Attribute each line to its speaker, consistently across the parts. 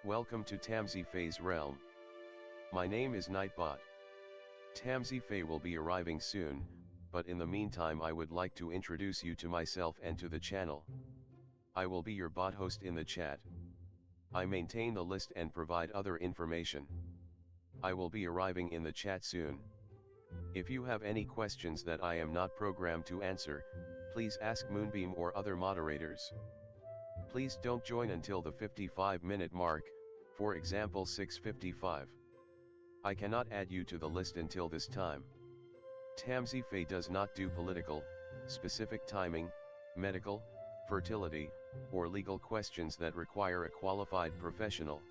Speaker 1: Welcome to Tamsy Fae's realm. My name is Nightbot. Tamsy Fae will be arriving soon, but in the meantime I would like to introduce you to myself and to the channel. I will be your bot host in the chat. I maintain the list and provide other information. I will be arriving in the chat soon. If you have any questions that I am not programmed to answer, please ask Moonbeam or other moderators. Please don't join until the 55-minute mark, for example 6:55. I cannot add you to the list until this time. Tamsy Fae does not do political, specific timing, medical, fertility, or legal questions that require a qualified professional.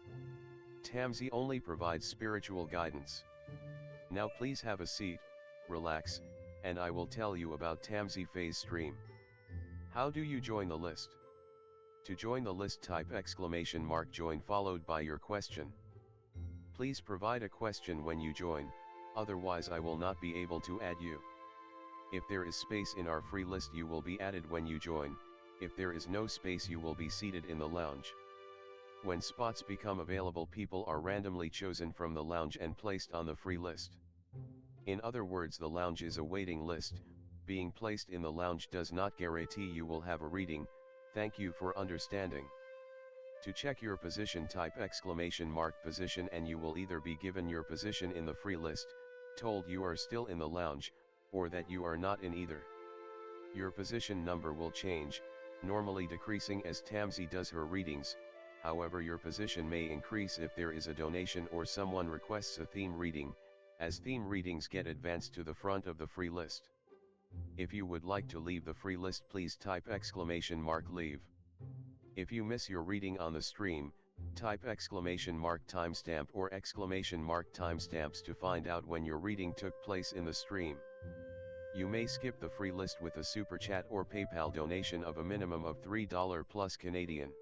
Speaker 1: Tamsy only provides spiritual guidance. Now please have a seat, relax, and I will tell you about Tamsy Fae's stream. How do you join the list? To join the list, type !join followed by your question. Please provide a question when you join, otherwise I will not be able to add you. If there is space in our free list you will be added when you join, if there is no space you will be seated in the lounge. When spots become available, people are randomly chosen from the lounge and placed on the free list. In other words, the lounge is a waiting list. Being placed in the lounge does not guarantee you will have a reading. Thank you for understanding. To check your position, type !position and you will either be given your position in the free list, told you are still in the lounge, or that you are not in either. Your position number will change, normally decreasing as Tamsy does her readings. However, your position may increase if there is a donation or someone requests a theme reading, as theme readings get advanced to the front of the free list. If you would like to leave the free list, please type !leave. If you miss your reading on the stream, type !timestamp or !timestamps to find out when your reading took place in the stream. You may skip the free list with a super chat or PayPal donation of a minimum of $3 plus Canadian.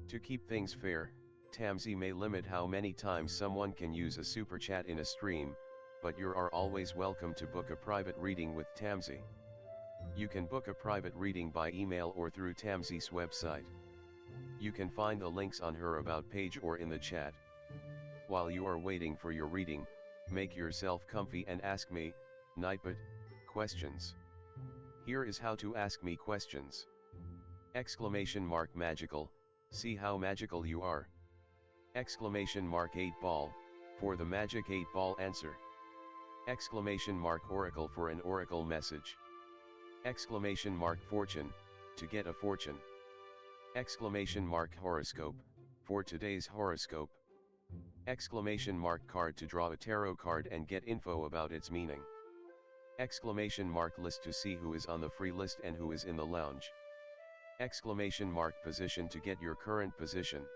Speaker 1: To keep things fair, Tamsy may limit how many times someone can use a super chat in a stream, but you are always welcome to book a private reading with Tamsy. You can book a private reading by email or through Tamsy's website. You can find the links on her about page or in the chat. While you are waiting for your reading, make yourself comfy and ask me, Nightbot, questions. Here is how to ask me questions. !magical, see how magical you are. !8 ball, for the magic 8 ball answer. !oracle for an oracle message. !fortune, to get a fortune. !horoscope, for today's horoscope. !card to draw a tarot card and get info about its meaning. !list to see who is on the free list and who is in the lounge. !position to get your current position.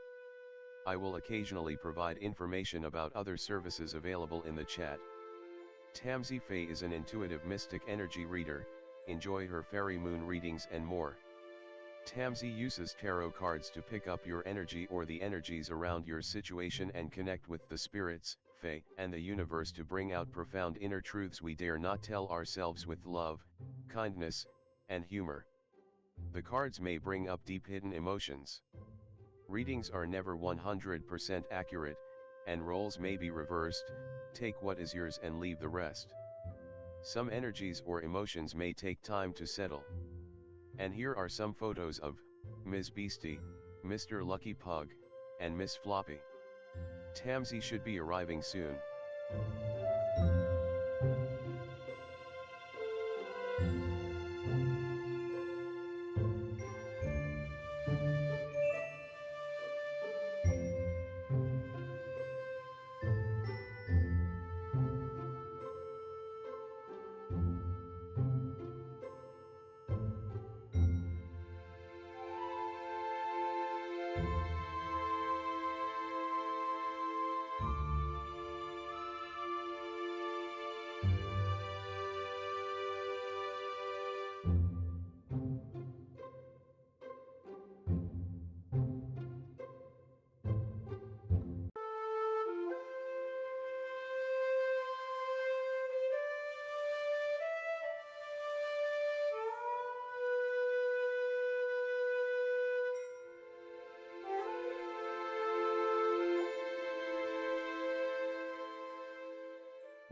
Speaker 1: I will occasionally provide information about other services available in the chat. Tamsy Fae is an intuitive mystic energy reader. Enjoy her fairy moon readings and more. Tamsy uses tarot cards to pick up your energy or the energies around your situation and connect with the spirits, Fae, and the universe to bring out profound inner truths we dare not tell ourselves with love, kindness, and humor. The cards may bring up deep hidden emotions. Readings are never 100% accurate, and roles may be reversed. Take what is yours and leave the rest. Some energies or emotions may take time to settle. And here are some photos of Ms. Beastie, Mr. Lucky Pug, and Miss Floppy. Tamsy should be arriving soon.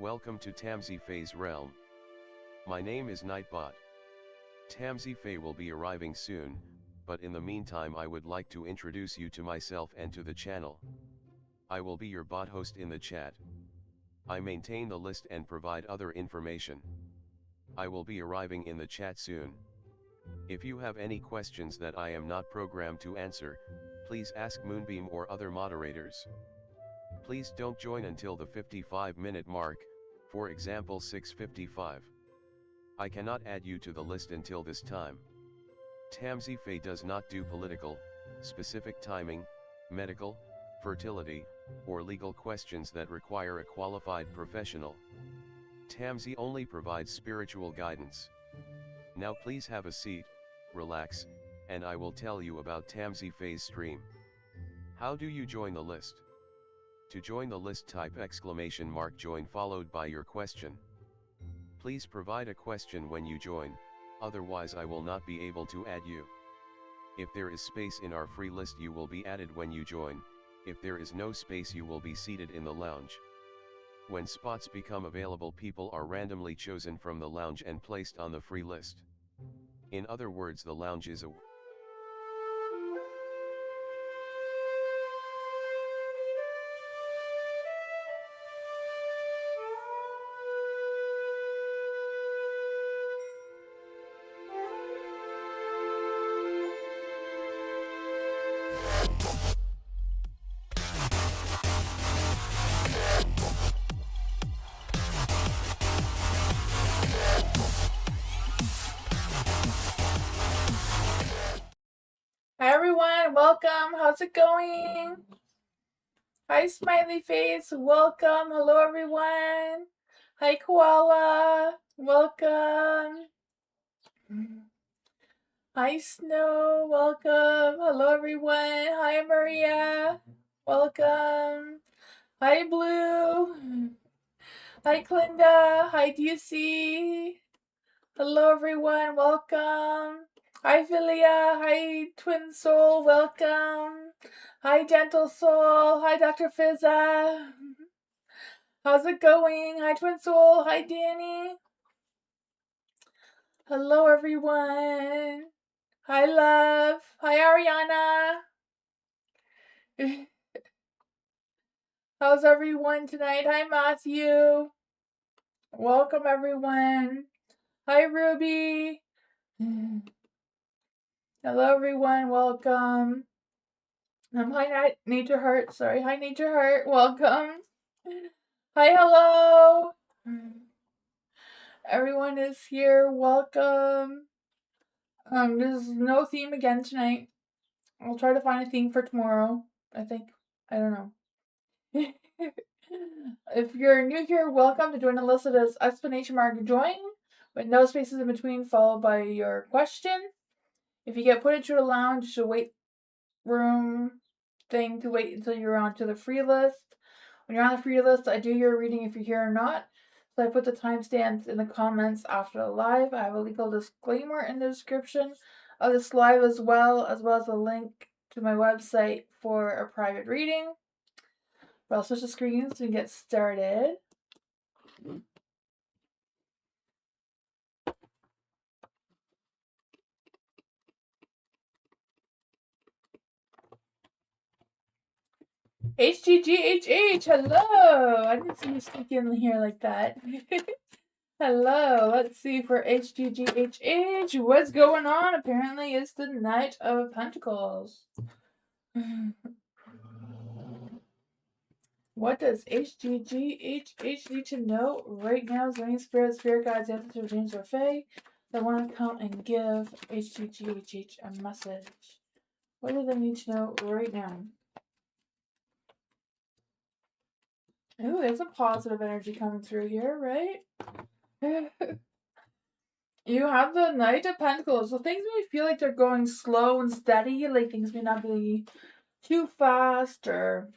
Speaker 1: Welcome to Tamsy Fae's realm. My name is Nightbot. Tamsy Fae will be arriving soon, but in the meantime I would like to introduce you to myself and to the channel. I will be your bot host in the chat. I maintain the list and provide other information. I will be arriving in the chat soon. If you have any questions that I am not programmed to answer, please ask Moonbeam or other moderators. Please don't join until the 55-minute mark, for example 6:55. I cannot add you to the list until this time. Tamsy Fae does not do political, specific timing, medical, fertility, or legal questions that require a qualified professional. Tamsy only provides spiritual guidance. Now please have a seat, relax, and I will tell you about Tamsy Fae's stream. How do you join the list? To join the list, type !join followed by your question. Please provide a question when you join, otherwise I will not be able to add you. If there is space in our free list, you will be added when you join. If there is no space, you will be seated in the lounge. When spots become available, people are randomly chosen from the lounge and placed on the free list. In other words, the lounge is a
Speaker 2: Hi everyone, welcome. How's it going? Hi smiley face, welcome. Hello everyone. Hi koala, welcome. Hi Snow, welcome. Hello everyone. Hi Maria, welcome. Hi Blue. Hi Clinda. Hi DC. Hello everyone, welcome. Hi Philia, hi Twin Soul, welcome. Hi Gentle Soul, hi Dr. Fizza. How's it going? Hi Twin Soul, hi Danny. Hello everyone. Hi Love, hi Ariana. How's everyone tonight? Hi Matthew. Welcome everyone. Hi Ruby. Hello everyone, welcome. Hi Nature Heart, sorry. Hi Nature Heart, welcome. Hi, hello. Everyone is here, welcome. There's no theme again tonight. I'll try to find a theme for tomorrow, I think. I don't know. If you're new here, welcome to join the list. It is !join with no spaces in between, followed by your question. If you get put into a lounge, you should wait room thing to wait until you're onto the free list. When you're on the free list, I do your reading if you're here or not. So I put the timestamps in the comments after the live. I have a legal disclaimer in the description of this live as well as a link to my website for a private reading. But I'll switch the screens to get started. HGGHH, hello! I didn't see you speak in here like that. Hello, let's see for HGGHH, what's going on? Apparently it's the Knight of Pentacles. What does HGGHH need to know right now? Is there any spirit guides, ancestors, James, or Fae that want to come and give HGGHH a message? What do they need to know right now? Ooh, there's a positive energy coming through here, right? You have the Knight of Pentacles, so things may feel like they're going slow and steady, like things may not be too fast, or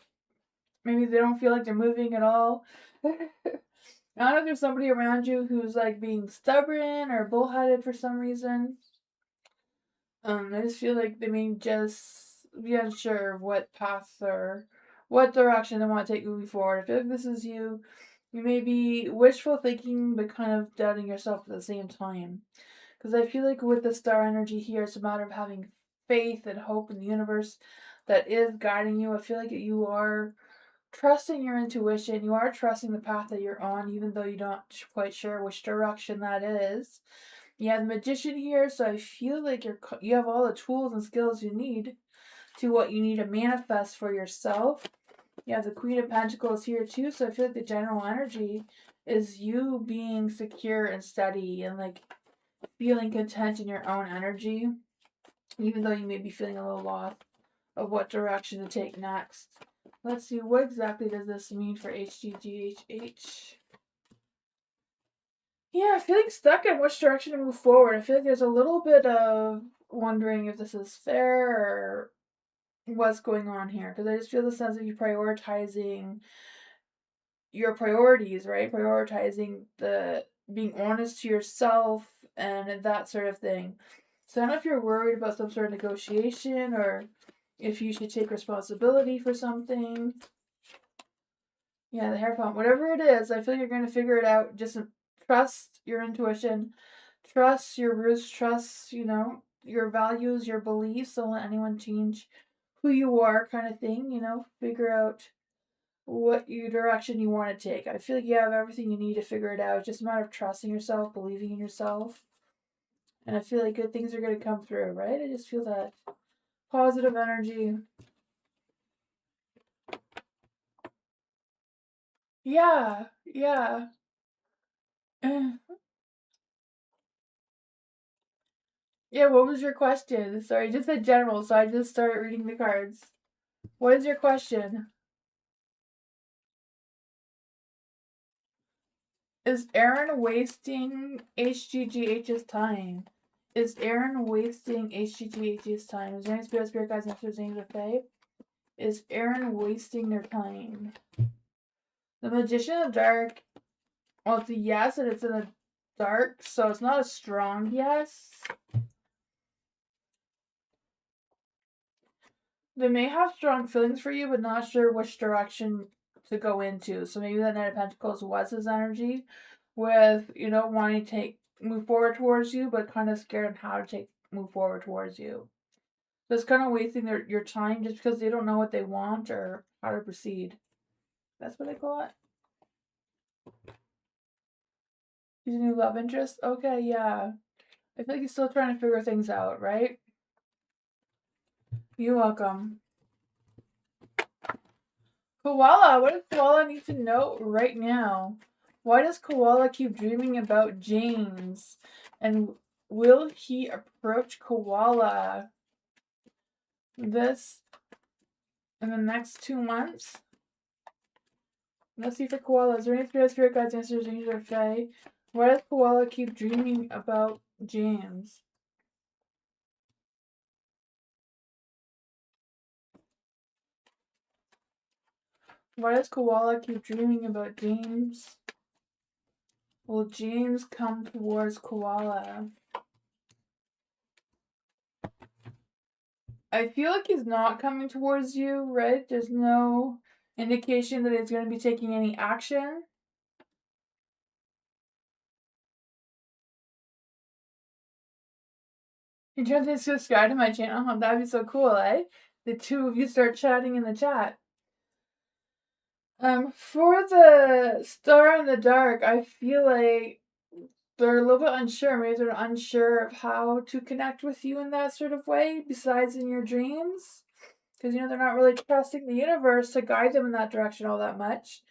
Speaker 2: maybe they don't feel like they're moving at all. I don't know if there's somebody around you who's like being stubborn or bullheaded for some reason. I just feel like they may just be unsure of what path or what direction they want to take moving forward. I feel like this is you You may be wishful thinking, but kind of doubting yourself at the same time. Because I feel like with the star energy here, it's a matter of having faith and hope in the universe that is guiding you. I feel like you are trusting your intuition. You are trusting the path that you're on, even though you're not quite sure which direction that is. You have the Magician here, so I feel like you have all the tools and skills you need to what you need to manifest for yourself. You have the Queen of Pentacles here too, so I feel like the general energy is you being secure and steady and like feeling content in your own energy, even though you may be feeling a little lost of what direction to take next. Let's see, what exactly does this mean for HGGHH? Yeah, feeling stuck in which direction to move forward. I feel like there's a little bit of wondering if this is fair or what's going on here. Because I just feel the sense of you prioritizing your priorities, right? Prioritizing the being honest to yourself and that sort of thing. So I don't know if you're worried about some sort of negotiation or if you should take responsibility for something. Yeah, the hair pump. Whatever it is, I feel like you're going to figure it out. Just trust your intuition, trust your roots, trust, your values, your beliefs. Don't let anyone change who you are, kind of thing, figure out what direction you want to take. I feel like you have everything you need to figure it out. It's just a matter of trusting yourself, believing in yourself. And I feel like good things are going to come through, right? I just feel that positive energy. Yeah, yeah. Yeah, what was your question? Sorry, just in general, so I just started reading the cards. What is your question? Is Aaron wasting HGGH's time? Is Aaron wasting HGGH's time? Is there any spirit guides and Tamsy Fae? Is Aaron wasting their time? The Magician of the Dark, well, it's a yes, and it's in the dark, so it's not a strong yes. They may have strong feelings for you, but not sure which direction to go into. So maybe the Knight of Pentacles was his energy with, wanting to move forward towards you, but kind of scared on how to move forward towards you. Just kind of wasting your time just because they don't know what they want or how to proceed. That's what I call it. He's a new love interest? Okay, yeah. I feel like he's still trying to figure things out, right? You're welcome. Koala, what does Koala need to know right now? Why does Koala keep dreaming about James? And will he approach Koala this in the next 2 months? Let's see for Koala. Is there any spirit guides, answers, angels, or fae? Why does Koala keep dreaming about James? Why does Koala keep dreaming about James? Will James come towards Koala? I feel like he's not coming towards you, right? There's no indication that he's going to be taking any action. You turn to subscribe to my channel. Oh, that'd be so cool, eh? The two of you start chatting in the chat. For the Star in the Dark, I feel like they're a little bit unsure. Maybe they're unsure of how to connect with you in that sort of way, besides in your dreams. Because, they're not really trusting the universe to guide them in that direction all that much.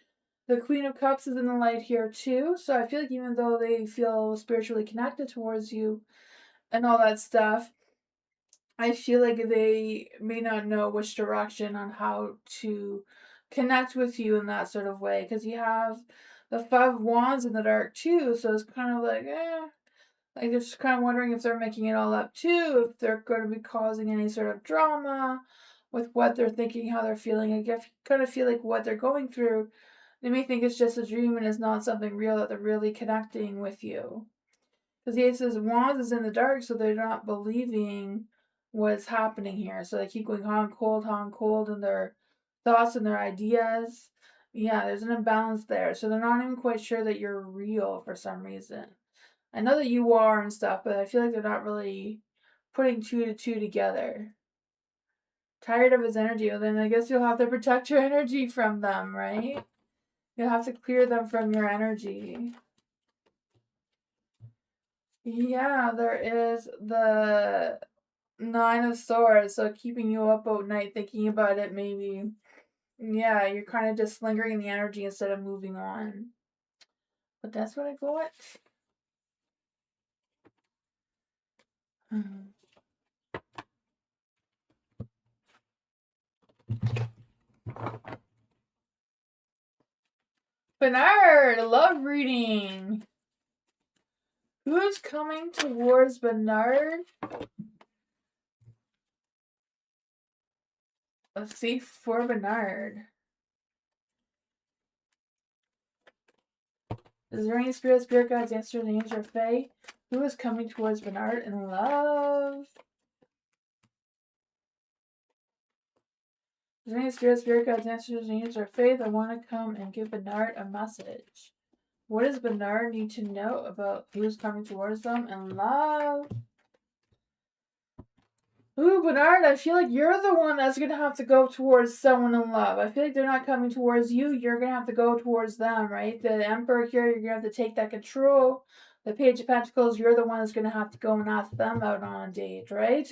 Speaker 2: The Queen of Cups is in the light here too, so I feel like even though they feel spiritually connected towards you and all that stuff, I feel like they may not know which direction on how to connect with you in that sort of way. Because you have the Five of Wands in the dark too, so it's kind of like, like they're just kind of wondering if they're making it all up too, if they're going to be causing any sort of drama with what they're thinking, how they're feeling. I kind of feel like what they're going through, they may think it's just a dream and it's not something real, that they're really connecting with you. Because the Ace of Wands is in the dark, so they're not believing what's happening here. So they keep going hot and cold in their thoughts and their ideas. Yeah, there's an imbalance there. So they're not even quite sure that you're real for some reason. I know that you are and stuff, but I feel like they're not really putting two to two together. Tired of his energy, well, then I guess you'll have to protect your energy from them, right? You'll have to clear them from your energy. Yeah, there is the Nine of Swords, so keeping you up at night thinking about it, maybe. Yeah, you're kind of just lingering in the energy instead of moving on. But that's what I got. Bernard, love reading. Who's coming towards Bernard? Let's see for Bernard. Is there any spirit guides, answers, names, or fae? Who is coming towards Bernard in love? Is there any spirit guides, answers, names, or fae that want to come and give Bernard a message? What does Bernard need to know about who's coming towards them in love? Ooh, Bernard, I feel like you're the one that's going to have to go towards someone in love. I feel like they're not coming towards you. You're going to have to go towards them, right? The Emperor here, you're going to have to take that control. The Page of Pentacles, you're the one that's going to have to go and ask them out on a date, right?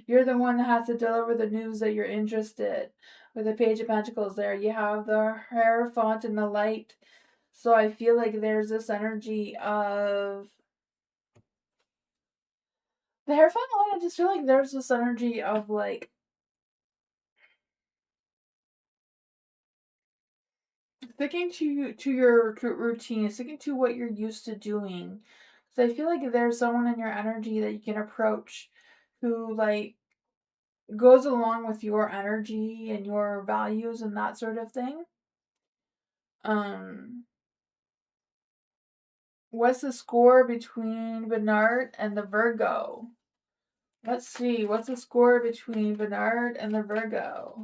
Speaker 2: You're the one that has to deliver the news that you're interested. With the Page of Pentacles there, you have the Hierophant and the Light. So I feel like there's this energy of the Hierophant and Light. I just feel like there's this energy of like sticking to your routine, sticking to what you're used to doing. So I feel like there's someone in your energy that you can approach who like goes along with your energy and your values and that sort of thing. What's the score between Bernard and the Virgo? Let's see. What's the score between Bernard and the Virgo?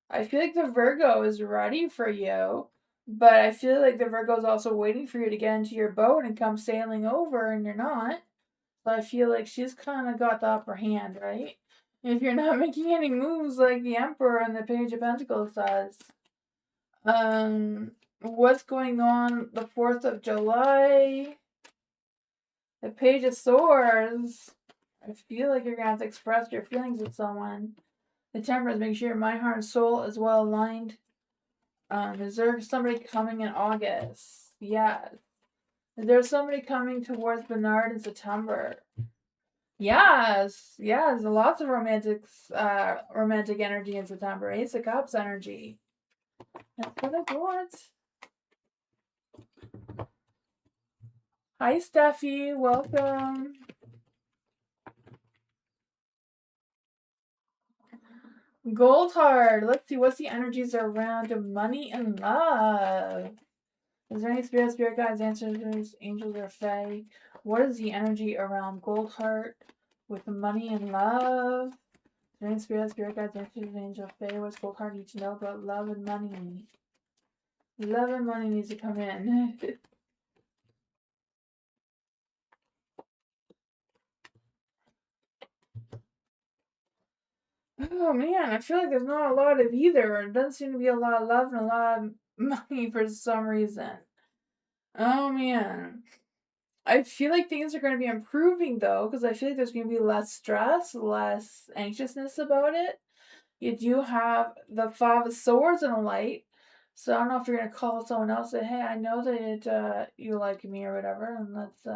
Speaker 2: I feel like the Virgo is ready for you, but I feel like the Virgo is also waiting for you to get into your boat and come sailing over, and you're not. So I feel like she's kind of got the upper hand, right? If you're not making any moves like the Emperor and the Page of Pentacles does. What's going on the 4th of July? The Page of Swords. I feel like you're going to have to express your feelings with someone. The Temperance, make sure your mind, heart, and soul is well aligned. Is there somebody coming in August? Yes. Is there somebody coming towards Bernard in September? Yes. Yes. Lots of romantic energy in September. Ace of Cups energy. That's what I want. Hi, Steffi. Welcome. Gold Heart. Let's see. What's the energies around money and love? Is there any spirit guides, ancestors, angels, or fae? What is the energy around Gold Heart with money and love? Is there any spirit guides, ancestors, angels, or fae? What's Gold Heart need to know about love and money? Love and money needs to come in. Oh man, I feel like there's not a lot of either. It doesn't seem to be a lot of love and a lot of money for some reason. Oh man. I feel like things are going to be improving though, because I feel like there's going to be less stress, less anxiousness about it. You do have the Five of Swords and a Light, so I don't know if you're going to call someone else and say, hey, I know that you like me or whatever, and let's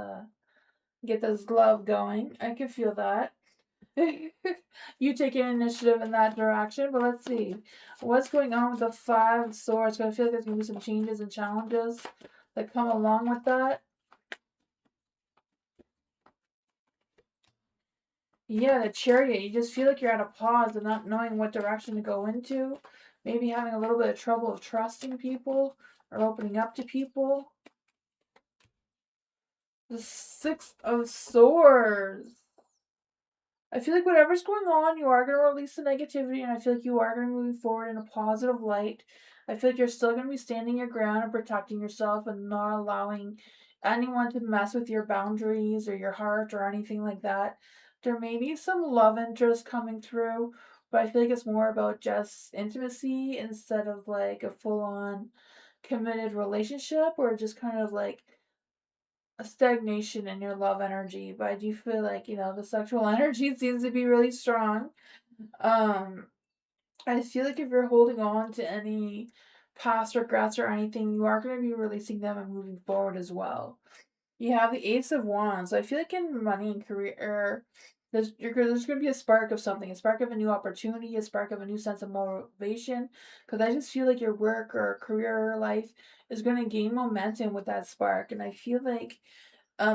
Speaker 2: get this love going. I can feel that. You taking initiative in that direction, but let's see. What's going on with the Five of Swords? I feel like there's going to be some changes and challenges that come along with that. Yeah, the Chariot. You just feel like you're at a pause and not knowing what direction to go into. Maybe having a little bit of trouble of trusting people or opening up to people. The Six of Swords. I feel like whatever's going on, you are going to release the negativity, and I feel like you are going to move forward in a positive light. I feel like you're still going to be standing your ground and protecting yourself and not allowing anyone to mess with your boundaries or your heart or anything like that. There may be some love interest coming through, but I feel like it's more about just intimacy instead of like a full on committed relationship, or just kind of like a stagnation in your love energy. But I do feel like, the sexual energy seems to be really strong. Um, I feel like if you're holding on to any past regrets or anything, you are going to be releasing them and moving forward as well. You have the Ace of Wands. So I feel like in money and career, there's going to be a spark of something, a spark of a new opportunity, a spark of a new sense of motivation. Because I just feel like your work or career life is going to gain momentum with that spark. And I feel like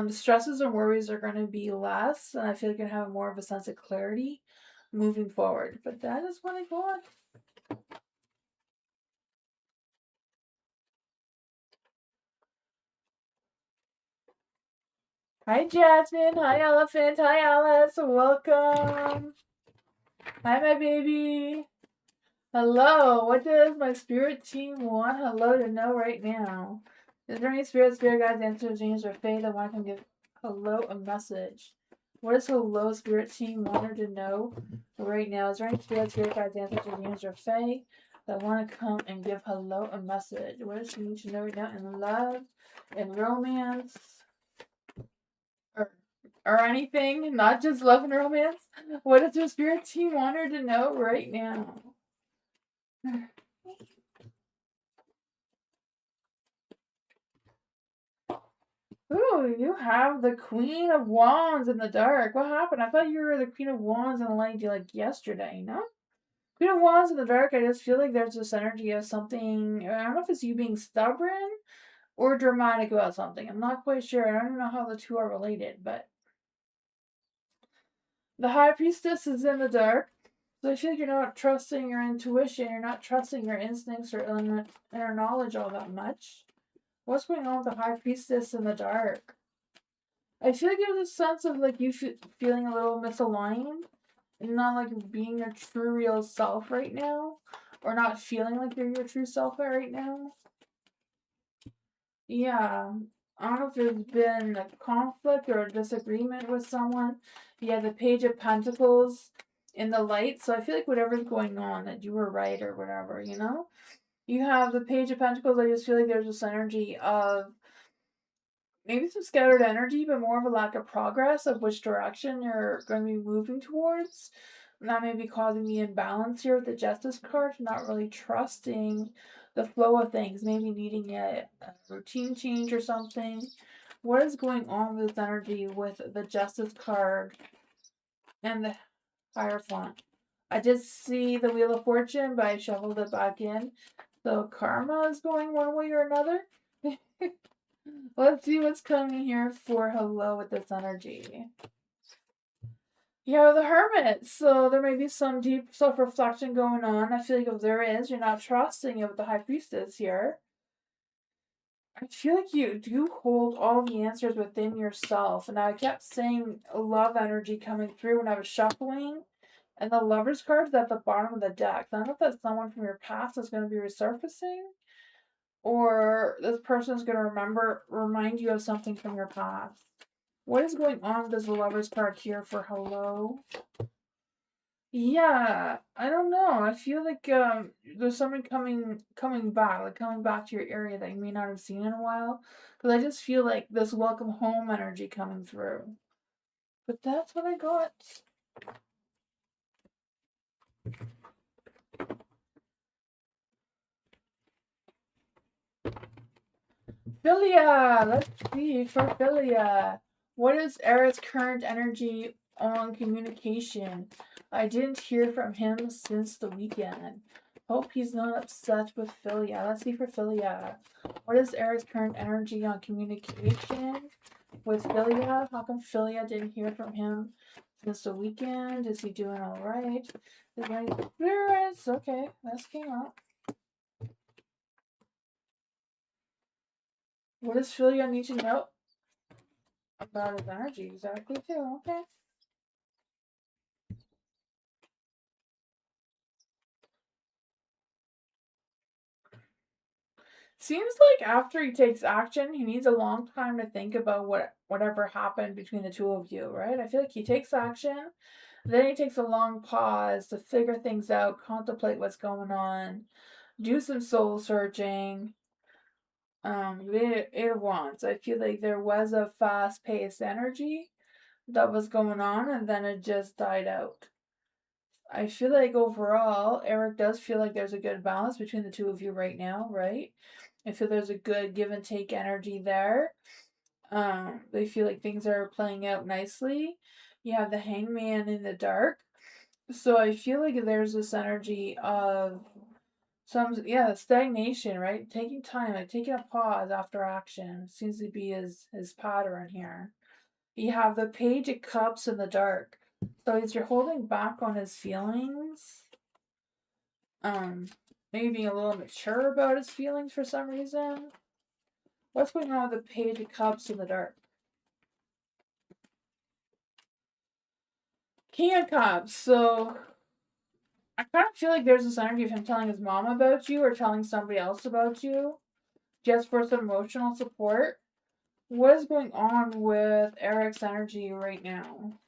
Speaker 2: stresses and worries are going to be less. And I feel like you're going to have more of a sense of clarity moving forward. But that is what I got. Hi, Jasmine. Hi, Elephant. Hi, Alice. Welcome. Hi, my baby. Hello. What does my spirit team want hello to know right now? Is there any spirit guides, answers, James, or Faye that want to give hello a message? What does hello spirit team want her to know right now? Is there any spirit guides, answers, James, or Faye that want to come and give hello a message? What does she need to know right now in love, in romance? Or anything, not just love and romance. What does your spirit team want her to know right now? Ooh, you have the Queen of Wands in the dark. What happened? I thought you were the Queen of Wands in the light like yesterday, no? Queen of Wands in the dark, I just feel like there's this energy of something. I don't know if it's you being stubborn or dramatic about something. I'm not quite sure. I don't know how the two are related, but the High Priestess is in the dark. So I feel like you're not trusting your intuition, you're not trusting your instincts or inner knowledge all that much. What's going on with the High Priestess in the dark? I feel like there's a sense of like you feeling a little misaligned and not like being your true real self right now, or not feeling like you're your true self right now. Yeah. I don't know if there's been a conflict or a disagreement with someone. You have the Page of Pentacles in the light, so I feel like whatever's going on, that you were right or whatever, You have the Page of Pentacles, I just feel like there's this energy of maybe some scattered energy, but more of a lack of progress of which direction you're going to be moving towards. And that may be causing the imbalance here with the Justice card, not really trusting the flow of things, maybe needing a routine change or something. What is going on with this energy with the Justice card and the Hierophant? I did see the Wheel of Fortune, but I shuffled it back in. So karma is going one way or another. Let's see what's coming here for hello with this energy. Yeah, the Hermit. So there may be some deep self-reflection going on. I feel like if there is, you're not trusting it with the High Priestess here. I feel like you do hold all the answers within yourself. And I kept saying love energy coming through when I was shuffling. And the Lover's card is at the bottom of the deck. I don't know if that's someone from your past that's going to be resurfacing, or this person is going to remind you of something from your past. What is going on with this Lover's card here for hello? Yeah, I don't know. I feel like there's someone coming back, like coming back to your area that you may not have seen in a while. Because I just feel like this welcome home energy coming through. But that's what I got. Philia! Let's see for Philia. What is Eric's current energy on communication? I didn't hear from him since the weekend. Hope he's not upset with Philia. Let's see for Philia. What is Eric's current energy on communication with Philia? How come Philia didn't hear from him since the weekend? Is he doing alright? Is there any spirits? Okay, this came up. What does Philia need to know about his energy exactly too? Okay. Seems like after he takes action, he needs a long time to think about whatever happened between the two of you, right? I feel like he takes action, then he takes a long pause to figure things out, contemplate what's going on, do some soul searching. Eight of Wands. I feel like there was a fast paced energy that was going on and then it just died out. I feel like overall, Eric does feel like there's a good balance between the two of you right now, right? I feel there's a good give and take energy there. They feel like things are playing out nicely. You have the Hangman in the dark. So I feel like there's this energy of stagnation, right? Taking time, like taking a pause after action seems to be his pattern here. You have the Page of Cups in the dark. So he's holding back on his feelings. Um, Maybe being a little mature about his feelings for some reason. What's going on with the Page of Cups in the dark? King of Cups. So I kind of feel like there's this energy of him telling his mom about you or telling somebody else about you just for some emotional support. What is going on with Eric's energy right now?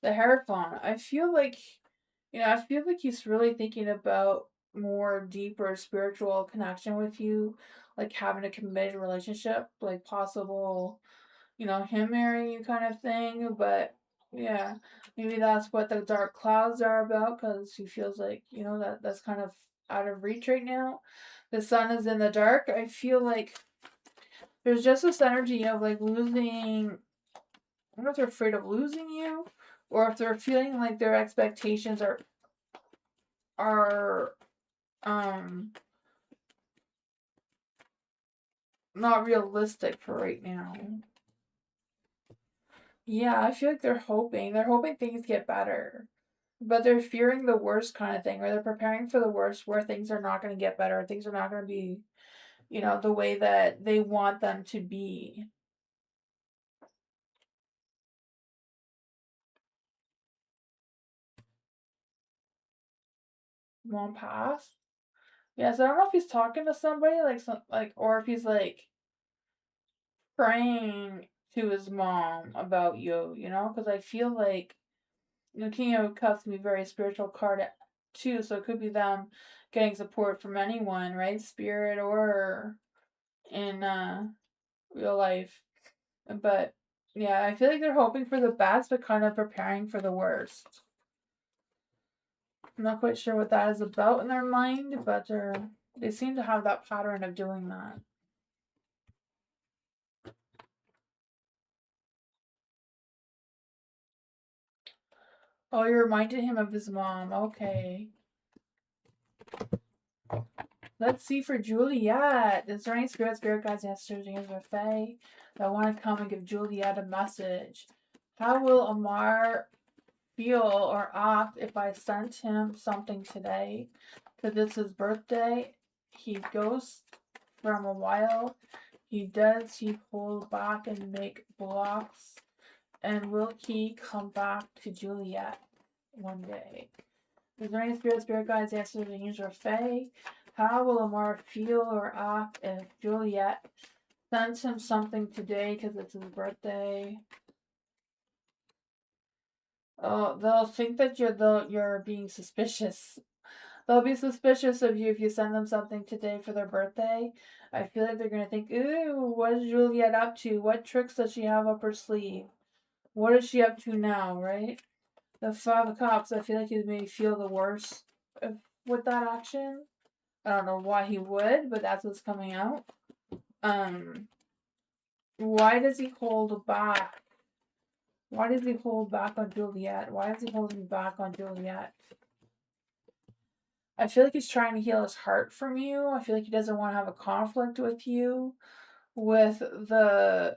Speaker 2: The Hierophant. I feel like he's really thinking about more deeper spiritual connection with you, like having a committed relationship, like possible, him marrying you kind of thing. But yeah, maybe that's what the dark clouds are about because he feels like, that's kind of out of reach right now. The sun is in the dark. I feel like there's just this energy of like losing. I don't know if they're afraid of losing you or if they're feeling like their expectations are um not realistic for right now. Yeah, I feel like they're hoping things get better. But they're fearing the worst kind of thing, or they're preparing for the worst where things are not going to get better, things are not going to be, the way that they want them to be. Won't pass. Yes, I don't know if he's talking to somebody or if he's like praying to his mom about you, because I feel like the King of Cups can be a very spiritual card too, so it could be them getting support from anyone, right? Spirit or in real life. But yeah, I feel like they're hoping for the best but kind of preparing for the worst. I'm not quite sure what that is about in their mind, but they seem to have that pattern of doing that. Oh, you reminded him of his mom. Okay. Let's see for Juliet. Is there any spirit guides, ancestors, angels, or fae that want to come and give Juliet a message? How will Amar feel or act if I sent him something today? Because it's his birthday. He goes from a while. Does he hold back and make blocks? And will he come back to Juliet one day? Is there any spirit guides, ancestors, angels, or fae? How will Amar feel or act if Juliet sends him something today because it's his birthday? Oh, they'll think that you're being suspicious. They'll be suspicious of you if you send them something today for their birthday. I feel like they're gonna think, ooh, what is Juliet up to? What tricks does she have up her sleeve? What is she up to now, right? The Five of Cups, I feel like he may feel the worst with that action. I don't know why he would, but that's what's coming out. Why does he hold back? Why does he hold back on Juliet? Why is he holding back on Juliet? I feel like he's trying to heal his heart from you. I feel like he doesn't want to have a conflict with you. With the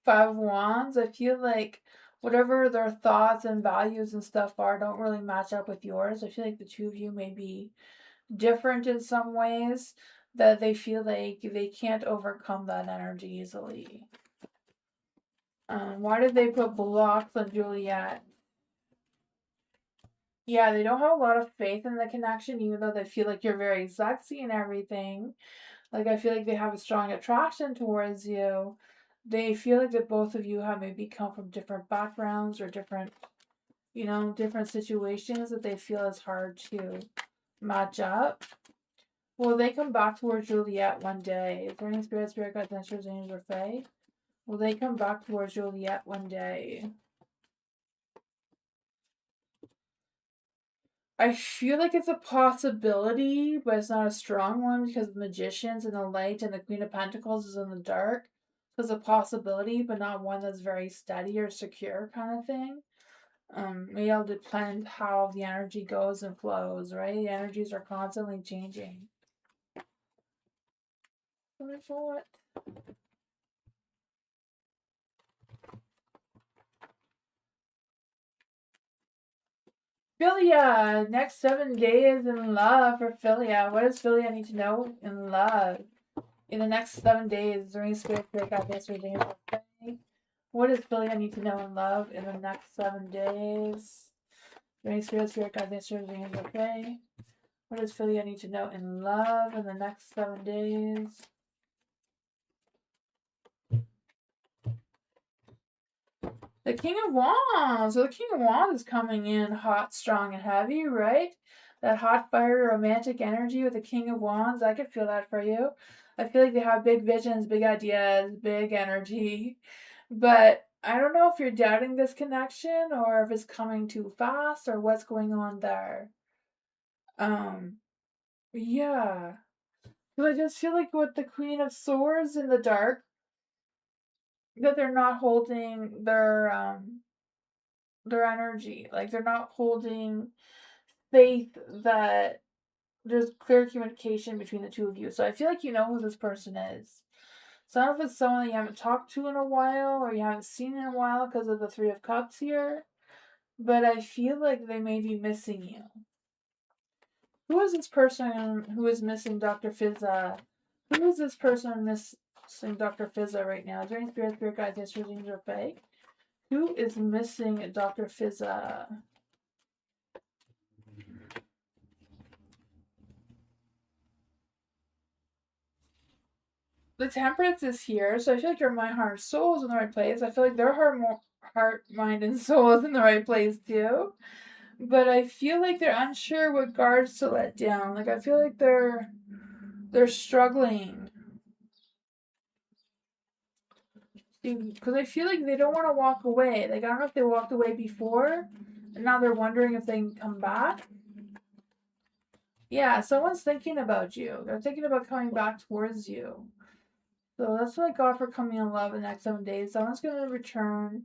Speaker 2: Five of Wands, I feel like whatever their thoughts and values and stuff are don't really match up with yours. I feel like the two of you may be different in some ways that they feel like they can't overcome that energy easily. Why did they put blocks on Juliet? Yeah, they don't have a lot of faith in the connection, even though they feel like you're very sexy and everything. Like, I feel like they have a strong attraction towards you. They feel like that both of you have maybe come from different backgrounds or different, different situations that they feel is hard to match up. Will they come back towards Juliet one day? Is there any spirit guides, ancestors, angels, or fae? Will they come back towards Juliet one day? I feel like it's a possibility, but it's not a strong one because the Magician's in the light and the Queen of Pentacles is in the dark. So it's a possibility, but not one that's very steady or secure kind of thing. Maybe it'll depend how the energy goes and flows, right? The energies are constantly changing. What? Philia, next 7 days in love for Philia. What does Philia need to know in love? In the next 7 days, during spirit break out this reading. What does Philia need to know in love in the next 7 days? During spirit guide this reading. Okay. What does Philia need to know in love in the next 7 days? The King of Wands. So the King of Wands is coming in hot, strong, and heavy, right? That hot, fire, romantic energy with the King of Wands. I could feel that for you. I feel like they have big visions, big ideas, big energy. But I don't know if you're doubting this connection or if it's coming too fast or what's going on there. Yeah. Because I just feel like with the Queen of Swords in the dark, that they're not holding their energy. Like they're not holding faith that there's clear communication between the two of you. So I feel like you know who this person is. So I don't know if it's someone that you haven't talked to in a while or you haven't seen in a while because of the Three of Cups here. But I feel like they may be missing you. Who is this person who is missing Dr. Fizza? Who is this person missing Dr. Fizza right now? Is there any spirit guides, ancestors, angels, or fae? Who is missing Dr. Fizza? The Temperance is here, so I feel like your mind, heart, soul is in the right place. I feel like their heart, mind, and soul is in the right place too. But I feel like they're unsure what guards to let down. Like I feel like they're struggling because I feel like they don't want to walk away. Like I don't know if they walked away before, and now they're wondering if they can come back. Yeah, someone's thinking about you. They're thinking about coming back towards you. So that's what I got for coming in love in the next 7 days. Someone's gonna return.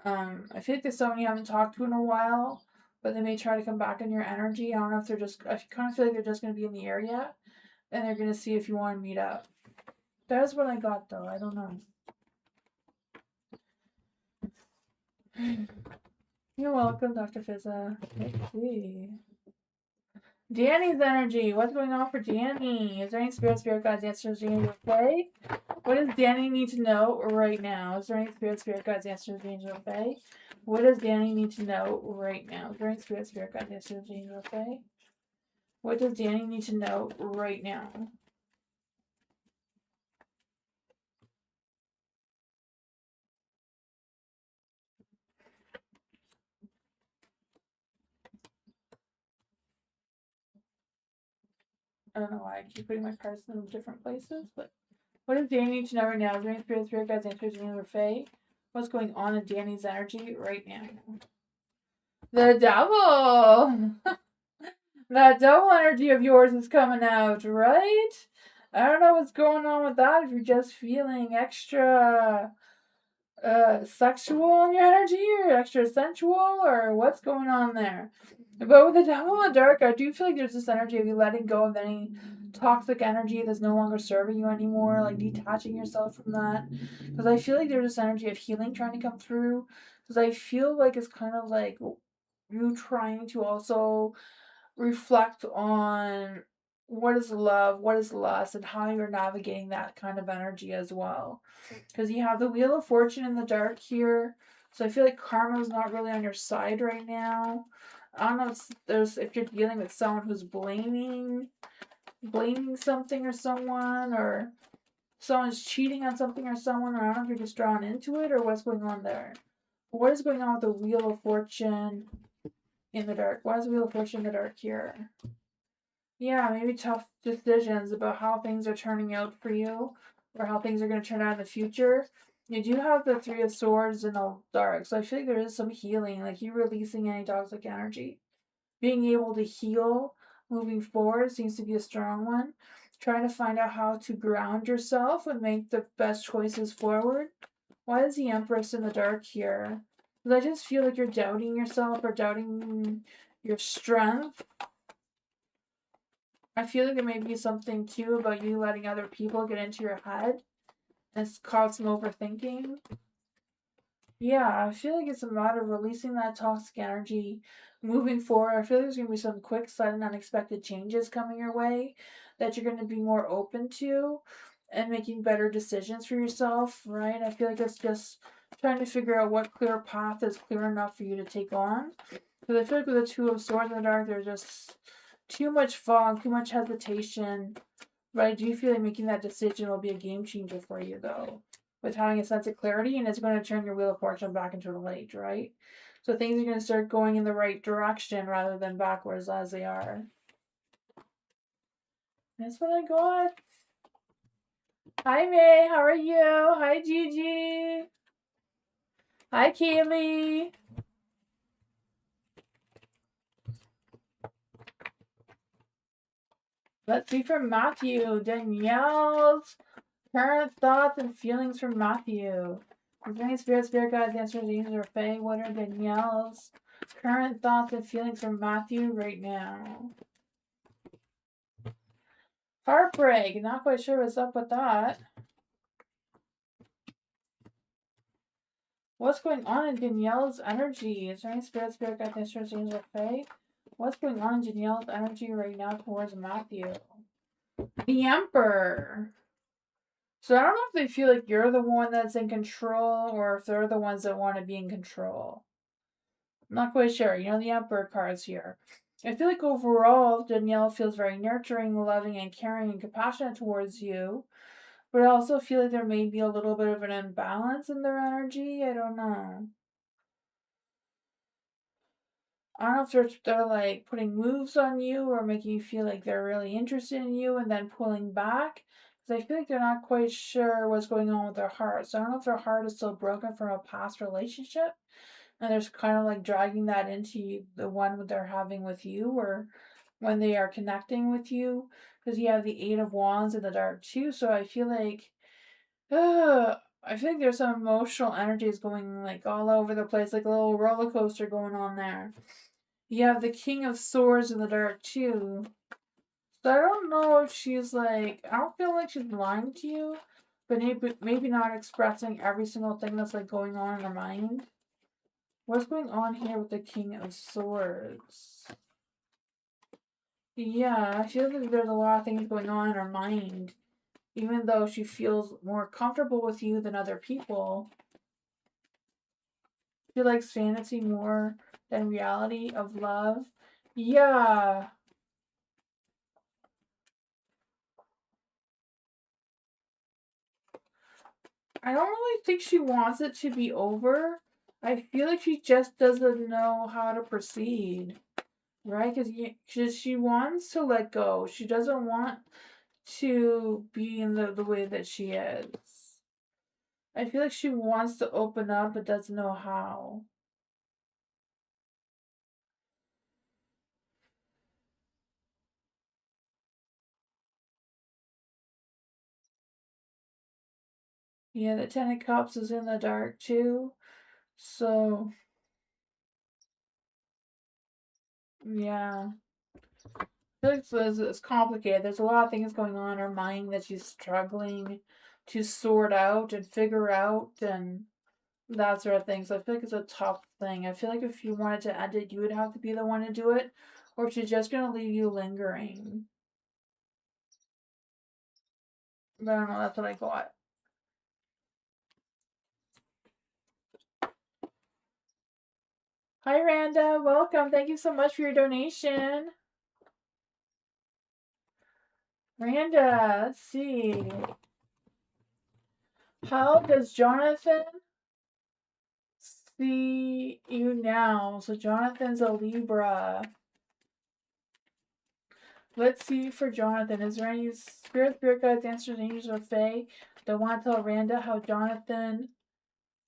Speaker 2: I feel like there's someone you haven't talked to in a while, but they may try to come back in your energy. I don't know if they're just. I kind of feel like they're just gonna be in the area, and they're gonna see if you want to meet up. That is what I got though. I don't know. You're welcome, Dr. Fizza. Let's see. Danny's energy. What's going on for Danny? Is there any spirit guides, answers, angels, fae? What does Danny need to know right now? Is there any spirit guides, answers, angels, fae? What does Danny need to know right now? Is there any spirit guides, answers, angels, fae? What does Danny need to know right now? I don't know why I keep putting my cards in different places, but what does Danny need to know right now? Is there any spirit guides, answers, angels, or fae? What's going on in Danny's energy right now? The devil! That devil energy of yours is coming out, right? I don't know what's going on with that. If you're just feeling extra sexual in your energy or extra sensual or what's going on there. But with the devil in the dark, I do feel like there's this energy of you letting go of any toxic energy that's no longer serving you anymore, like detaching yourself from that. Because I feel like there's this energy of healing trying to come through. Because I feel like it's kind of like you trying to also reflect on what is love, what is lust, and how you're navigating that kind of energy as well. Because you have the Wheel of Fortune in the dark here. So I feel like karma is not really on your side right now. I don't know if you're dealing with someone who's blaming something or someone, or someone's cheating on something or someone, or I don't know if you're just drawn into it or what's going on there. What is going on with the Wheel of Fortune in the dark? Why is the Wheel of Fortune in the dark here? Yeah, maybe tough decisions about how things are turning out for you or how things are going to turn out in the future. You do have the Three of Swords in the dark, so I feel like there is some healing, like you releasing any toxic energy. Being able to heal moving forward seems to be a strong one. Trying to find out how to ground yourself and make the best choices forward. Why is the Empress in the dark here? Because I just feel like you're doubting yourself or doubting your strength. I feel like there may be something too about you letting other people get into your head and it's caused some overthinking. Yeah, I feel like it's a matter of releasing that toxic energy, moving forward. I feel like there's going to be some quick, sudden, unexpected changes coming your way that you're going to be more open to and making better decisions for yourself, right? I feel like it's just trying to figure out what clear path is clear enough for you to take on. Because I feel like with the Two of Swords in the dark, there's just too much fog, too much hesitation. But I do feel like making that decision will be a game changer for you, though, with having a sense of clarity, and it's going to turn your Wheel of Fortune back into the light, right? So things are going to start going in the right direction rather than backwards as they are. That's what I got. Hi, May. How are you? Hi, Gigi. Hi, Kaylee. Let's see from Matthew. Danielle's current thoughts and feelings from Matthew. Is there any spirit guides, answers, angels, or fae? What are Danielle's current thoughts and feelings from Matthew right now? Heartbreak. Not quite sure what's up with that. What's going on in Danielle's energy? Is there any spirit guides, answers, angels, or fae? What's going on in Danielle's energy right now towards Matthew? The Emperor. So I don't know if they feel like you're the one that's in control or if they're the ones that want to be in control. I'm not quite sure. You know, the Emperor card's here. I feel like overall, Danielle feels very nurturing, loving, and caring and compassionate towards you. But I also feel like there may be a little bit of an imbalance in their energy. I don't know. I don't know if they're like putting moves on you or making you feel like they're really interested in you and then pulling back. Because I feel like they're not quite sure what's going on with their heart. So I don't know if their heart is still broken from a past relationship and they're kind of like dragging that into the one that they're having with you or when they are connecting with you. Because you have the Eight of Wands in the dark too. So I feel like there's some emotional energies going like all over the place, like a little roller coaster going on there. You have the King of Swords in the dark too. So I don't know if she's like, I don't feel like she's lying to you, but maybe not expressing every single thing that's like going on in her mind. What's going on here with the King of Swords? Yeah, I feel like there's a lot of things going on in her mind. Even though she feels more comfortable with you than other people, she likes fantasy more than reality of love. Yeah. I don't really think she wants it to be over. I feel like she just doesn't know how to proceed, right? Because she wants to let go. She doesn't want to be in the way that she is. I feel like she wants to open up but doesn't know how. Yeah, the Ten of Cups is in the dark too. So, yeah. I feel like it's complicated. There's a lot of things going on in her mind that she's struggling to sort out and figure out and that sort of thing. So I feel like it's a tough thing. I feel like if you wanted to end it, you would have to be the one to do it, or she's just gonna leave you lingering. But I don't know. That's what I got. Hi, Randa. Welcome. Thank you so much for your donation. Randa, let's see. How does Jonathan see you now? So Jonathan's a Libra. Let's see for Jonathan. Is there any spirit guides, answers, angels, or fae that want to tell Randa how Jonathan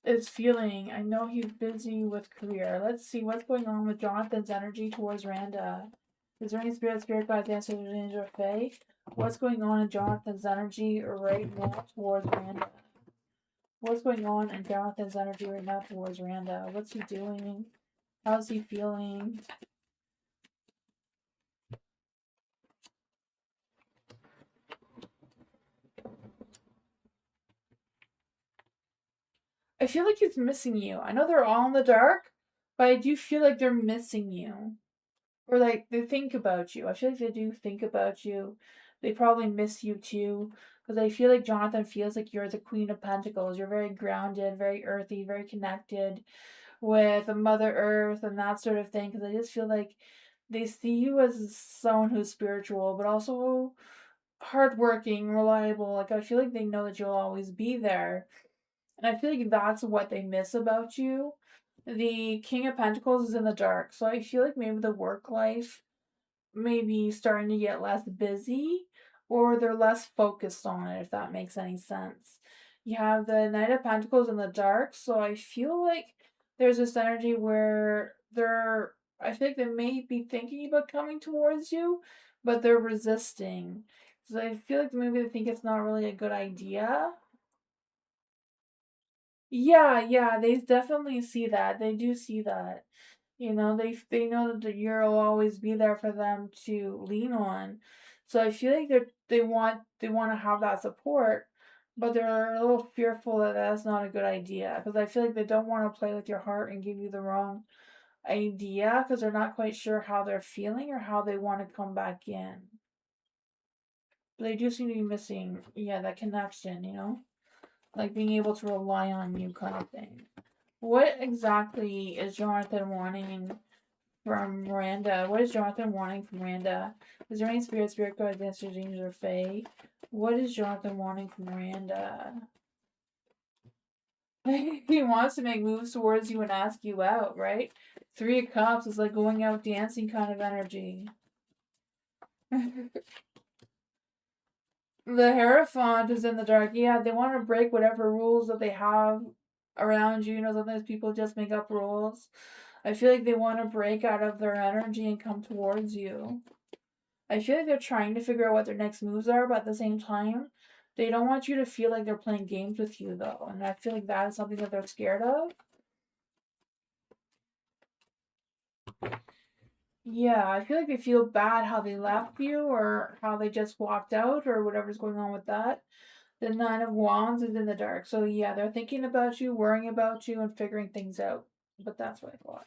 Speaker 2: is feeling? I know he's busy with career. Let's see what's going on with Jonathan's energy towards Randa. Is there any spirit guides, answers, angels, or fae? What's going on in Jonathan's energy right now towards Randa? What's going on in Jonathan's energy right now towards Randa? What's he doing? How's he feeling? I feel like he's missing you. I know they're all in the dark, but I do feel like they're missing you. Or like they think about you. I feel like they do think about you. They probably miss you too. Because I feel like Jonathan feels like you're the Queen of Pentacles. You're very grounded, very earthy, very connected with Mother Earth and that sort of thing. Because I just feel like they see you as someone who's spiritual, but also hardworking, reliable. Like I feel like they know that you'll always be there. And I feel like that's what they miss about you. The King of Pentacles is in the dark, so I feel like maybe the work life may be starting to get less busy or they're less focused on it, if that makes any sense. You have the Knight of Pentacles in the dark, so I feel like there's this energy where I think they may be thinking about coming towards you, but they're resisting. So I feel like maybe they think it's not really a good idea. Yeah, yeah, they definitely see that. They do see that. You know, they know that the euro will always be there for them to lean on. So I feel like they want to have that support, but they're a little fearful that that's not a good idea because I feel like they don't want to play with your heart and give you the wrong idea because they're not quite sure how they're feeling or how they want to come back in. But they do seem to be missing, yeah, that connection, like being able to rely on you kind of thing. What exactly is Jonathan wanting from Miranda? What is Jonathan wanting from Miranda? Is there any spirit guides, answers, angels, or fae? What is Jonathan wanting from Miranda? He wants to make moves towards you and ask you out, right? Three of Cups is like going out dancing kind of energy. The Hierophant is in the dark. Yeah, they want to break whatever rules that they have around you. You know, sometimes people just make up rules. I feel like they want to break out of their energy and come towards you. I feel like they're trying to figure out what their next moves are, but at the same time, they don't want you to feel like they're playing games with you, though. And I feel like that is something that they're scared of. Yeah, I feel like they feel bad how they left you or how they just walked out or whatever's going on with that. The Nine of Wands is in the dark. So, yeah, they're thinking about you, worrying about you, and figuring things out. But that's what I thought.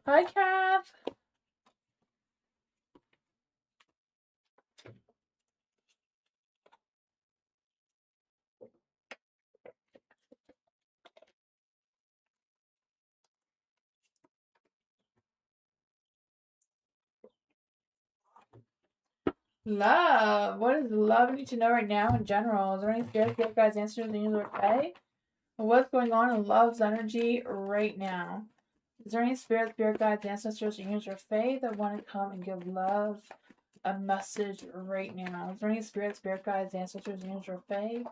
Speaker 2: Hi, Kath. Love. What does love need to know right now in general? Is there any spirit guys answers the angels okay? What's going on in love's energy right now? Is there any spirit guides, ancestors, angels, or fae that want to come and give love a message right now? Is there any spirit guides, ancestors, angels, or fae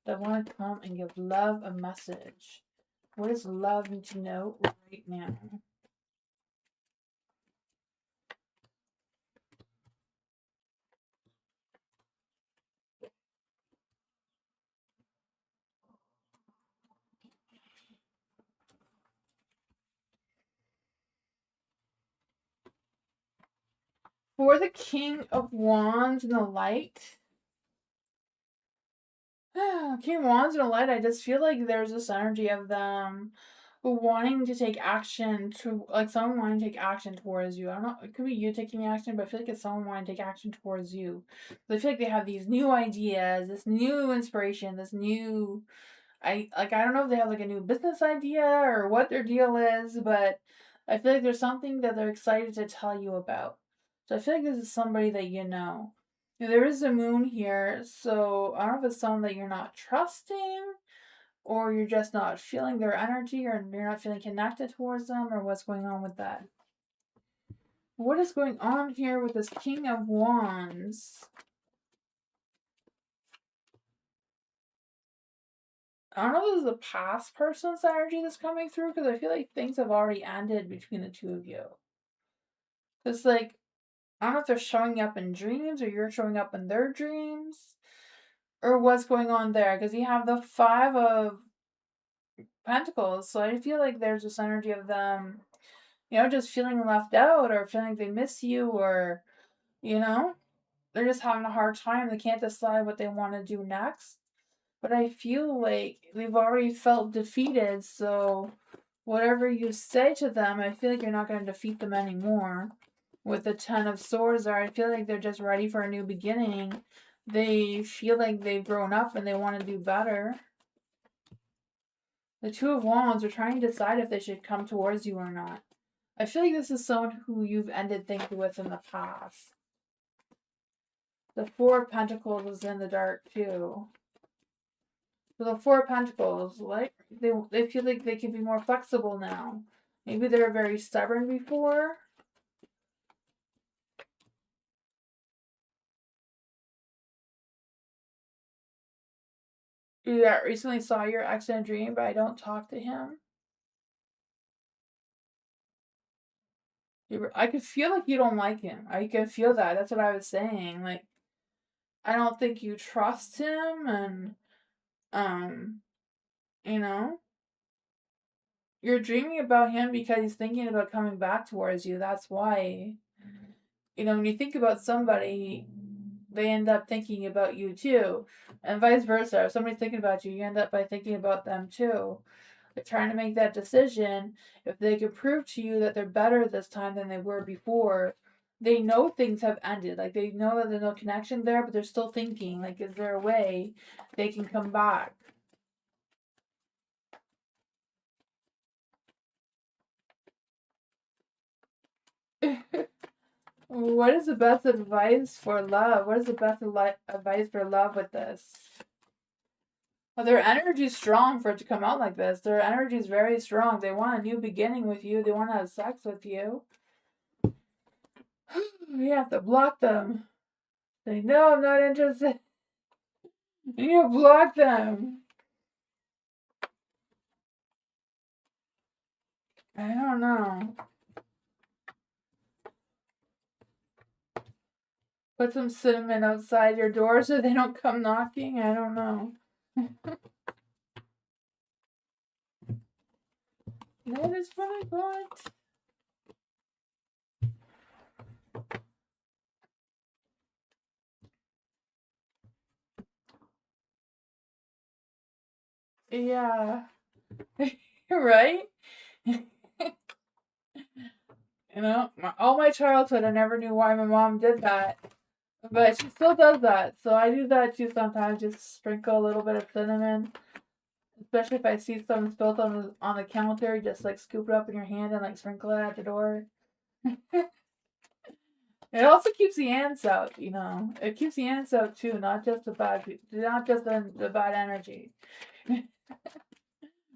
Speaker 2: that want to come and give love a message? What does love need to know right now? For the King of Wands and the Light, King Wands and the Light, I just feel like there's this energy of them wanting to take action to, like, someone wanting to take action towards you. I don't know, it could be you taking action, but I feel like it's someone wanting to take action towards you. I feel like they have these new ideas, this new inspiration, this new I don't know if they have like a new business idea or what their deal is, but I feel like there's something that they're excited to tell you about. So I feel like this is somebody that you know. There is a moon here, so I don't know if it's someone that you're not trusting, or you're just not feeling their energy, or you're not feeling connected towards them, or what's going on with that. What is going on here with this King of Wands? I don't know if this is a past person's energy that's coming through, because I feel like things have already ended between the two of you. It's like, I don't know if they're showing up in dreams, or you're showing up in their dreams, or what's going on there, because you have the Five of Pentacles, so I feel like there's this energy of them, just feeling left out, or feeling like they miss you, or, they're just having a hard time. They can't decide what they want to do next. But I feel like they've already felt defeated, so whatever you say to them, I feel like you're not going to defeat them anymore. With the Ten of Swords there, I feel like they're just ready for a new beginning. They feel like they've grown up and they want to do better. The Two of Wands are trying to decide if they should come towards you or not. I feel like this is someone who you've ended things with in the past. The Four of Pentacles is in the dark too. So the Four of Pentacles, like they feel like they can be more flexible now. Maybe they were very stubborn before. Yeah, recently saw your ex in a dream, but I don't talk to him. I could feel like you don't like him. I could feel that. That's what I was saying. Like, I don't think you trust him, and um, you know, you're dreaming about him because he's thinking about coming back towards you. That's why. When you think about somebody, they end up thinking about you too. And vice versa. If somebody's thinking about you, you end up by thinking about them too. They're trying to make that decision. If they can prove to you that they're better this time than they were before, they know things have ended. Like, they know that there's no connection there, but they're still thinking, like, is there a way they can come back? What is the best advice for love? What is the best advice for love with this? Well, their energy is strong for it to come out like this. Their energy is very strong. They want a new beginning with you. They want to have sex with you. You have to block them. Say, no, I'm not interested. You block them. I don't know. Put some cinnamon outside your door so they don't come knocking. I don't know. That is what I want. Yeah. Right? All my childhood, I never knew why my mom did that. But she still does that. So I do that too sometimes. Just sprinkle a little bit of cinnamon. Especially if I see something spilled on the counter, just like scoop it up in your hand and like sprinkle it at the door. It also keeps the ants out, It keeps the ants out too, not just the bad energy.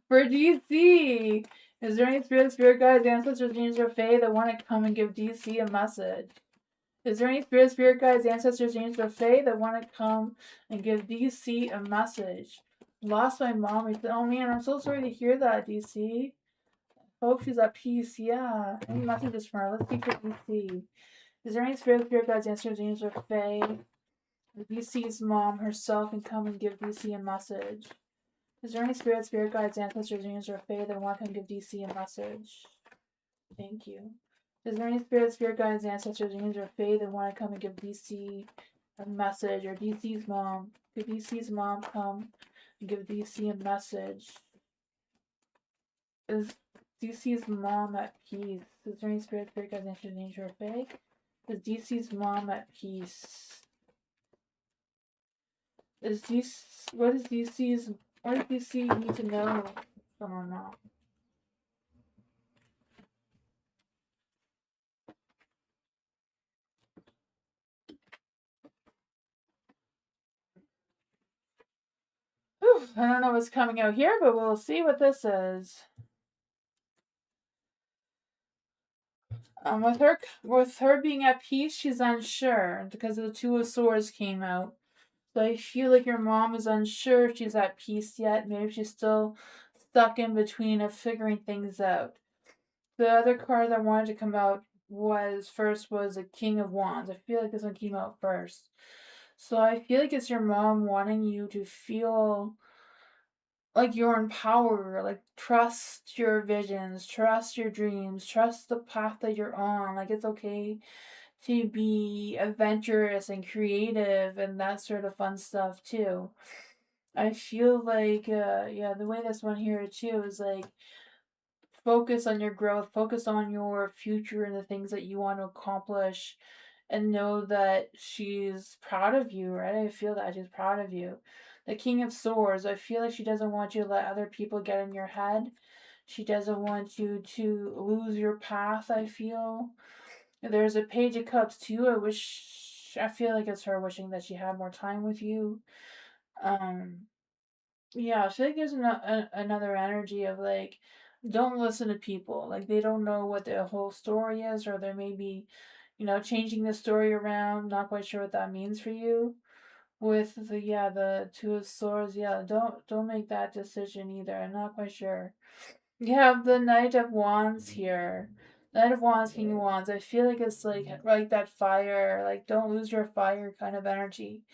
Speaker 2: For DC, is there any spirit guides, ancestors, angels, or fae that want to come and give DC a message? Is there any spirit guides, ancestors, angels, or fae that want to come and give DC a message? Lost my mom. Oh man, I'm so sorry to hear that, DC. Hope she's at peace. Yeah. Any messages from her? Let's see for DC. Is there any spirit guides, ancestors, angels, or fae? DC's mom herself can come and give DC a message. Is there any spirit guides, ancestors, angels, or fae that want to come give DC a message? Thank you. Is there any spirit guides, ancestors, angels, or fae that want to come and give DC a message? Or DC's mom? Could DC's mom come and give DC a message? Is DC's mom at peace? Is there any spirit guides, ancestors, angels, or fae? Is DC's mom at peace? What is DC's What do you see you need to know from her now? Whew, I don't know what's coming out here, but we'll see what this is. With her being at peace, she's unsure because the Two of Swords came out. So I feel like your mom is unsure if she's at peace yet. Maybe she's still stuck in between of figuring things out. The other card that wanted to come out was a King of Wands. I feel like this one came out first. So I feel like it's your mom wanting you to feel like you're in power, like trust your visions, trust your dreams, trust the path that you're on. Like it's okay to be adventurous and creative and that sort of fun stuff too. I feel like yeah, the way this one here too is like focus on your growth, focus on your future and the things that you want to accomplish, and know that she's proud of you, right? I feel that she's proud of you. The King of Swords, I feel like she doesn't want you to let other people get in your head. She doesn't want you to lose your path, I feel. There's a Page of Cups too. I feel like it's her wishing that she had more time with you. Um, yeah, I feel like there's another energy of like, don't listen to people. Like they don't know what the whole story is, or they may be, changing the story around. Not quite sure what that means for you. With the Two of Swords, yeah, don't make that decision either. I'm not quite sure. You have the Knight of Wands here. Knight of Wands, King of Wands. I feel like it's like that fire, like don't lose your fire kind of energy.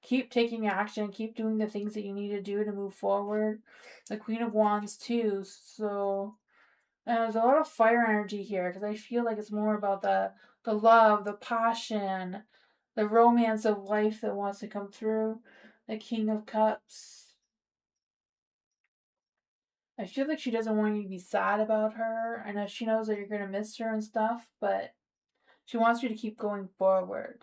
Speaker 2: Keep taking action, keep doing the things that you need to do to move forward. The Queen of Wands too. So and there's a lot of fire energy here because I feel like it's more about the love, the passion, the romance of life that wants to come through. The King of Cups. I feel like she doesn't want you to be sad about her. I know she knows that you're gonna miss her and stuff, but she wants you to keep going forward.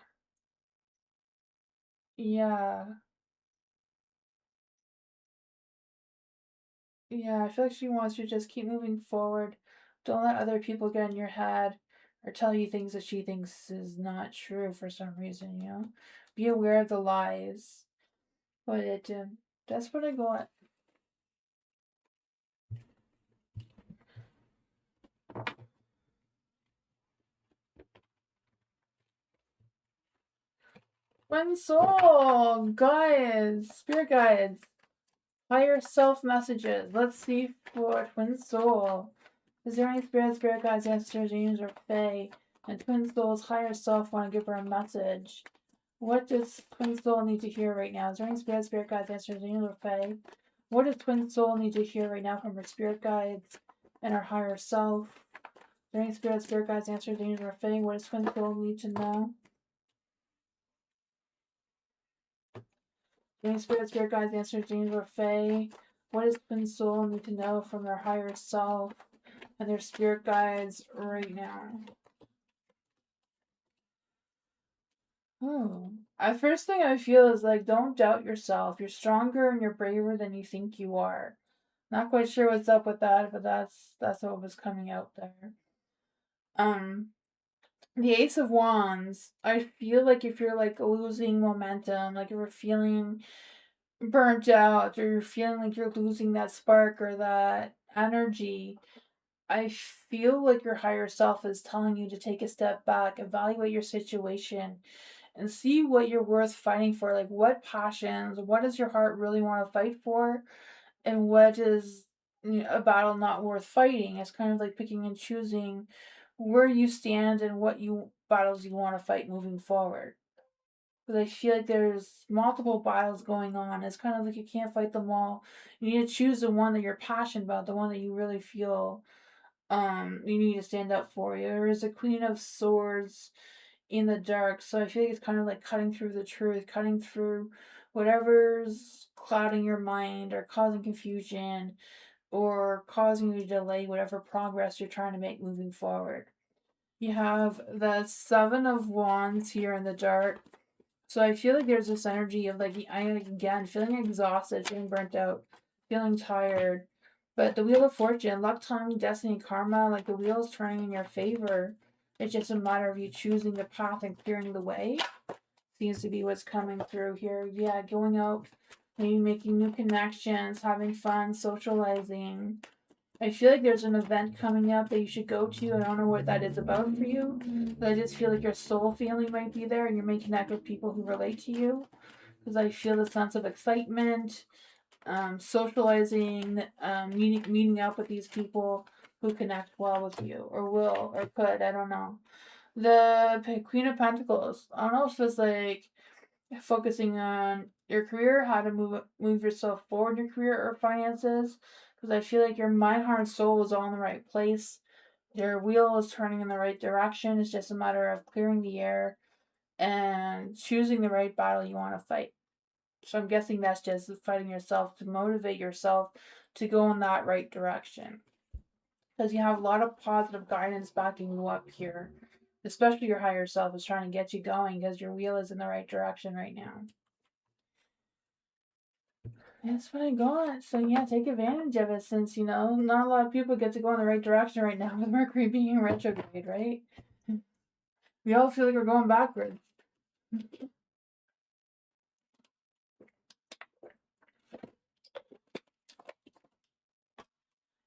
Speaker 2: Yeah. Yeah, I feel like she wants you to just keep moving forward. Don't let other people get in your head or tell you things that she thinks is not true for some reason. Be aware of the lies. But that's what I got. Twin soul, guides, spirit guides, higher self messages. Let's see for twin soul. Is there any spirit guides, ancestors, angels, or fae? And twin soul's higher self want to give her a message. What does twin soul need to hear right now? Is there any spirit guides, ancestors, angels, or fae? What does twin soul need to hear right now from her spirit guides and her higher self? Is there any spirit guides, ancestors, angels, or fae? What does twin soul need to know? Any spirit guides, ancestors, angels, or fae? What does twin soul need to know from their higher self and their spirit guides right now? Oh. First thing I feel is like don't doubt yourself. You're stronger and you're braver than you think you are. Not quite sure what's up with that, but that's what was coming out there. Um, the Ace of Wands. I feel like if you're like losing momentum, like if you're feeling burnt out, or you're feeling like you're losing that spark or that energy, I feel like your higher self is telling you to take a step back, evaluate your situation, and see what you're worth fighting for. Like, what passions, what does your heart really want to fight for, and what is a battle not worth fighting? It's kind of like picking and choosing where you stand and what you battles you want to fight moving forward. Because I feel like there's multiple battles going on. It's kind of like you can't fight them all. You need to choose the one that you're passionate about, the one that you really feel you need to stand up for. There is a Queen of Swords in the dark, so I feel like it's kind of like cutting through the truth, cutting through whatever's clouding your mind or causing confusion or causing you to delay whatever progress you're trying to make moving forward. You have the Seven of Wands here in the dark. So I feel like there's this energy of like I again feeling exhausted, feeling burnt out, feeling tired. But the Wheel of Fortune, luck, timing, destiny, karma, like the wheel is turning in your favor. It's just a matter of you choosing the path and clearing the way. Seems to be what's coming through here. Yeah, going out, maybe making new connections, having fun, socializing. I feel like there's an event coming up that you should go to. I don't know what that is about for you, but I just feel like your soul family might be there and you may connect with people who relate to you. Because I feel the sense of excitement, socializing, meeting up with these people who connect well with you, or will, or could. I don't know. The Queen of Pentacles. I don't know if it's like focusing on your career, how to move yourself forward in your career or finances. Because I feel like your mind, heart, and soul is all in the right place. Your wheel is turning in the right direction. It's just a matter of clearing the air and choosing the right battle you want to fight. So I'm guessing that's just fighting yourself to motivate yourself to go in that right direction. Because you have a lot of positive guidance backing you up here. Especially your higher self is trying to get you going because your wheel is in the right direction right now. That's what I got. So yeah, take advantage of it since, not a lot of people get to go in the right direction right now with Mercury being in retrograde, right? We all feel like we're going backwards.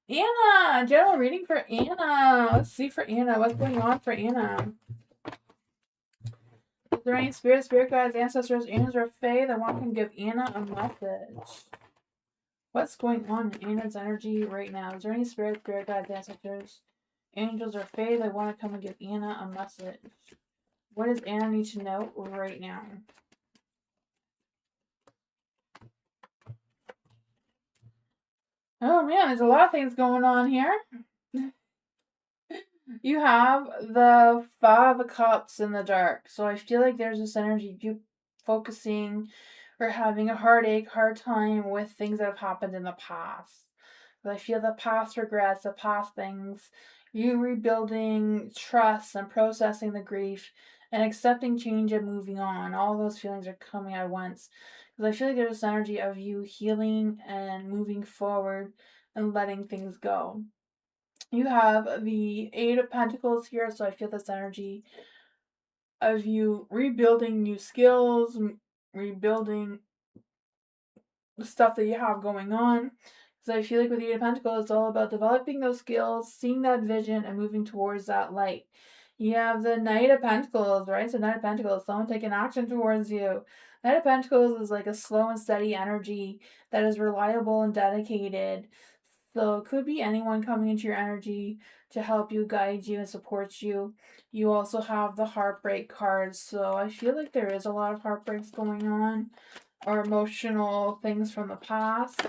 Speaker 2: Anna! General reading for Anna. Let's see for Anna. What's going on for Anna? Is there any spirit guides, ancestors, angels, or fae that want to give Anna a message? What's going on in Anna's energy right now? Is there any spirit guides, ancestors, angels, or fae that want to come and give Anna a message? What does Anna need to know right now? Oh man, there's a lot of things going on here. You have the Five of Cups in the dark. So I feel like there's this energy you focusing or having a heartache, hard time with things that have happened in the past. But I feel the past regrets, the past things, you rebuilding trust and processing the grief and accepting change and moving on. All those feelings are coming at once. Because I feel like there's this energy of you healing and moving forward and letting things go. You have the Eight of Pentacles here, so I feel this energy of you rebuilding new skills, rebuilding the stuff that you have going on. Because I feel like with the Eight of Pentacles, it's all about developing those skills, seeing that vision, and moving towards that light. You have the Knight of Pentacles, right? So Knight of Pentacles, someone taking action towards you. Knight of Pentacles is like a slow and steady energy that is reliable and dedicated. So it could be anyone coming into your energy to help you, guide you, and support you. You also have the heartbreak cards. So I feel like there is a lot of heartbreaks going on or emotional things from the past.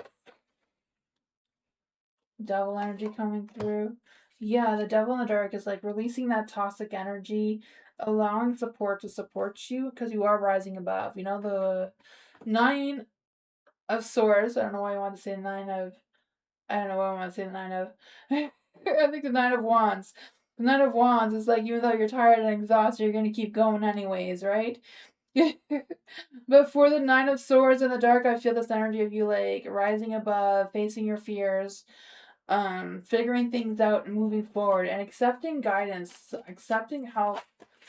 Speaker 2: Devil energy coming through. Yeah, the devil in the dark is like releasing that toxic energy, allowing support to support you because you are rising above. The Nine of Swords. I don't know why I want to say I don't know what I want to say the Nine of. I think the Nine of Wands. The Nine of Wands is like, even though you're tired and exhausted, you're going to keep going anyways, right? But for the Nine of Swords in the dark, I feel this energy of you like rising above, facing your fears, figuring things out and moving forward and accepting guidance, accepting help.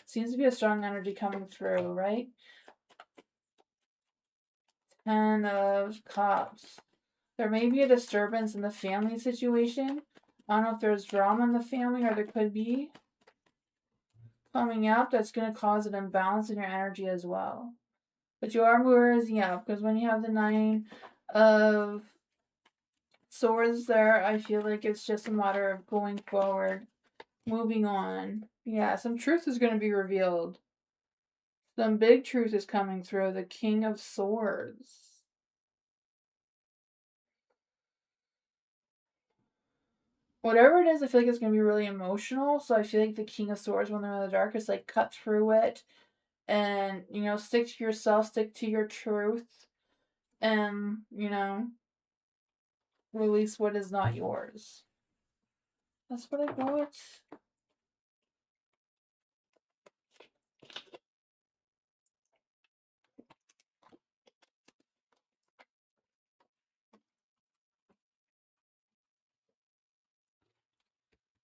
Speaker 2: Seems to be a strong energy coming through, right? Ten of Cups. There may be a disturbance in the family situation. I don't know if there's drama in the family or there could be coming up that's going to cause an imbalance in your energy as well. But you are rising up because when you have the Nine of Swords there, I feel like it's just a matter of going forward, moving on. Yeah, some truth is going to be revealed. Some big truth is coming through. The King of Swords. Whatever it is, I feel like it's going to be really emotional. So I feel like the King of Swords, when they're in the dark, is like cut through it. And, stick to yourself, stick to your truth. And, release what is not yours. That's what I got.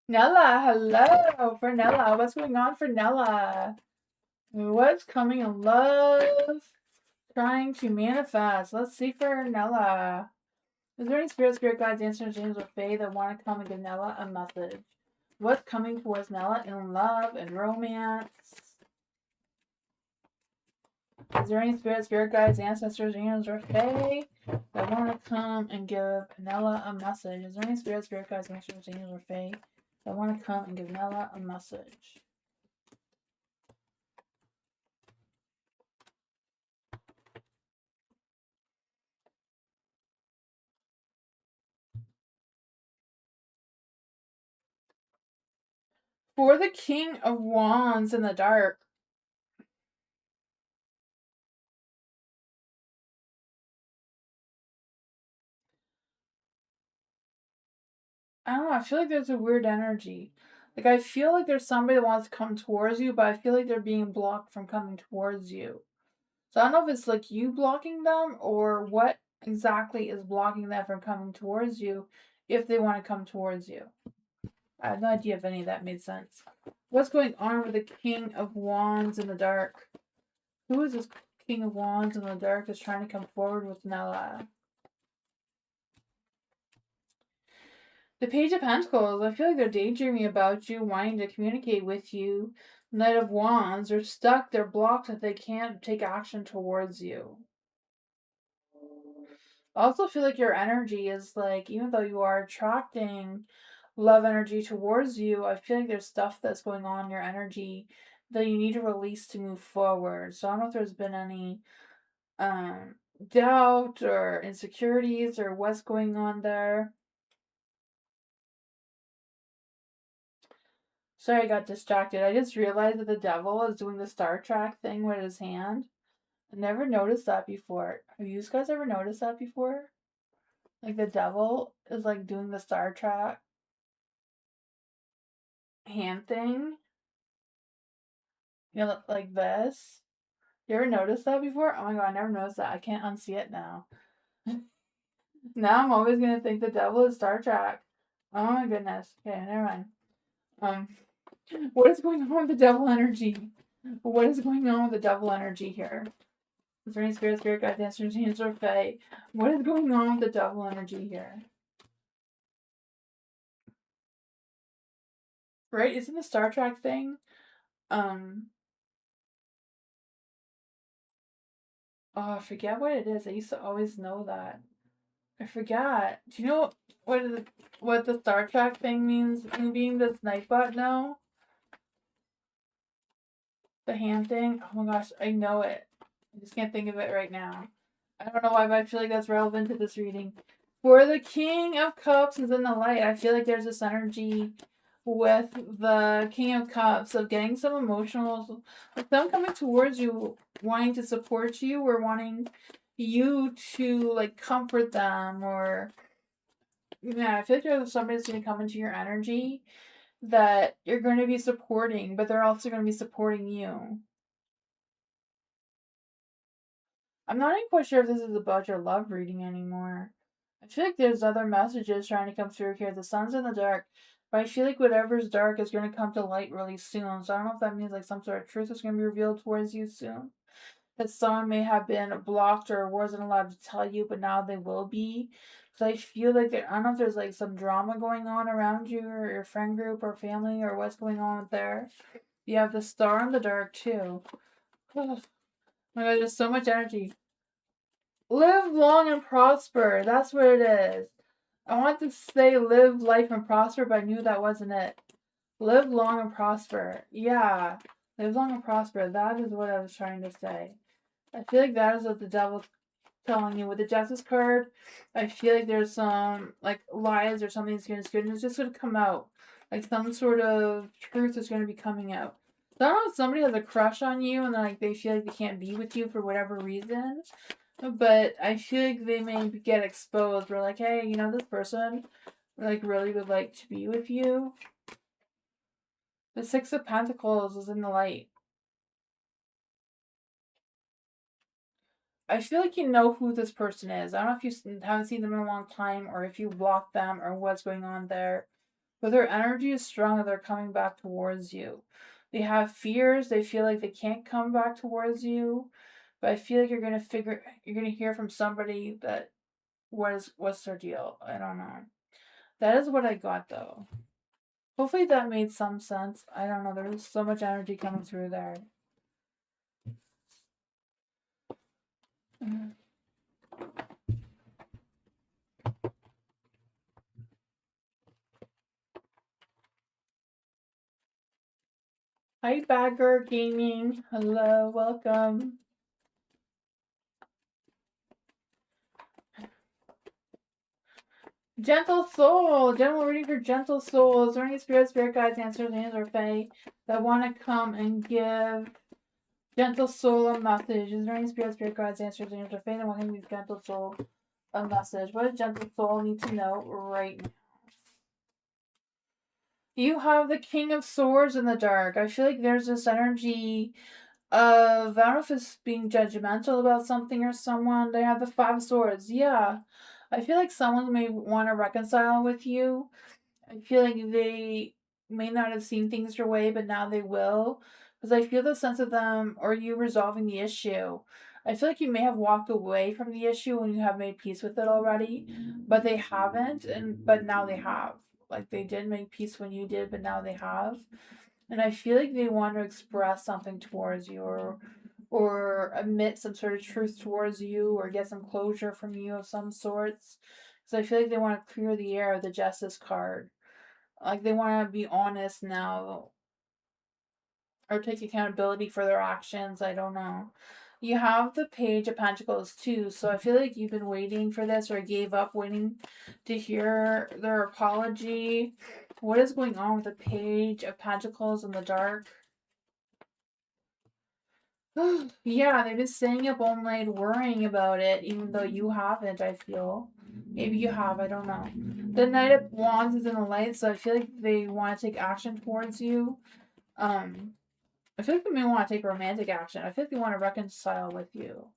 Speaker 2: Nella, hello for Nella. What's going on for Nella? What's coming in love? Trying to manifest. Let's see for Nella. Is there any spirit guides, ancestors, angels, or fae that want to come and give Nella a message? What's coming towards Nella in love and romance? Is there any spirit guides, ancestors, angels, or fae that want to come and give Nella a message? Is there any spirit guides, ancestors, angels, or fae that want to come and give Nella a message? For the King of Wands in the dark. I don't know, I feel like there's a weird energy. Like, I feel like there's somebody that wants to come towards you, but I feel like they're being blocked from coming towards you. So I don't know if it's like you blocking them or what exactly is blocking them from coming towards you if they want to come towards you. I have no idea if any of that made sense. What's going on with the King of Wands in the dark? Who is this King of Wands in the dark that's trying to come forward with Nella? The Page of Pentacles, I feel like they're daydreaming about you, wanting to communicate with you. Knight of Wands, they're stuck, they're blocked, that they can't take action towards you. I also feel like your energy is like, even though you are attracting love energy towards you, I feel like there's stuff that's going on in your energy that you need to release to move forward. So I don't know if there's been any doubt or insecurities or what's going on there. Sorry, I got distracted. I just realized that the devil is doing the Star Trek thing with his hand. I never noticed that before. Have you guys ever noticed that before? Like the devil is like doing the Star Trek hand thing. You know, like this. You ever noticed that before? Oh my god, I never noticed that. I can't unsee it now. Now I'm always gonna think the devil is Star Trek. Oh my goodness. Okay, never mind. Um, what is going on with the devil energy? What is going on with the devil energy here? Is there any spirit guides, ancestors, angels, or fae? What is going on with the devil energy here? Right? Isn't the Star Trek thing? Um. Oh, I forget what it is. I used to always know that. I forgot. Do you know what the Star Trek thing means? Being this Nightbot now? The hand thing? Oh my gosh, I know it. I just can't think of it right now. I don't know why, but I feel like that's relevant to this reading. For the King of Cups is in the light. I feel like there's this energy with the King of Cups of getting some emotional, like them coming towards you, wanting to support you or wanting you to like comfort them or yeah, I feel like there's somebody that's going to come into your energy that you're going to be supporting, but they're also going to be supporting you. I'm not even quite sure if this is about your love reading anymore. I feel like there's other messages trying to come through here. The sun's in the dark, but I feel like whatever's dark is going to come to light really soon. So I don't know if that means like some sort of truth is going to be revealed towards you soon. That someone may have been blocked or wasn't allowed to tell you, but now they will be. So I feel like I don't know if there's like some drama going on around you or your friend group or family or what's going on there. You have the star in the dark too. Oh my god, there's so much energy. Live long and prosper. That's what it is. I want to say live life and prosper, but I knew that wasn't it. Live long and prosper. Yeah. Live long and prosper. That is what I was trying to say. I feel like that is what the devil's telling you. With the Justice card, I feel like there's some like lies or something that's just gonna come out. Like some sort of truth is gonna be coming out. So I don't know if somebody has a crush on you and like they feel like they can't be with you for whatever reason. But I feel like they may get exposed. We're like, hey, you know, this person like really would like to be with you. The Six of Pentacles is in the light. I feel like you know who this person is. I don't know if you haven't seen them in a long time or if you blocked them or what's going on there. But their energy is strong and they're coming back towards you. They have fears. They feel like they can't come back towards you. But I feel like you're gonna hear from somebody that what's their deal. I don't know. That is what I got though. Hopefully that made some sense. I don't know. There's so much energy coming through there. Hi, Bagger Gaming. Hello, welcome. Gentle Soul. General reading for Gentle Soul. Is there any spirit guides, answers, angels, or fae that want to come and give Gentle Soul a message? Is there any spirit guides, answers, angels, or fae that want to give Gentle Soul a message? What does Gentle Soul need to know right now? You have the King of Swords in the dark. I feel like there's this energy of, I don't know if it's being judgmental about something or someone. They have the Five of Swords. Yeah. I feel like someone may want to reconcile with you. I feel like they may not have seen things your way, but now they will. Because I feel the sense of them or you resolving the issue. I feel like you may have walked away from the issue when you have made peace with it already, but they haven't, but now they have. Like they did make peace when you did, but now they have. And I feel like they want to express something towards you or admit some sort of truth towards you or get some closure from you of some sorts. Because I feel like they want to clear the air of the Justice card. Like they want to be honest now or take accountability for their actions. I don't know. You have the Page of Pentacles too, so I feel like you've been waiting for this or gave up waiting to hear their apology. What is going on with the Page of Pentacles in the dark? Yeah, they've been staying up all night worrying about it, even though you haven't, I feel. Maybe you have, I don't know. The Knight of Wands is in the light, so I feel like they want to take action towards you. I feel like they may want to take romantic action. I feel like they want to reconcile with you.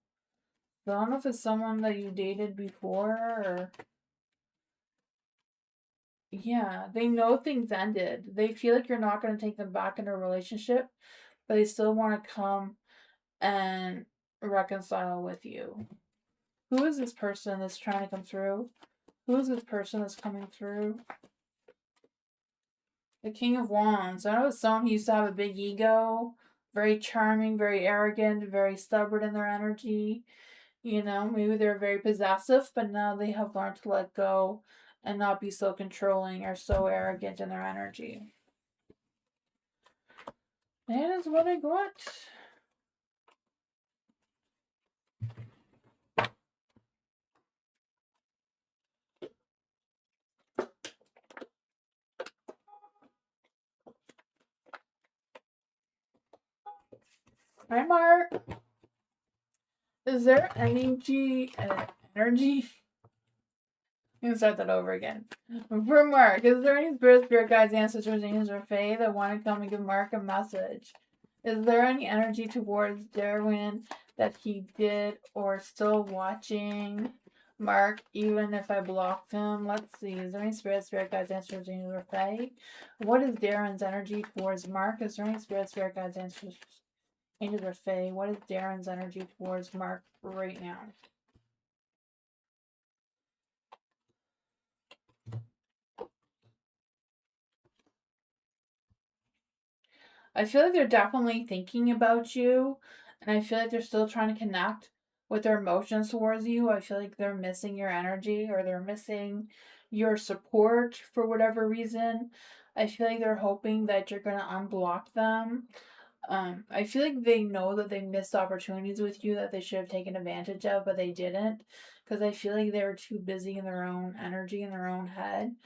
Speaker 2: So I don't know if it's someone that you dated before or. Yeah, they know things ended. They feel like you're not going to take them back into a relationship, but they still want to come and reconcile with you. Who is this person that's trying to come through? Who is this person that's coming through? The King of Wands. I know it's someone who used to have a big ego, very charming, very arrogant, very stubborn in their energy. You know, maybe they're very possessive, but now they have learned to let go and not be so controlling or so arrogant in their energy. That is what I got. Hi, Mark. Is there energy? I'm gonna start that over again. For Mark, is there any spirit guides, ancestors, angels, or fae that want to come and give Mark a message? Is there any energy towards Darwin that he did or still watching Mark, even if I blocked him? Let's see. Is there any spirit guides, ancestors, angels, or fae? What is Darren's energy towards Mark? Is there any spirit guides, ancestors, angels, or fae? What is Darren's energy towards Mark right now? I feel like they're definitely thinking about you, and I feel like they're still trying to connect with their emotions towards you. I feel like they're missing your energy or they're missing your support for whatever reason. I feel like they're hoping that you're gonna unblock them. I feel like they know that they missed opportunities with you that they should have taken advantage of, but they didn't. Because I feel like they were too busy in their own energy, in their own head,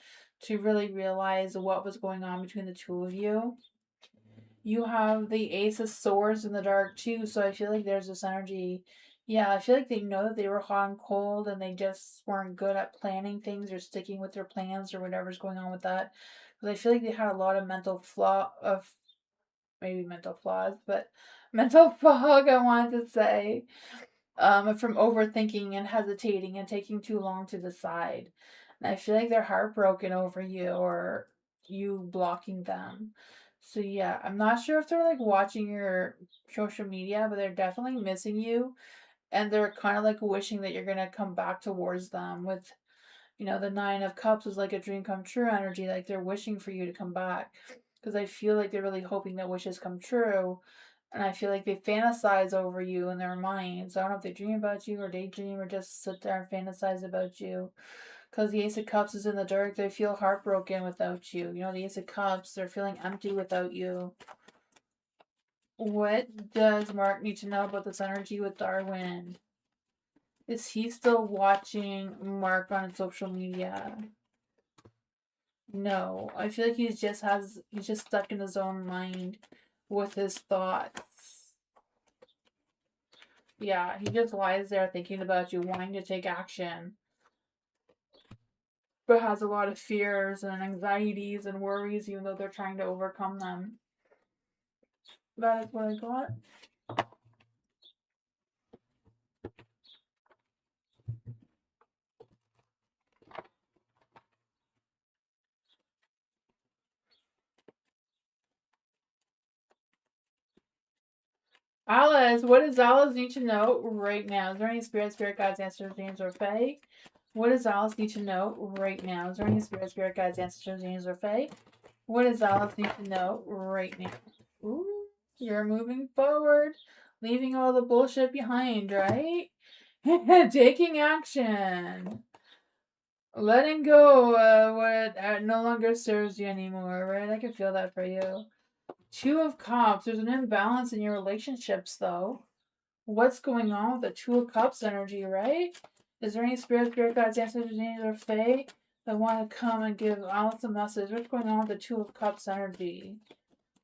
Speaker 2: to really realize what was going on between the two of you. You have the Ace of Swords in the dark too, so I feel like there's this energy. Yeah, I feel like they know that they were hot and cold and they just weren't good at planning things or sticking with their plans or whatever's going on with that. Because I feel like they had a lot of maybe mental flaws, but mental fog, I wanted to say, from overthinking and hesitating and taking too long to decide. And I feel like they're heartbroken over you or you blocking them. So yeah, I'm not sure if they're like watching your social media, but they're definitely missing you, and they're kind of like wishing that you're gonna come back towards them with, the Nine of Cups is like a dream come true energy. Like they're wishing for you to come back. Because I feel like they're really hoping that wishes come true. And I feel like they fantasize over you in their minds. I don't know if they dream about you or daydream or just sit there and fantasize about you. Because the Ace of Cups is in the dark. They feel heartbroken without you. The Ace of Cups, they're feeling empty without you. What does Mark need to know about this energy with Darwin? Is he still watching Mark on social media? No, I feel like he's just stuck in his own mind with his thoughts. Yeah, he just lies there thinking about you, wanting to take action, but has a lot of fears and anxieties and worries, even though they're trying to overcome them. That is what I got. Alice, what does Alice need to know right now? Is there any spirit guides, ancestors, angels, or fae? What does Alice need to know right now? Is there any spirit guides, ancestors, angels, or fae? What does Alice need to know right now? Ooh, you're moving forward, leaving all the bullshit behind, right? Taking action. Letting go of what no longer serves you anymore, right? I can feel that for you. Two of Cups. There's an imbalance in your relationships, though. What's going on with the Two of Cups energy, right? Is there any spirit guides, ancestors, angels, or fae that want to come and give Alice a message? What's going on with the Two of Cups energy?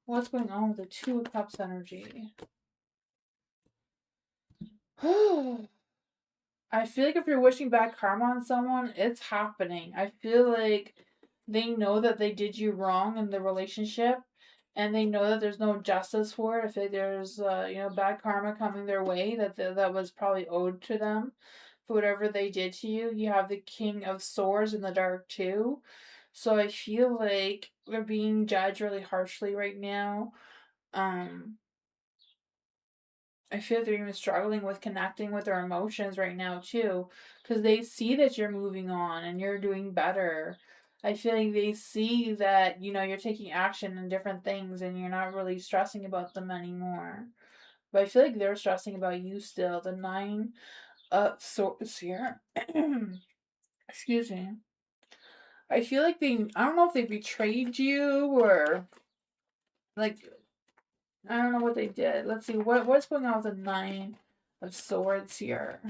Speaker 2: What's going on with the Two of Cups energy? I feel like if you're wishing bad karma on someone, it's happening. I feel like they know that they did you wrong in the relationship, and they know that there's no justice for it. I feel like there's bad karma coming their way that was probably owed to them for whatever they did to you. You have the King of Swords in the dark too, so I feel like they're being judged really harshly right now. Um, I feel like they're even struggling with connecting with their emotions right now too, because they see that you're moving on and you're doing better. I feel like they see that you're taking action in different things and you're not really stressing about them anymore. But I feel like they're stressing about you still. The Nine of Swords here. Excuse me. I feel like I don't know if they betrayed you or like I don't know what they did. Let's see what's going on with the Nine of Swords here.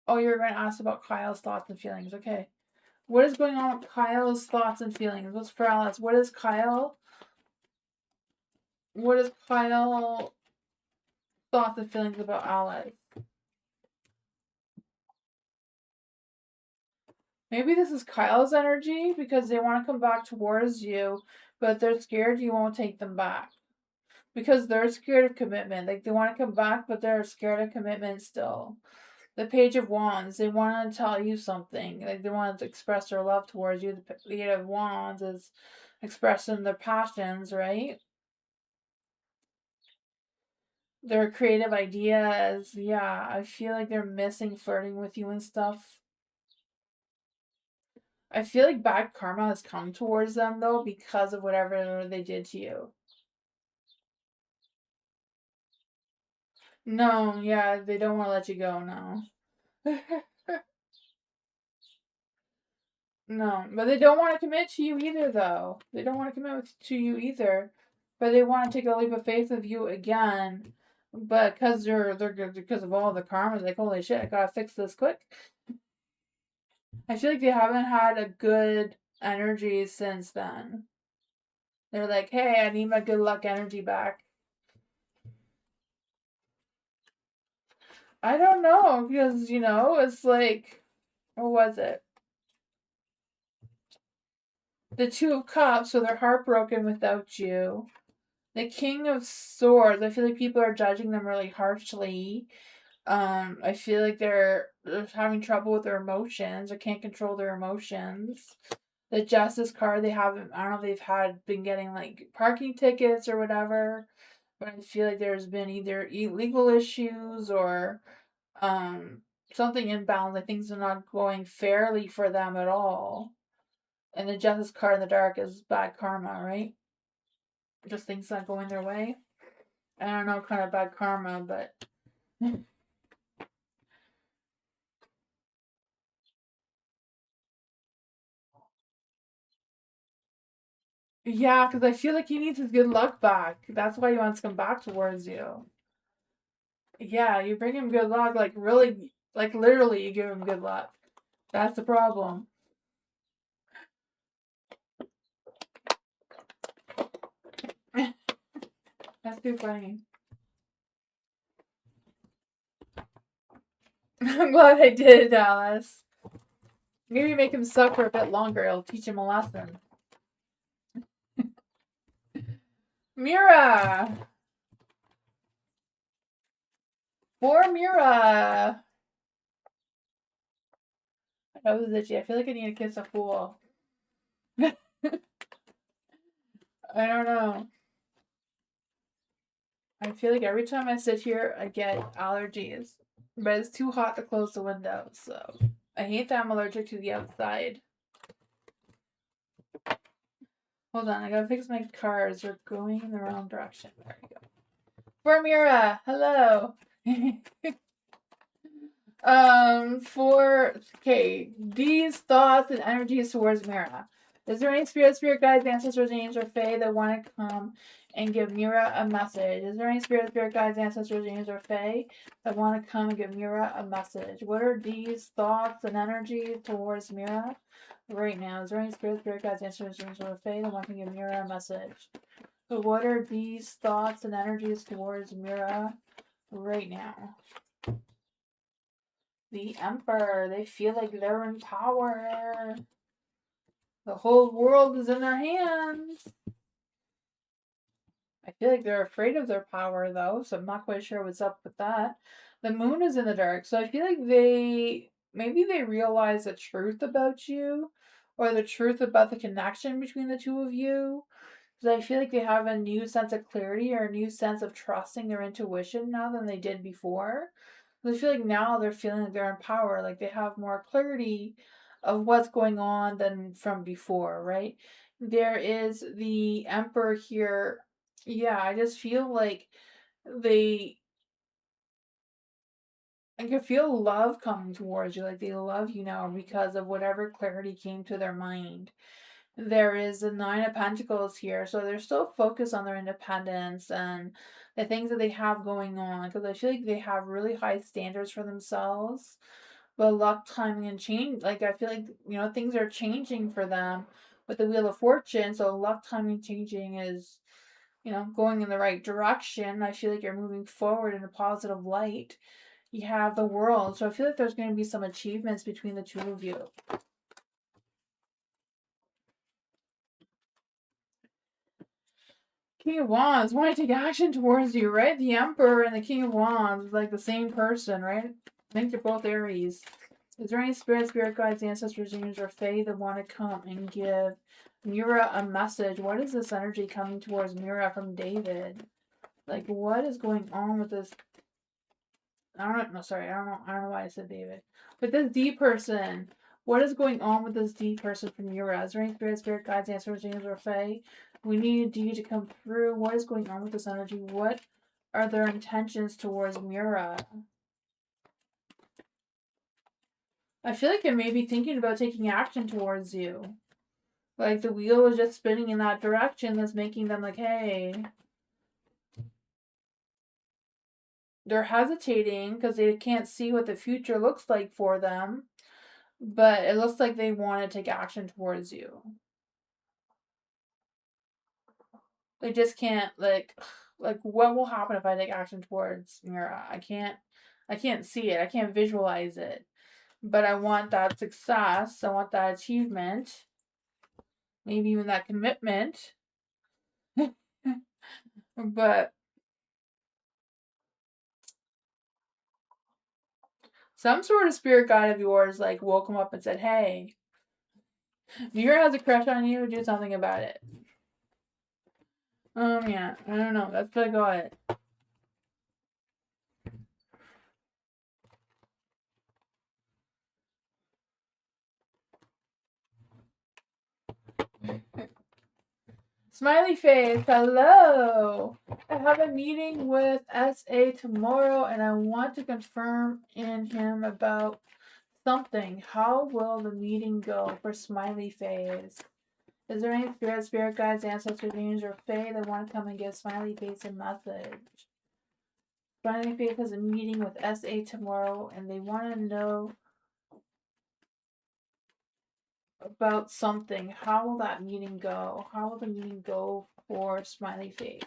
Speaker 2: Oh, you're going to ask about Kyle's thoughts and feelings. Okay. What is going on with Kyle's thoughts and feelings? What's for Alice? What is Kyle thoughts and feelings about Alice? Maybe this is Kyle's energy because they want to come back towards you, but they're scared you won't take them back. Because they're scared of commitment. Like they want to come back, but they're scared of commitment still. The Page of Wands, they want to tell you something. Like they want to express their love towards you. The Eight of Wands is expressing their passions, right? Their creative ideas. Yeah, I feel like they're missing flirting with you and stuff. I feel like bad karma has come towards them though because of whatever they did to you. No, yeah, they don't want to let you go now. No, but they don't want to commit to you either, though. They don't want to commit to you either, but they want to take a leap of faith with you again. But because they're good because of all the karma, like holy shit, I gotta fix this quick. I feel like they haven't had a good energy since then. They're like, hey, I need my good luck energy back. I don't know because it's like, what was it? The Two of Cups, so they're heartbroken without you. The King of Swords, I feel like people are judging them really harshly. I feel like they're having trouble with their emotions or can't control their emotions. The justice card, they haven't, I don't know if they've been getting like parking tickets or whatever, but I feel like there's been either legal issues or um something inbound, like things are not going fairly for them at all. And the justice card in the dark is bad karma, right? Just things not going their way. I don't know, kind of bad karma, but yeah, because I feel like he needs his good luck back. That's why he wants to come back towards you. Yeah, you bring him good luck, like really, like literally, you give him good luck. That's the problem. That's too funny. I'm glad I did, Alice. Maybe make him suffer a bit longer. It'll teach him a lesson. Mira! Poor Mira! I was itchy. I feel like I need to kiss a fool. I don't know. I feel like every time I sit here, I get allergies. But it's too hot to close the window, so I hate that I'm allergic to the outside. Hold on, I gotta fix my cards. They're going in the wrong direction. There we go. Formira, hello. These thoughts and energies towards Mira. Is there any spirit guides, ancestors, angels, or fae that want to come and give Mira a message? Is there any spirit guides, ancestors, angels, or fae that want to come and give Mira a message? What are these thoughts and energies towards Mira right now? Is there any spirit guides, ancestors, angels, or fae that want to give Mira a message? So what are these thoughts and energies towards Mira right now? The Emperor. They feel like they're in power. The whole world is in their hands. I feel like they're afraid of their power, though, so I'm not quite sure what's up with that. The moon is in the dark, so I feel like maybe they realize the truth about you or the truth about the connection between the two of you. Because I feel like they have a new sense of clarity or a new sense of trusting their intuition now than they did before. I feel like now they're feeling like they're in power, like they have more clarity of what's going on than from before, right? There is the Emperor here. Yeah, I just feel like they I can feel love coming towards you, like they love you now because of whatever clarity came to their mind. There is the Nine of Pentacles here, so they're still focused on their independence and the things that they have going on because I feel like they have really high standards for themselves. But luck, timing, and change, like I feel like things are changing for them with the Wheel of Fortune. So luck, timing, changing is going in the right direction. I feel like you're moving forward in a positive light. You have the World, so I feel like there's going to be some achievements between the two of you. King of Wands want to take action towards you, right? The Emperor and the King of Wands, like the same person, right? I think they're both Aries. Is there any spirit guides, ancestors, angels, or fae that want to come and give Mira a message? What is this energy coming towards Mira from David? Like, what is going on with this? I don't know. No, sorry, I don't know why I said David. But this D person, what is going on with this D person from Mira? Is there any spirit guides, ancestors, angels, or fae? We need D to come through. What is going on with this energy? What are their intentions towards Mira? I feel like they may be thinking about taking action towards you. Like the wheel is just spinning in that direction that's making them like, hey. They're hesitating because they can't see what the future looks like for them. But it looks like they want to take action towards you. They just can't like what will happen if I take action towards Mira? I can't see it. I can't visualize it. But I want that success. I want that achievement. Maybe even that commitment. But Some sort of spirit guide of yours like woke him up and said, hey, Muir has a crush on you, do something about it. Yeah, I don't know. That's what I got. Smiley face, hello! I have a meeting with SA tomorrow and I want to confirm in him about something. How will the meeting go for Smiley face? Is there any spirit guides, ancestors, angels, or fae that want to come and give Smiley face a message? Smiley face has a meeting with SA tomorrow and they want to know about something. How will that meeting go? How will the meeting go for Smiley face?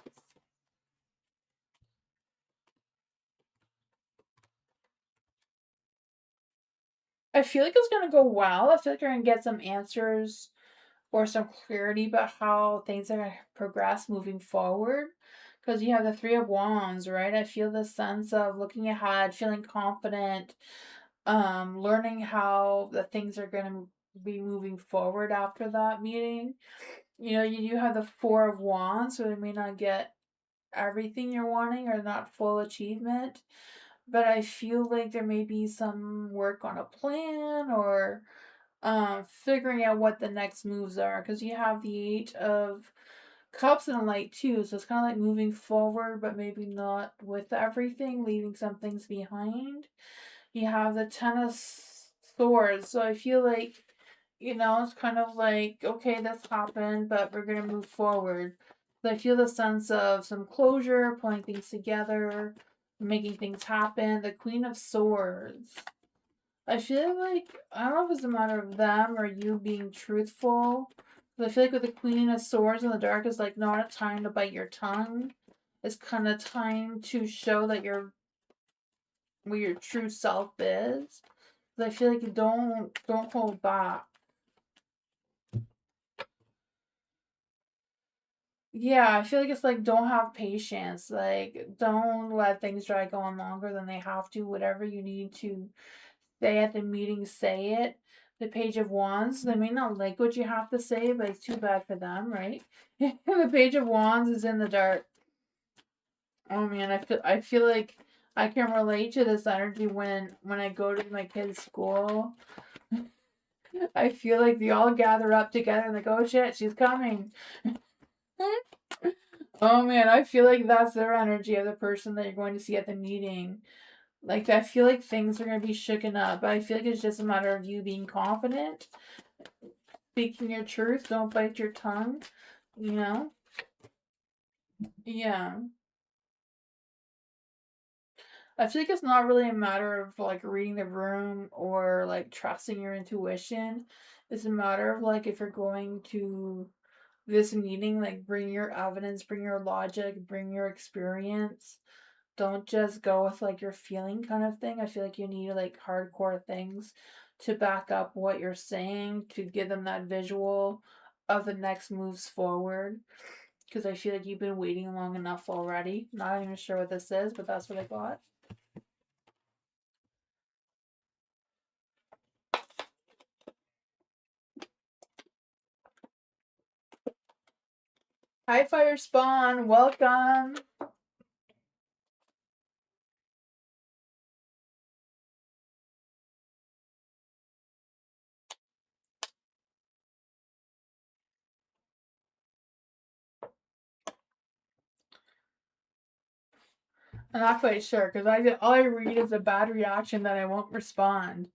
Speaker 2: I feel like it's gonna go well. I feel like you're gonna get some answers or some clarity about how things are gonna progress moving forward. Because you have the Three of Wands, right? I feel the sense of looking ahead, feeling confident, learning how the things are gonna be moving forward after that meeting. You know, you do have the Four of Wands, so you may not get everything you're wanting or not full achievement. But I feel like there may be some work on a plan or figuring out what the next moves are, because you have the Eight of Cups and a Light too, so it's kind of like moving forward but maybe not with everything, leaving some things behind. You have the Ten of Swords, so I feel like, you know, it's kind of like, okay, this happened but we're gonna move forward. So I feel the sense of some closure, pulling things together, making things happen. The Queen of Swords, I feel like, I don't know if it's a matter of them or you being truthful. But I feel like with the Queen of Swords in the dark is like not a time to bite your tongue. It's kind of time to show that you're what your true self is. But I feel like you don't hold back. Yeah, I feel like it's like don't have patience. Like don't let things drag on longer than they have to. Whatever you need to say at the meeting, say it. The Page of Wands, they may not like what you have to say, but it's too bad for them, right? The Page of Wands is in the dark. Oh man, I feel like I can relate to this energy when I go to my kids' school. I feel like they all gather up together and like, oh shit, she's coming. Oh man, I feel like that's their energy of the person that you're going to see at the meeting. Like, I feel like things are going to be shooken up, but I feel like it's just a matter of you being confident, speaking your truth, don't bite your tongue, you know? Yeah. I feel like it's not really a matter of like reading the room or like trusting your intuition. It's a matter of like if you're going to this meeting, like bring your evidence, bring your logic, bring your experience. Don't just go with like your feeling kind of thing. I feel like you need like hardcore things to back up what you're saying, to give them that visual of the next moves forward. Because I feel like you've been waiting long enough already. Not even sure what this is, but that's what I got. Hi, Fire Spawn. Welcome. I'm not quite sure because all I read is a bad reaction that I won't respond.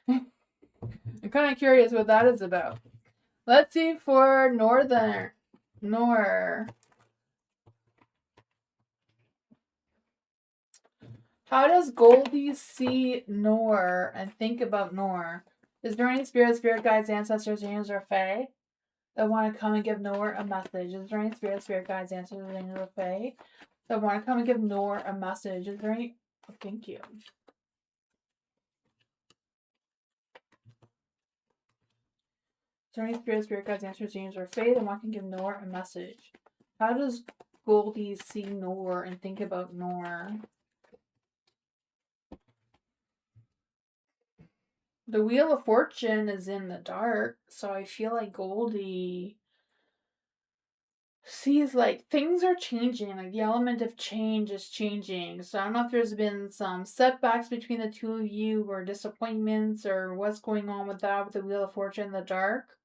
Speaker 2: I'm kind of curious what that is about. Let's see for Northern. Nor. How does Goldie see Nor and think about Nor? Is there any spirit guides, ancestors, angels, or fae that want to come and give Nor a message? Is there any spirit guides, ancestors, angels, or fae that want to come and give Nor a message? Is there any? Oh, thank you. Is there any spirit guides, ancestors, angels, or fae that want to give Nor a message? How does Goldie see Nor and think about Nor? The Wheel of Fortune is in the dark, so I feel like Goldie sees like things are changing, like the element of change is changing. So I don't know if there's been some setbacks between the two of you or disappointments or what's going on with that with the Wheel of Fortune in the dark.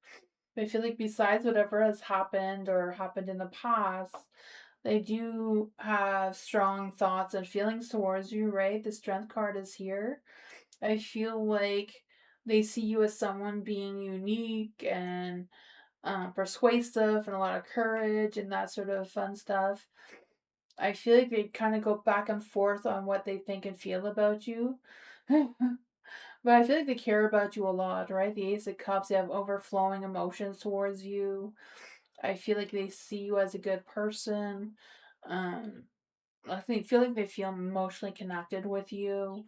Speaker 2: But I feel like besides whatever has happened or happened in the past, they do have strong thoughts and feelings towards you, right? The Strength card is here. I feel like they see you as someone being unique and persuasive and a lot of courage and that sort of fun stuff. I feel like they kind of go back and forth on what they think and feel about you. But I feel like they care about you a lot, right? The Ace of Cups, they have overflowing emotions towards you. I feel like they see you as a good person. Um, feel like they feel emotionally connected with you,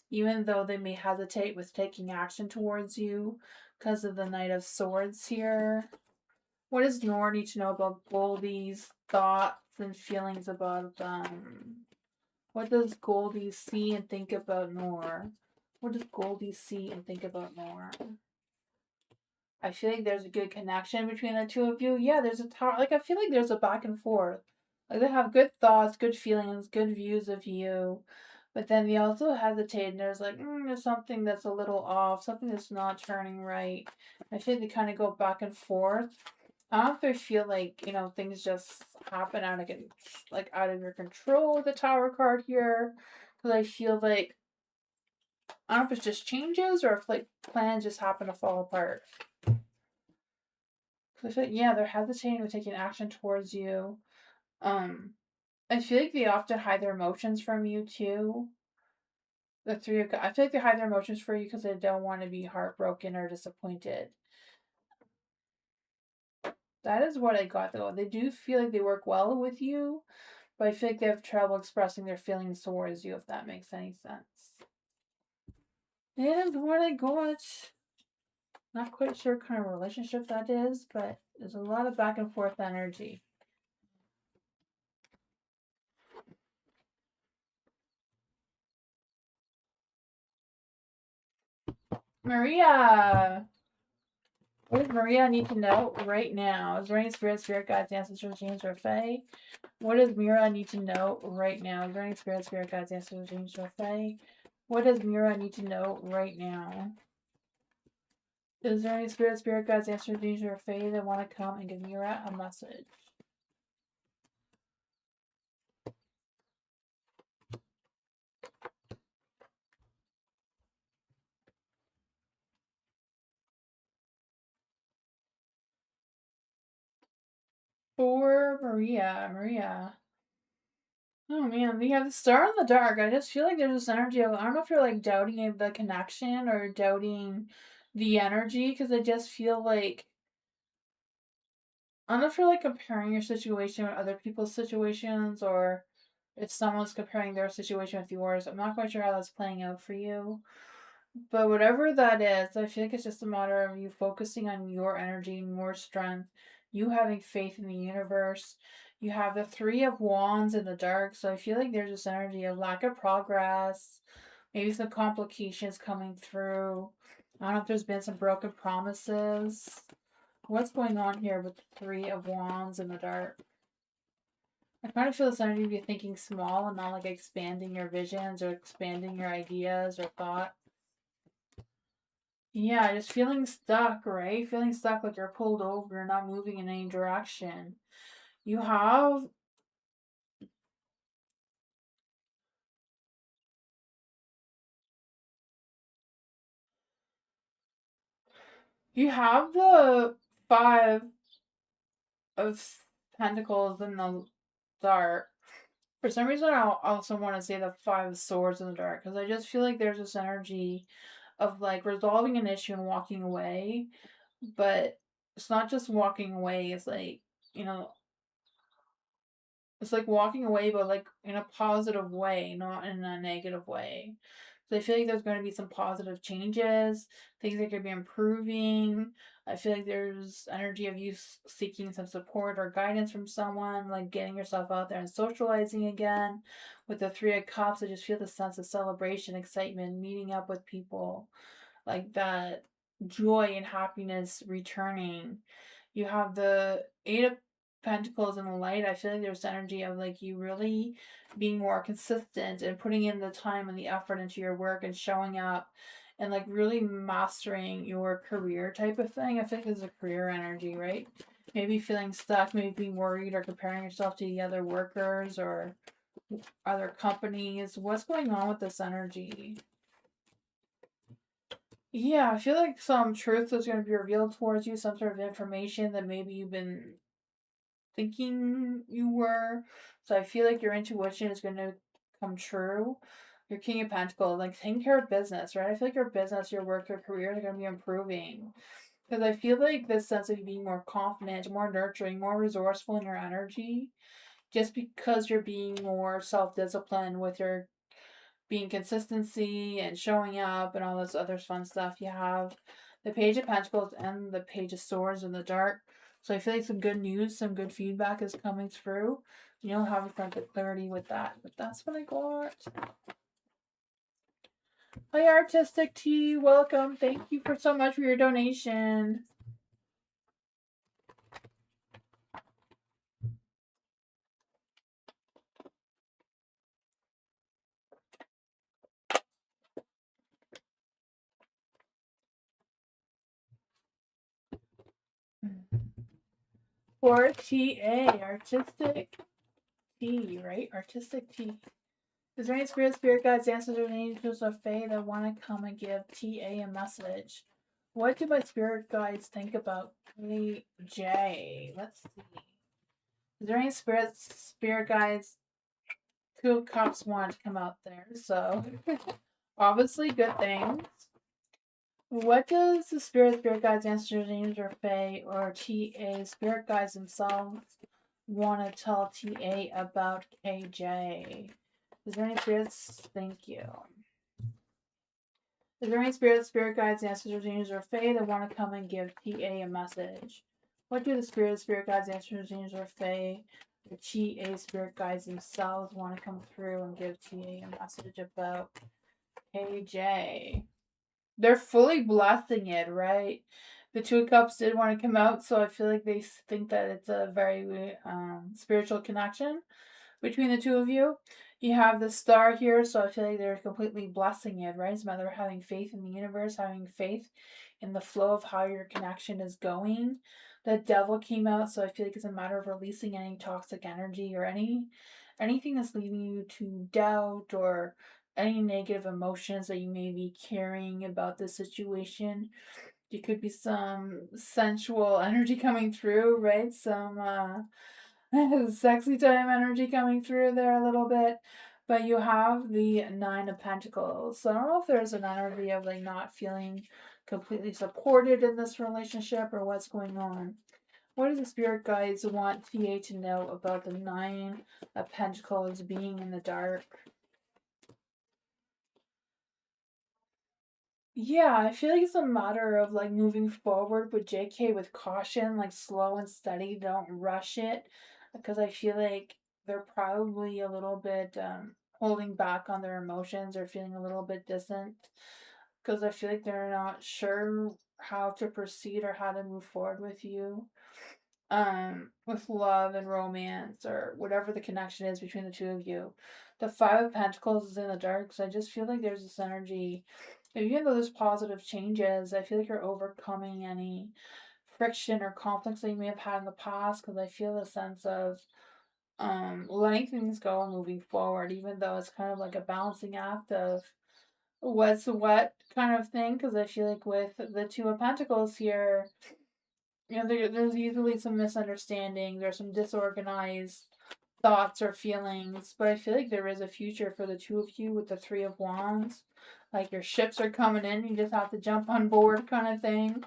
Speaker 2: even though they may hesitate with taking action towards you because of the Knight of Swords here. What does Nora need to know about Goldie's thoughts and feelings about them? What does Goldie see and think about Nora? What does Goldie see and think about Nora? I feel like there's a good connection between the two of you. Yeah, there's a like I feel like there's a back and forth. Like they have good thoughts, good feelings, good views of you, but then they also hesitate and there's like there's something that's a little off, something that's not turning right. I feel like they kind of go back and forth. I don't know if I feel like things just happen out of your control with the Tower card here, because I feel like I don't know if it's just changes or if like plans just happen to fall apart. I feel like, yeah, they're hesitating with taking action towards you. Um, I feel like they often hide their emotions from you too. The three of I feel like they hide their emotions for you because they don't want to be heartbroken or disappointed. That is what I got though. They do feel like they work well with you, but I feel like they have trouble expressing their feelings towards you, if that makes any sense. And what I got, not quite sure what kind of relationship that is, but there's a lot of back and forth energy. Maria! What does Maria need to know right now? Is there any spirit guides, ancestors, genes, or fae? What does Mira need to know right now? Is there any spirit guides, ancestors, genes, or fae? What does Mira need to know right now? Is there any spirit guides, ancestors, genes, or fae that want to come and give Mira a message? For Maria. Oh man, we have the star in the dark. I just feel like there's this energy of I don't know if you're like doubting the connection or doubting the energy because I just feel like I don't know if you're like comparing your situation with other people's situations or if someone's comparing their situation with yours. I'm not quite sure how that's playing out for you. But whatever that is, I feel like it's just a matter of you focusing on your energy and your strength, you having faith in the universe. You have the Three of Wands in the dark, so I feel like there's this energy of lack of progress, maybe some complications coming through. I don't know if there's been some broken promises. What's going on here with the Three of Wands in the dark? I kind of feel this energy of you thinking small and not like expanding your visions or expanding your ideas or thoughts. Yeah, just feeling stuck, right? Feeling stuck like you're pulled over, you're not moving in any direction. You have you have the Five of Pentacles in the dark. For some reason, I also want to say the Five of Swords in the dark because I just feel like there's this energy of like resolving an issue and walking away, but it's not just walking away. It's like you know, it's like walking away, but like in a positive way, not in a negative way. So I feel like there's going to be some positive changes, things that could be improving. I feel like there's energy of you seeking some support or guidance from someone, like getting yourself out there and socializing again. With the Three of Cups, I just feel the sense of celebration, excitement, meeting up with people. like that joy and happiness returning. You have the Eight of Pentacles in the light. I feel like there's energy of like you really being more consistent and putting in the time and the effort into your work and showing up and like really mastering your career type of thing. I think there's a career energy, right? Maybe feeling stuck, maybe being worried or comparing yourself to the other workers or other companies. What's going on with this energy? Yeah, I feel like some truth is going to be revealed towards you, some sort of information that maybe you've been thinking you were. So I feel like your intuition is going to come true. Your King of Pentacles, like taking care of business, right? I feel like your business, your work, your career are going to be improving. Because I feel like this sense of you being more confident, more nurturing, more resourceful in your energy, just because you're being more self disciplined with your being consistency and showing up and all this other fun stuff. You have the Page of Pentacles and the Page of Swords in the dark. So I feel like some good news, some good feedback is coming through. You'll have a front of clarity with that. But that's what I got. Hi, Artistic Tea. Welcome. Thank you for so much for your donation. For TA, Artistic Tea, right? Artistic Tea. Is there any spirit guides, ancestors, or angels of Fae that want to come and give TA a message? What do my spirit guides think about AJ? Let's see. Is there any spirit guides? Two of Cups want to come out there, so obviously good things. What does the spirit guides, ancestors, angels, or Fae, or TA spirit guides themselves want to tell TA about KJ? Is there any spirits? Thank you. Is there any spirit guides, ancestors, angels, or Fae that want to come and give TA a message? What do the spirit guides, ancestors, angels, or Fae, the TA spirit guides themselves want to come through and give TA a message about KJ? They're fully blessing it, right? The Two of Cups did want to come out, so I feel like they think that it's a very spiritual connection between the two of you. You have the Star here, so I feel like they're completely blessing it, right? It's a matter of having faith in the universe, having faith in the flow of how your connection is going. The Devil came out, so I feel like it's a matter of releasing any toxic energy or anything that's leading you to doubt or any negative emotions that you may be carrying about this situation. There could be some sensual energy coming through, right? Some sexy time energy coming through there a little bit. But you have the Nine of Pentacles. So I don't know if there's an energy of like not feeling completely supported in this relationship or what's going on. What do the spirit guides want TA to know about the Nine of Pentacles being in the dark? Yeah, I feel like it's a matter of like moving forward with JK with caution, like slow and steady. Don't rush it, because I feel like they're probably a little bit holding back on their emotions or feeling a little bit distant, because I feel like they're not sure how to proceed or how to move forward with you, with love and romance or whatever the connection is between the two of you. The Five of Pentacles is in the dark, so I just feel like there's this energy. Even though there's positive changes, I feel like you're overcoming any friction or conflicts that you may have had in the past, because I feel a sense of letting things go and moving forward, even though it's kind of like a balancing act of what's what kind of thing, because I feel like with the Two of Pentacles here, there's usually some misunderstanding, there's some disorganized thoughts or feelings, but I feel like there is a future for the two of you with the Three of Wands. Like your ships are coming in, you just have to jump on board, kind of thing.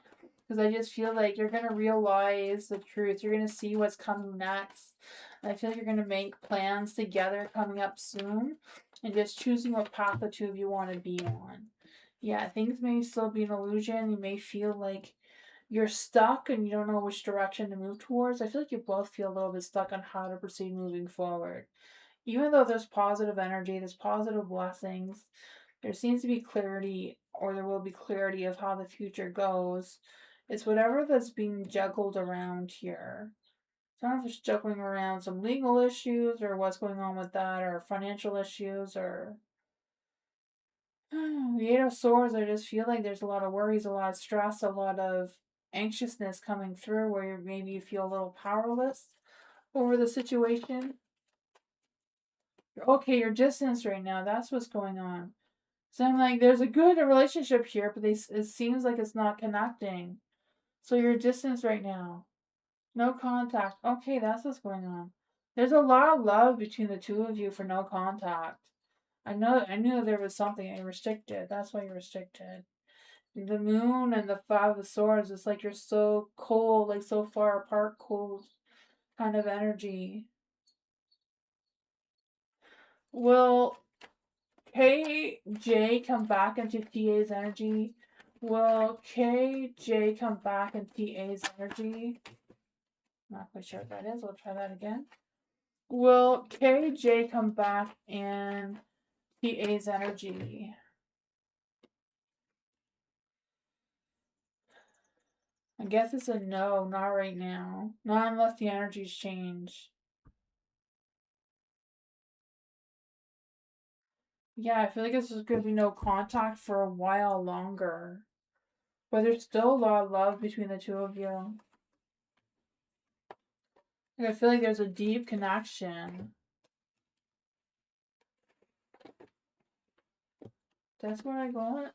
Speaker 2: Because I just feel like you're gonna realize the truth. You're gonna see what's coming next. And I feel like you're gonna make plans together coming up soon, and just choosing what path the two of you want to be on. Yeah, things may still be an illusion. You may feel like you're stuck and you don't know which direction to move towards. I feel like you both feel a little bit stuck on how to proceed moving forward. Even though there's positive energy, there's positive blessings, there seems to be clarity or there will be clarity of how the future goes. It's whatever that's being juggled around here. I don't know if it's juggling around some legal issues or what's going on with that, or financial issues, or the Eight of Swords. I just feel like there's a lot of worries, a lot of stress, a lot of anxiousness coming through where maybe you feel a little powerless over the situation. Okay, you're distanced right now. That's what's going on. So I'm like, there's a good relationship here, but it seems like it's not connecting. So you're distanced right now. No contact. Okay, that's what's going on. There's a lot of love between the two of you for no contact. I knew there was something you restricted. That's why you're restricted. The moon and the Five of Swords, it's like you're so cold, like so far apart, cold kind of energy. Will KJ come back into TA's energy? Will KJ come back in TA's energy? Not quite sure what that is. We'll try that again. Will KJ come back in TA's energy? I guess it's a no, not right now. Not unless the energies change. Yeah, I feel like it's just going to be no contact for a while longer. But there's still a lot of love between the two of you. Like, I feel like there's a deep connection. That's where I got.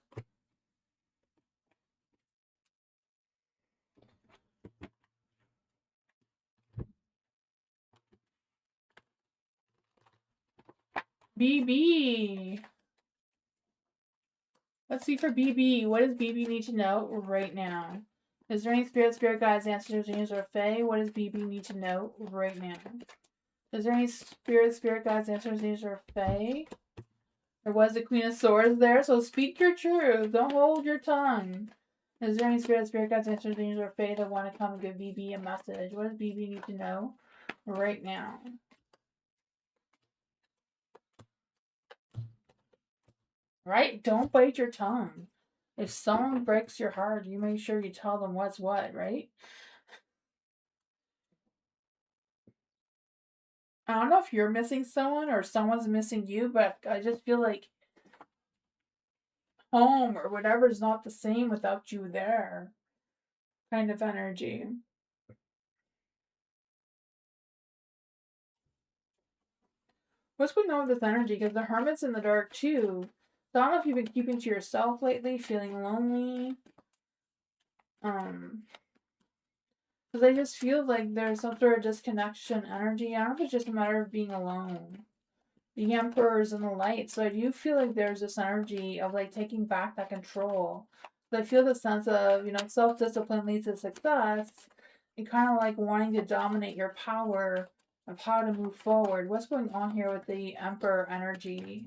Speaker 2: BB. Let's see for BB. What does BB need to know right now? Is there any spirit guides, ancestors, angels, or fae? What does BB need to know right now? Is there any spirit guides, ancestors, angels, or fae? There was the Queen of Swords there, so speak your truth. Don't hold your tongue. Is there any spirit guides, ancestors, angels, or fae that want to come and give BB a message? What does BB need to know right now? Right? Don't bite your tongue. If someone breaks your heart, you make sure you tell them what's what, right? I don't know if you're missing someone or someone's missing you, but I just feel like home or whatever is not the same without you there. Kind of energy. What's going on with this energy? Because the Hermit's in the dark too. So I don't know if you've been keeping to yourself lately, feeling lonely. Because I just feel like there's some sort of disconnection energy. I don't know if it's just a matter of being alone. The Emperor's in the light, so I do feel like there's this energy of like taking back that control. So I feel the sense of, self-discipline leads to success, and kind of like wanting to dominate your power of how to move forward. What's going on here with the Emperor energy?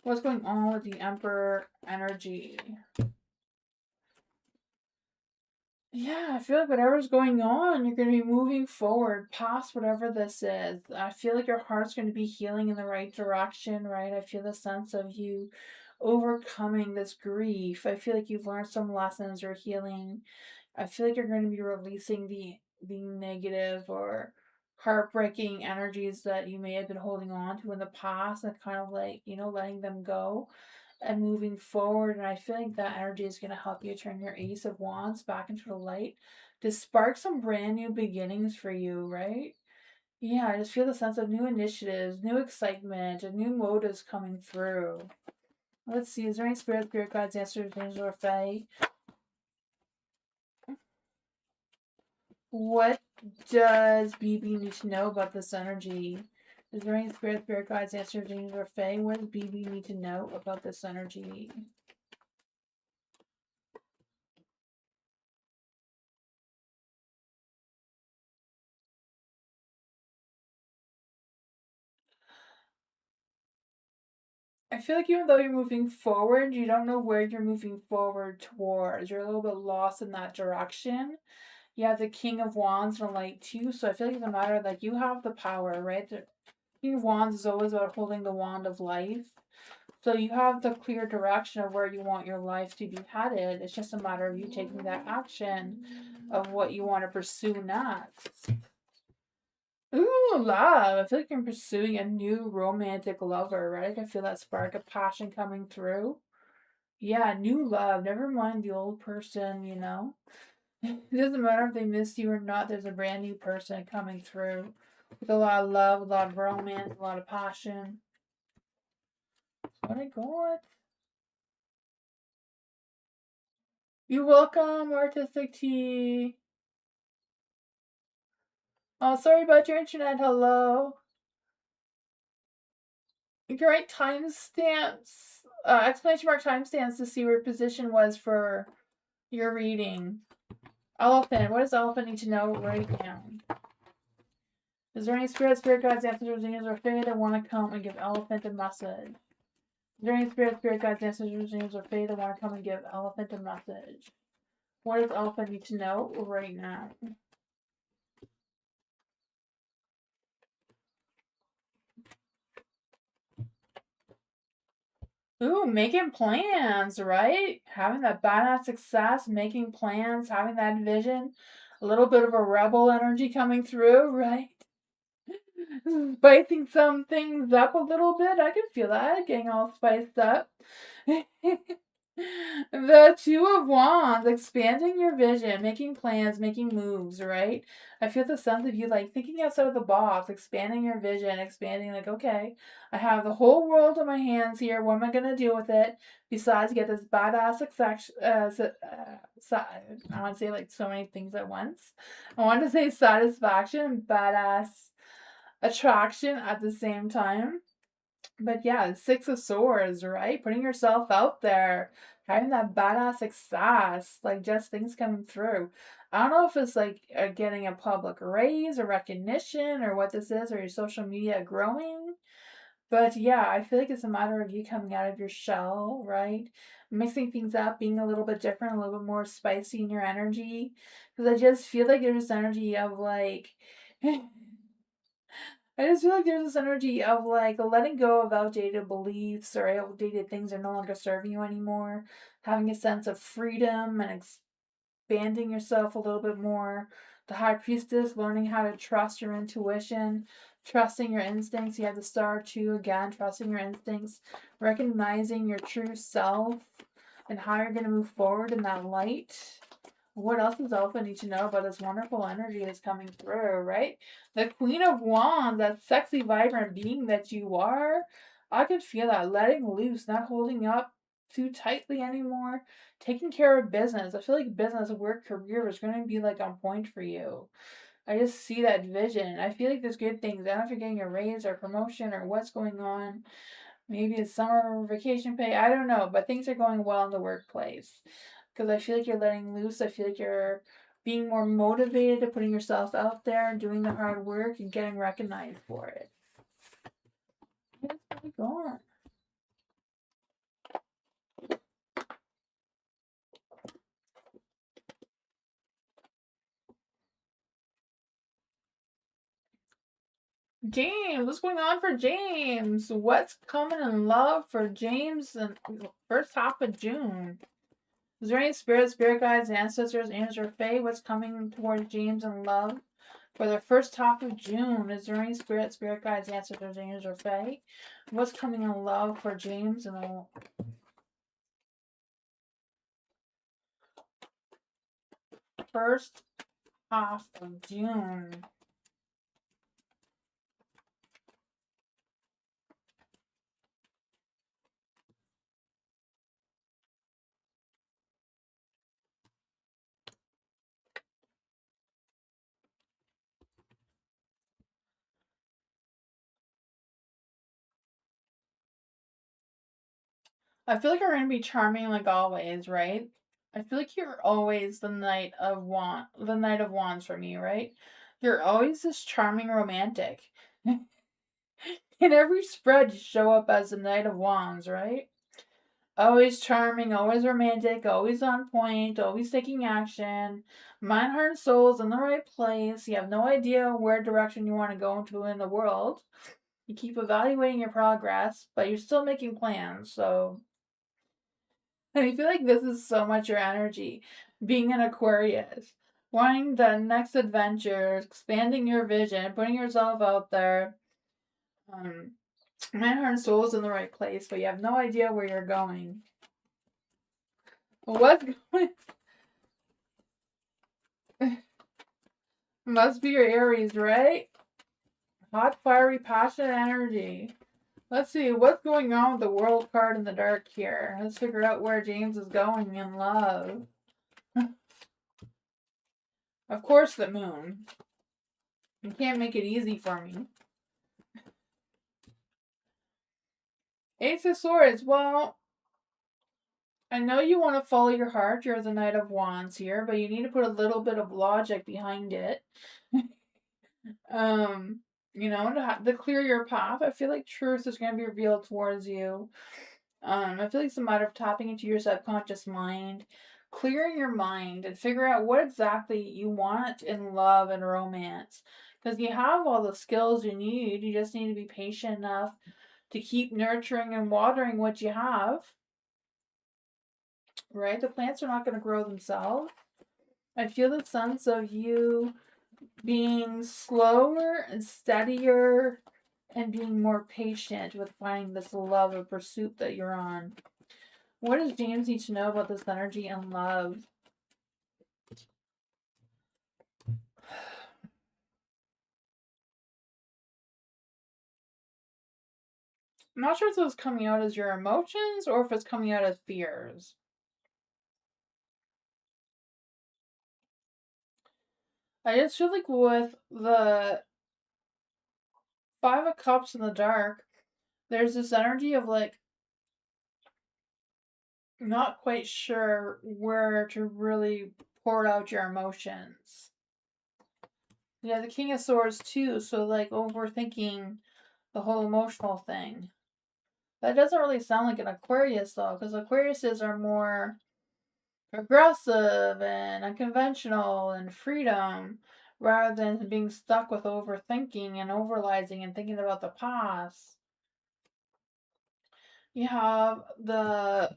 Speaker 2: What's going on with the Emperor energy? Yeah, I feel like whatever's going on, you're going to be moving forward past whatever this is. I feel like your heart's going to be healing in the right direction, right? I feel the sense of you overcoming this grief. I feel like you've learned some lessons or healing. I feel like you're going to be releasing the negative or heartbreaking energies that you may have been holding on to in the past, and kind of like, letting them go and moving forward. And I feel like that energy is going to help you turn your Ace of Wands back into the light to spark some brand new beginnings for you, right? Yeah, I just feel the sense of new initiatives, new excitement, and new motives coming through. Let's see, is there any spirit guides, ancestors, angels, or fae? What does BB need to know about this energy? Is there any spirit guides, ancestors, angels, or fae? What does BB need to know about this energy? I feel like even though you're moving forward, you don't know where you're moving forward towards. You're a little bit lost in that direction. You have the King of Wands and a light too, so I feel like it's a matter of like you have the power, right? The King of Wands is always about holding the wand of life. So you have the clear direction of where you want your life to be headed. It's just a matter of you taking that action of what you want to pursue next. Ooh, love. I feel like you're pursuing a new romantic lover, right? I can feel that spark of passion coming through. Yeah, new love. Never mind the old person, you know? It doesn't matter if they missed you or not, there's a brand new person coming through with a lot of love, a lot of romance, a lot of passion. Oh my god. You're welcome, Artistic Tea. Oh, sorry about your internet. Hello. You can write timestamps, exclamation mark timestamps to see where position was for your reading. Elephant. What does elephant need to know right now? Is there any spirit guides, ancestors, angels, or fae that want to come and give elephant a message? Is there any spirit guides, ancestors, angels, or fae that want to come and give elephant a message? What does elephant need to know right now? Ooh, making plans, right? Having that badass success, making plans, having that vision. A little bit of a rebel energy coming through, right? Spicing some things up a little bit. I can feel that, getting all spiced up. The Two of Wands, expanding your vision, making plans, making moves, right? I feel the sense of you like thinking outside of the box, expanding your vision, expanding like, okay, I have the whole world in my hands here. What am I gonna do with it? Besides, get this badass success. I want to say like so many things at once. I want to say satisfaction, badass attraction at the same time. But yeah, Six of Swords, right? Putting yourself out there, having that badass success, like just things coming through. I don't know if it's like getting a public raise or recognition or what this is, or your social media growing. But yeah, I feel like it's a matter of you coming out of your shell, right? Mixing things up, being a little bit different, a little bit more spicy in your energy. Because I just feel like there's this energy of like, I just feel like there's this energy of like letting go of outdated beliefs or outdated things that are no longer serving you anymore, having a sense of freedom and expanding yourself a little bit more. The High Priestess, learning how to trust your intuition, trusting your instincts. You have the Star too, again, trusting your instincts, recognizing your true self and how you're going to move forward in that light. What else does Alpha need to know about this wonderful energy that's coming through, right? The Queen of Wands, that sexy, vibrant being that you are. I could feel that letting loose, not holding up too tightly anymore, taking care of business. I feel like business, work, career is going to be like on point for you. I just see that vision. I feel like there's good things. I don't know if you're getting a raise or promotion or what's going on. Maybe it's summer vacation pay. I don't know, but things are going well in the workplace because I feel like you're letting loose. I feel like you're being more motivated to putting yourself out there and doing the hard work and getting recognized for it. What's going on? James, what's going on for James? What's coming in love for James in the first half of June? Is there any spirit guides, ancestors, angels, or fae? What's coming towards James in love for the first half of June? Is there any spirit guides, ancestors, angels, or fae? What's coming in love for James in the first half of June? I feel like you're gonna be charming like always, right? I feel like you're always the Knight of Wands for me, right? You're always this charming romantic. In every spread, you show up as the Knight of Wands, right? Always charming, always romantic, always on point, always taking action. Mind, heart, and soul's in the right place. You have no idea where direction you want to go into in the world. You keep evaluating your progress, but you're still making plans. So I feel like this is so much your energy. Being an Aquarius, wanting the next adventure, expanding your vision, putting yourself out there. My heart and soul is in the right place, but you have no idea where you're going. What's going? Must be your Aries, right? Hot, fiery, passionate energy. Let's see, what's going on with the World card in the dark here? Let's figure out where James is going in love. Of course, the moon. You can't make it easy for me. Ace of Swords. Well, I know you want to follow your heart. You're the Knight of Wands here, but you need to put a little bit of logic behind it. To clear your path. I feel like truth is going to be revealed towards you. I feel like it's a matter of tapping into your subconscious mind, clearing your mind, and figure out what exactly you want in love and romance. Because you have all the skills you need. You just need to be patient enough to keep nurturing and watering what you have. Right? The plants are not going to grow themselves. I feel the sense of you being slower and steadier and being more patient with finding this love or pursuit that you're on. What does James need to know about this energy and love? I'm not sure if this is coming out as your emotions or if it's coming out as fears. I just feel like with the Five of Cups in the dark, there's this energy of like not quite sure where to really pour out your emotions. Yeah, the King of Swords too, so like overthinking the whole emotional thing. That doesn't really sound like an Aquarius though, because Aquariuses are more progressive and unconventional and freedom rather than being stuck with overthinking and overanalyzing and thinking about the past. You have the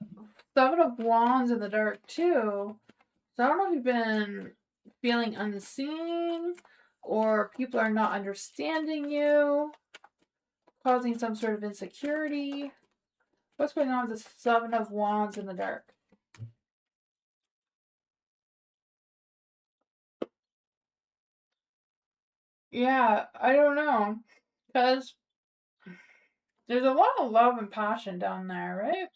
Speaker 2: Seven of Wands in the dark too. So I don't know if you've been feeling unseen or people are not understanding you, causing some sort of insecurity. What's going on with the Seven of Wands in the dark? Yeah, I don't know. Because there's a lot of love and passion down there, right?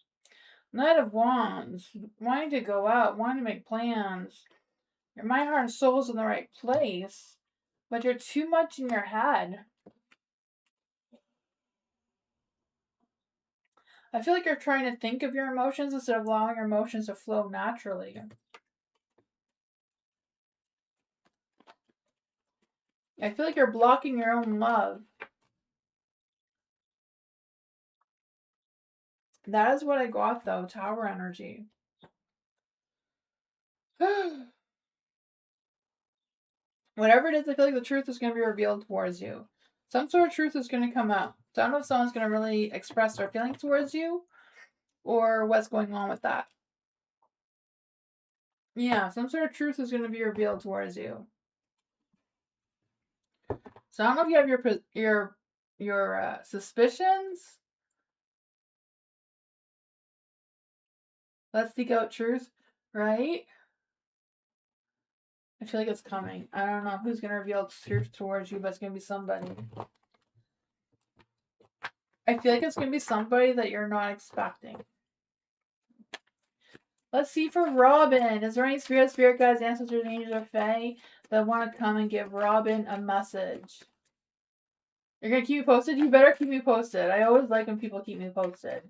Speaker 2: Knight of Wands, wanting to go out, wanting to make plans. Your mind, heart, and soul's in the right place, but you're too much in your head. I feel like you're trying to think of your emotions instead of allowing your emotions to flow naturally. I feel like you're blocking your own love. That is what I got though, Tower energy. Whatever it is, I feel like the truth is going to be revealed towards you. Some sort of truth is going to come out. So I don't know if someone's going to really express their feelings towards you or what's going on with that. Yeah, some sort of truth is going to be revealed towards you. So I don't know if you have your suspicions. Let's seek out truth, right? I feel like it's coming. I don't know who's going to reveal truth towards you, but it's going to be somebody. I feel like it's going to be somebody that you're not expecting. Let's see for Robin. Is there any spirit guides, ancestors, angels, or fae that want to come and give Robin a message? You're going to keep me posted? You better keep me posted. I always like when people keep me posted.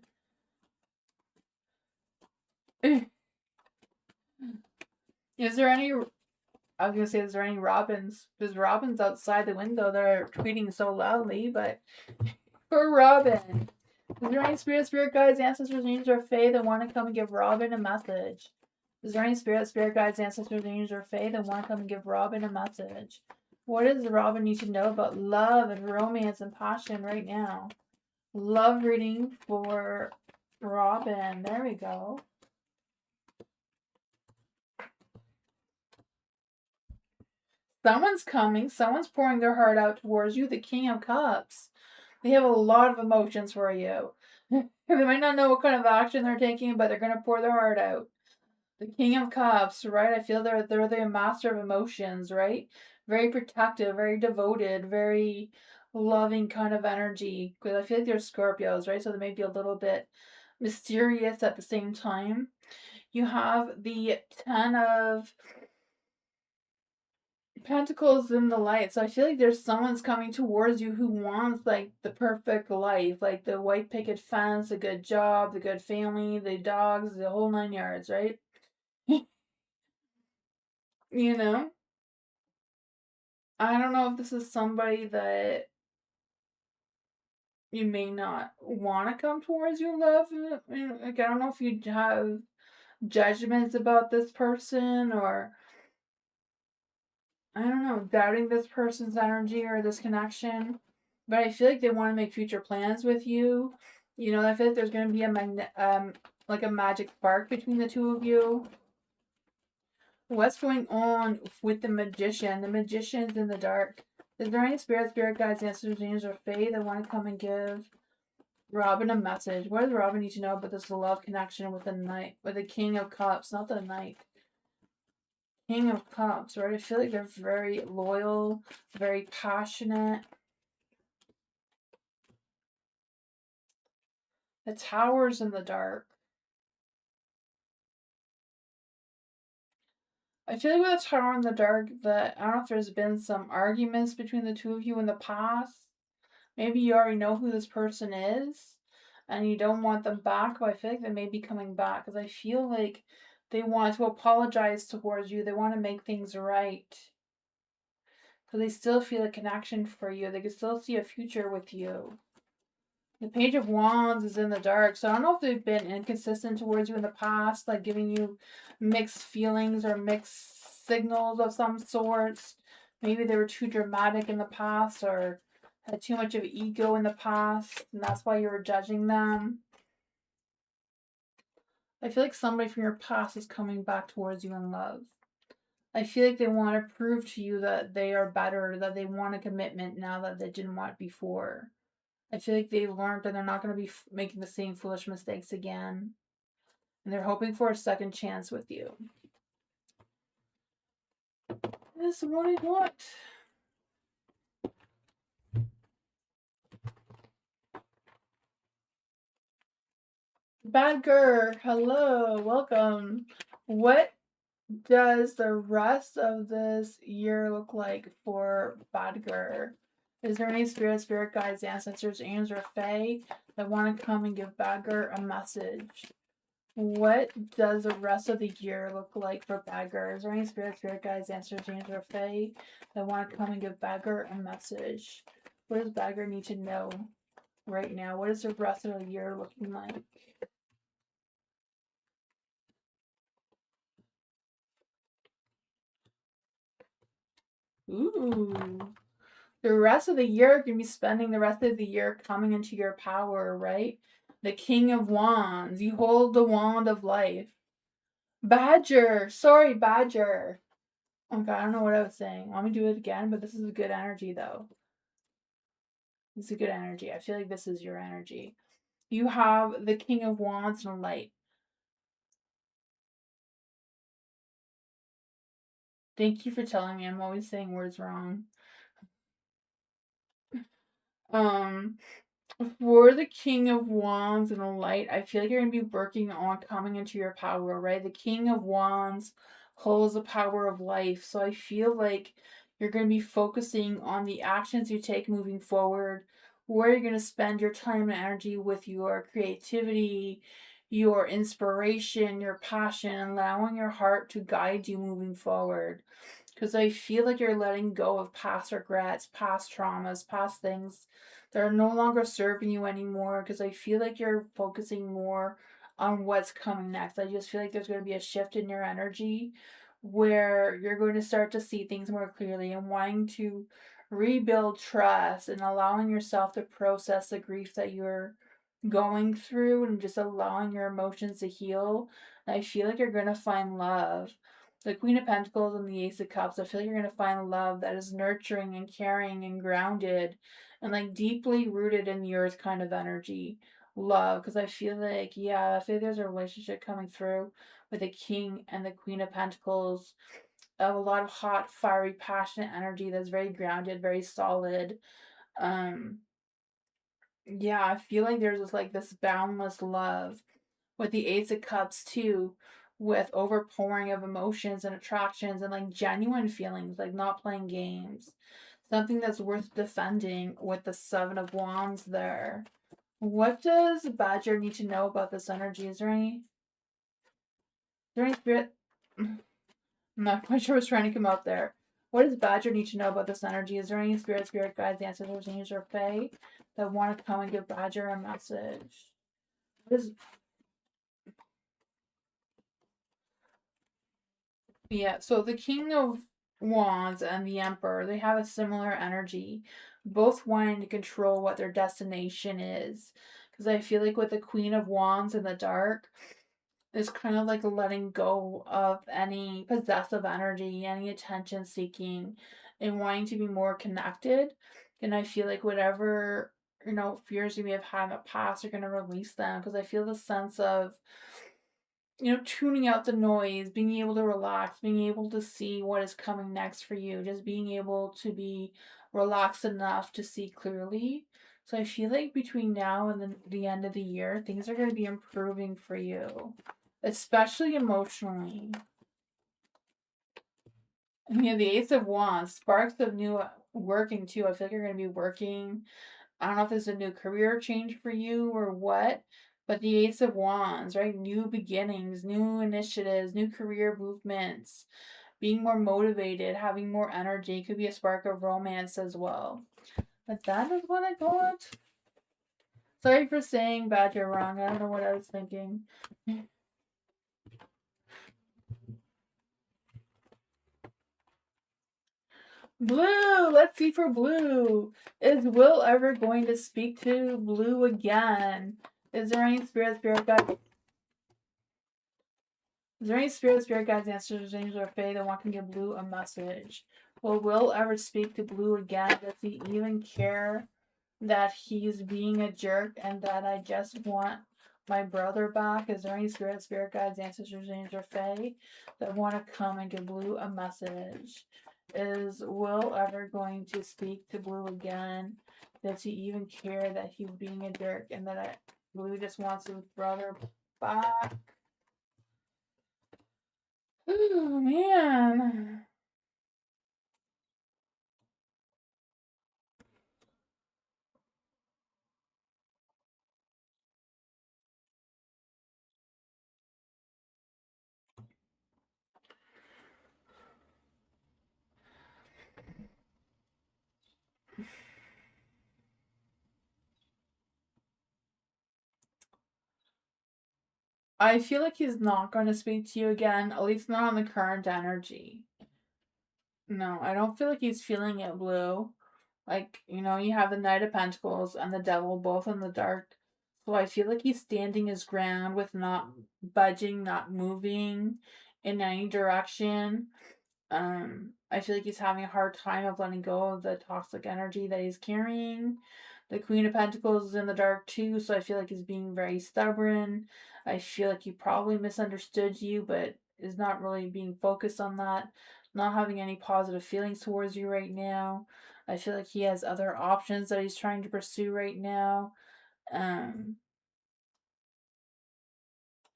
Speaker 2: Is there any... I was going to say, is there any Robins? There's Robins outside the window that are tweeting so loudly, but... For Robin. Is there any spirit guides, ancestors, angels, or fae that want to come and give Robin a message? Is there any spirit guides, ancestors, angels, or fae that want to come and give Robin a message? What does Robin need to know about love and romance and passion right now? Love reading for Robin. There we go. Someone's coming. Someone's pouring their heart out towards you. The King of Cups. They have a lot of emotions for you. They might not know what kind of action they're taking, but they're going to pour their heart out. The King of Cups, right? I feel they're the master of emotions, right? Very protective, very devoted, very loving kind of energy. Because I feel like they're Scorpios, right? So they may be a little bit mysterious at the same time. You have the Ten of Pentacles in the light. So I feel like there's someone's coming towards you who wants like the perfect life, like the white picket fence, a good job, the good family, the dogs, the whole 9 yards, right? You know? I don't know if this is somebody that you may not want to come towards you, love. Like, I don't know if you have judgments about this person or, I don't know, doubting this person's energy or this connection. But I feel like they want to make future plans with you. You know, I feel like there's going to be like a magic spark between the two of you. What's going on with the magician? The magician's in the dark. Is there any spirit guides, ancestors, angels, or fae that want to come and give Robin a message? What does Robin need to know about this love connection with the knight, with the King of Cups, not the knight? King of Cups, right? I feel like they're very loyal, very passionate. The Tower's in the dark. I feel like with the Tower in the dark that I don't know if there's been some arguments between the two of you in the past. Maybe you already know who this person is and you don't want them back, but I feel like they may be coming back because I feel like they want to apologize towards you. They want to make things right. Because they still feel a connection for you. They can still see a future with you. The Page of Wands is in the dark, so I don't know if they've been inconsistent towards you in the past, like giving you mixed feelings or mixed signals of some sorts. Maybe they were too dramatic in the past or had too much of ego in the past, and that's why you were judging them. I feel like somebody from your past is coming back towards you in love. I feel like they want to prove to you that they are better, that they want a commitment now that they didn't want before. I feel like they learned that they're not going to be making the same foolish mistakes again. And they're hoping for a second chance with you. That's what I want. Badger, hello, welcome. What does the rest of this year look like for Badger? Is there any spirit guides, ancestors, angels, or fae that want to come and give Badger a message? What does the rest of the year look like for Badger? Is there any spirit guides, ancestors, angels, or fae that want to come and give Badger a message? What does Badger need to know right now? What is the rest of the year looking like? Ooh. The rest of the year, you can be spending the rest of the year coming into your power, right? The King of Wands. You hold the wand of life. Badger. Sorry, Badger. Okay, I don't know what I was saying. Want me to do it again? But this is a good energy, though. This is a good energy. I feel like this is your energy. You have the King of Wands and light. Thank you for telling me. I'm always saying words wrong. Um, For the King of Wands and the Light, I feel like you're going to be working on coming into your power, right? The King of Wands holds the power of life. So I feel like you're going to be focusing on the actions you take moving forward, where you're going to spend your time and energy with your creativity, your inspiration, your passion, allowing your heart to guide you moving forward. Because I feel like you're letting go of past regrets, past traumas, past things that are no longer serving you anymore. Because I feel like you're focusing more on what's coming next. I just feel like there's going to be a shift in your energy where you're going to start to see things more clearly and wanting to rebuild trust and allowing yourself to process the grief that you're going through and just allowing your emotions to heal. And I feel like you're going to find love. The Queen of Pentacles and the Ace of Cups, I feel like you're going to find love that is nurturing and caring and grounded and like deeply rooted in yours kind of energy. Love, because I feel like, yeah, I feel like there's a relationship coming through with the King and the Queen of Pentacles of a lot of hot, fiery, passionate energy that's very grounded, very solid. Um, yeah, I feel like there's this boundless love with the Ace of Cups too, with overpouring of emotions and attractions and like genuine feelings, like not playing games. Something that's worth defending with the Seven of Wands there. What does Badger need to know about this energy? Is there any spirit? I'm not quite sure what's trying to come out there. What does Badger need to know about this energy? Is there any spirit guides, ancestors, angels, or fae that want to come and give Badger a message? Yeah, so the King of Wands and the Emperor, they have a similar energy, both wanting to control what their destination is. Because I feel like with the Queen of Wands in the dark, it's kind of like letting go of any possessive energy, any attention seeking, and wanting to be more connected. And I feel like whatever, fears you may have had in the past are going to release them because I feel the sense of tuning out the noise, being able to relax, being able to see what is coming next for you, just being able to be relaxed enough to see clearly. So I feel like between now and the end of the year, things are going to be improving for you, especially emotionally. And the Ace of Wands, sparks of new working too. I feel like you're going to be working. I don't know if this is a new career change for you or what, but the Ace of Wands, right? New beginnings, new initiatives, new career movements, being more motivated, having more energy. Could be a spark of romance as well. But that is what I got. Sorry for saying bad, you're wrong. I don't know what I was thinking. Blue! Let's see for Blue. Is Will ever going to speak to Blue again? Is there any spirit guide? Is there any spirit guides, ancestors, angels, or fae that want to give Blue a message? Will Will ever speak to Blue again? Does he even care that he's being a jerk and that I just want my brother back? Is there any spirit guides, ancestors, angels, or fae that want to come and give Blue a message? Is Will ever going to speak to Blue again? Does he even care that he's being a jerk and that Blue just wants his brother back? Oh man. I feel like he's not going to speak to you again, at least not on the current energy. No, I don't feel like he's feeling it, Blue. Like, you have the Knight of Pentacles and the Devil both in the dark. So I feel like he's standing his ground with not budging, not moving in any direction. I feel like he's having a hard time of letting go of the toxic energy that he's carrying. The Queen of Pentacles is in the dark too, so I feel like he's being very stubborn. I feel like he probably misunderstood you, but is not really being focused on that. Not having any positive feelings towards you right now. I feel like he has other options that he's trying to pursue right now. Um,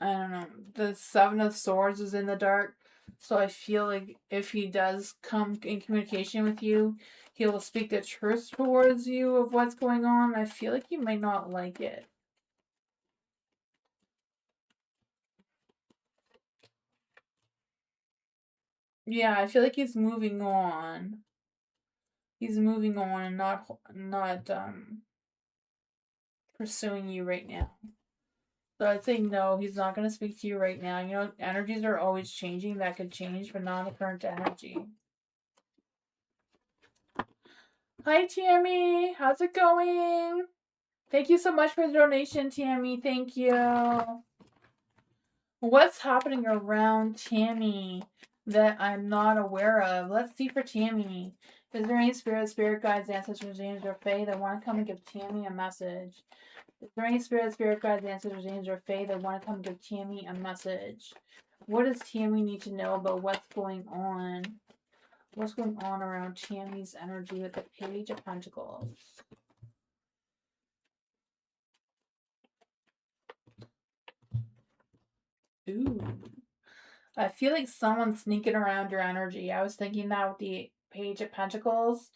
Speaker 2: I don't know. The Seven of Swords is in the dark. So I feel like if he does come in communication with you, he will speak the truth towards you of what's going on. I feel like you might not like it. Yeah, I feel like he's moving on. He's moving on and not pursuing you right now. So I'd say no, he's not going to speak to you right now. You know, energies are always changing. That could change, but not the current energy. Hi, Tammy. How's it going? Thank you so much for the donation, Tammy. Thank you. What's happening around Tammy that I'm not aware of? Let's see for Tammy. Is there any spirit guides, ancestors, angels, or fae that want to come and give Tammy a message? Is there any spirit guides, ancestors, angels, or fae that want to come and give Tammy a message? What does Tammy need to know about what's going on? What's going on around Tammy's energy with the Page of Pentacles? Ooh. I feel like someone's sneaking around your energy. I was thinking that with the Page of Pentacles.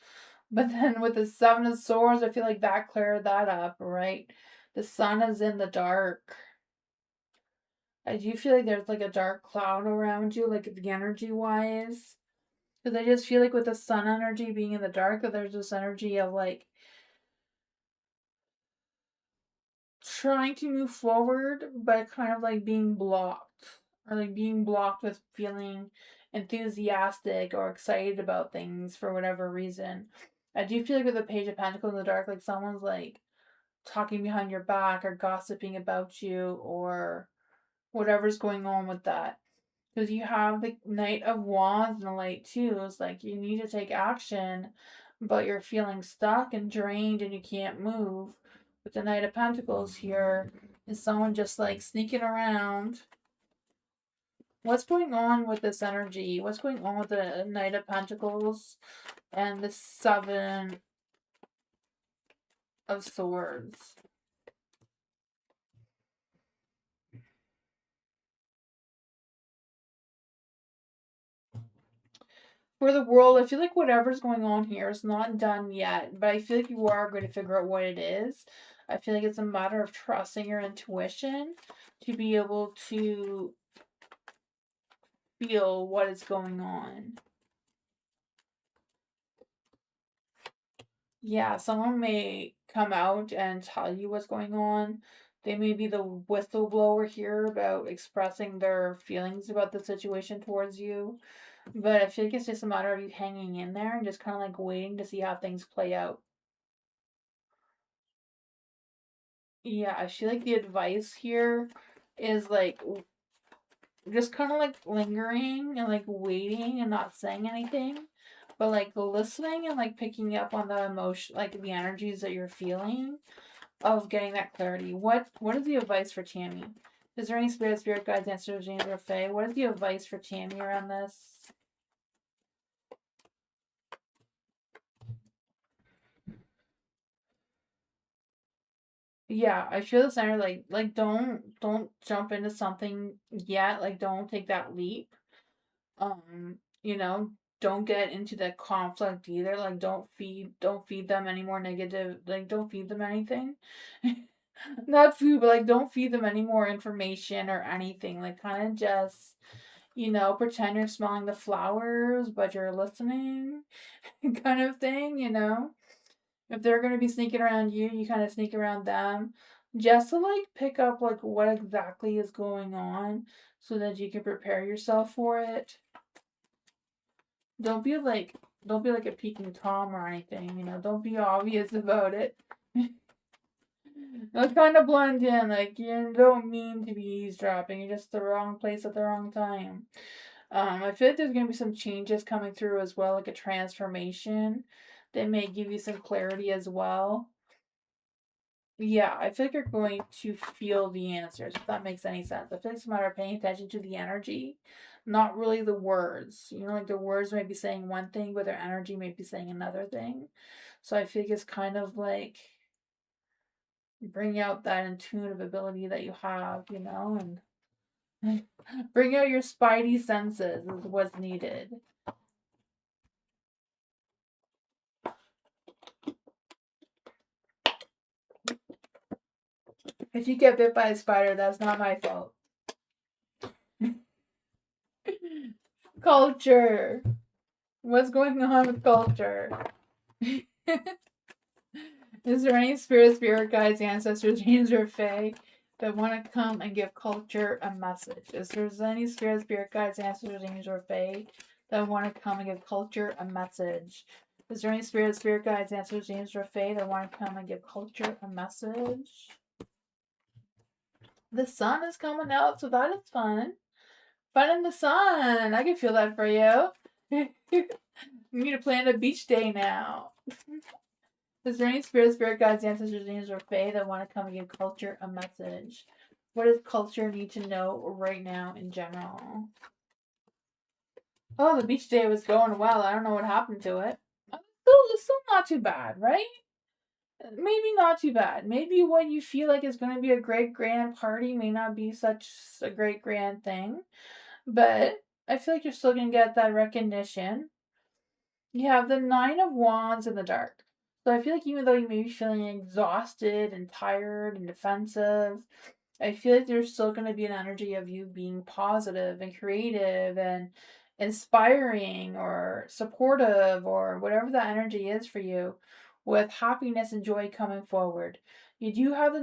Speaker 2: But then with the Seven of Swords, I feel like that cleared that up, right? The sun is in the dark. I do feel like there's like a dark cloud around you, like the energy wise. Because I just feel like with the sun energy being in the dark, that there's this energy of like trying to move forward, but kind of like being blocked. Or like being blocked with feeling enthusiastic or excited about things for whatever reason. I do feel like with the Page of Pentacles in the dark, like someone's like talking behind your back or gossiping about you or whatever's going on with that. Because you have the Knight of Wands and the Light too. It's like you need to take action, but you're feeling stuck and drained and you can't move. With the Knight of Pentacles here, is someone just like sneaking around. What's going on with this energy? What's going on with the Knight of Pentacles and the Seven of Swords? For the world, I feel like whatever's going on here is not done yet, but I feel like you are going to figure out what it is. I feel like it's a matter of trusting your intuition to be able to feel what is going on. Yeah, someone may come out and tell you what's going on. They may be the whistleblower here about expressing their feelings about the situation towards you. But I feel like it's just a matter of you hanging in there and just kind of like waiting to see how things play out. Yeah, I feel like the advice here is like just kind of like lingering and like waiting and not saying anything, but like listening and like picking up on the emotion, like the energies that you're feeling of getting that clarity. What is the advice for Tammy? Is there any spirit guides, ancestors, angels, or fae? What is the advice for Tammy around this? Yeah, I feel the center like don't jump into something yet. Like don't take that leap. You know, don't get into that conflict either. Like don't feed them any more negative, like don't feed them anything. Not food, but like don't feed them any more information or anything. Like kind of just, pretend you're smelling the flowers, but you're listening kind of thing, If they're gonna be sneaking around you, you kind of sneak around them. Just to like pick up like what exactly is going on so that you can prepare yourself for it. Don't be like a peeking Tom or anything, Don't be obvious about it. They'll kind of blend in, like you don't mean to be eavesdropping. You're just the wrong place at the wrong time. I feel like there's gonna be some changes coming through as well, like a transformation that may give you some clarity as well. Yeah, I feel like you're going to feel the answers, if that makes any sense. I feel like it's a matter of paying attention to the energy, not really the words. Like the words may be saying one thing, but their energy may be saying another thing. So I feel like it's kind of like bring out that intuitive ability that you have, and bring out your spidey senses is what's needed. If you get bit by a spider, that's not my fault. Culture. What's going on with culture? Is there any spirit guides, ancestors, angels, or fae that want to come and give culture a message. Is there any spirit guides, ancestors, angels, or fae that want to come and give culture a message? Is there any spirit guides, ancestors, angels, or fae that want to come and give culture a message? The sun is coming out, so that is fun. Fun in the sun. I can feel that for you. You need to plan a beach day now. Is there any spirit guides, ancestors, angels, or fae that want to come and give culture a message? What does culture need to know right now in general? Oh, the beach day was going well. I don't know what happened to it. It's still not too bad, right? Maybe not too bad. Maybe what you feel like is going to be a great grand party may not be such a great grand thing. But I feel like you're still going to get that recognition. You have the Nine of Wands in the dark. So I feel like even though you may be feeling exhausted and tired and defensive, I feel like there's still going to be an energy of you being positive and creative and inspiring or supportive or whatever that energy is for you, with happiness and joy coming forward. You do have the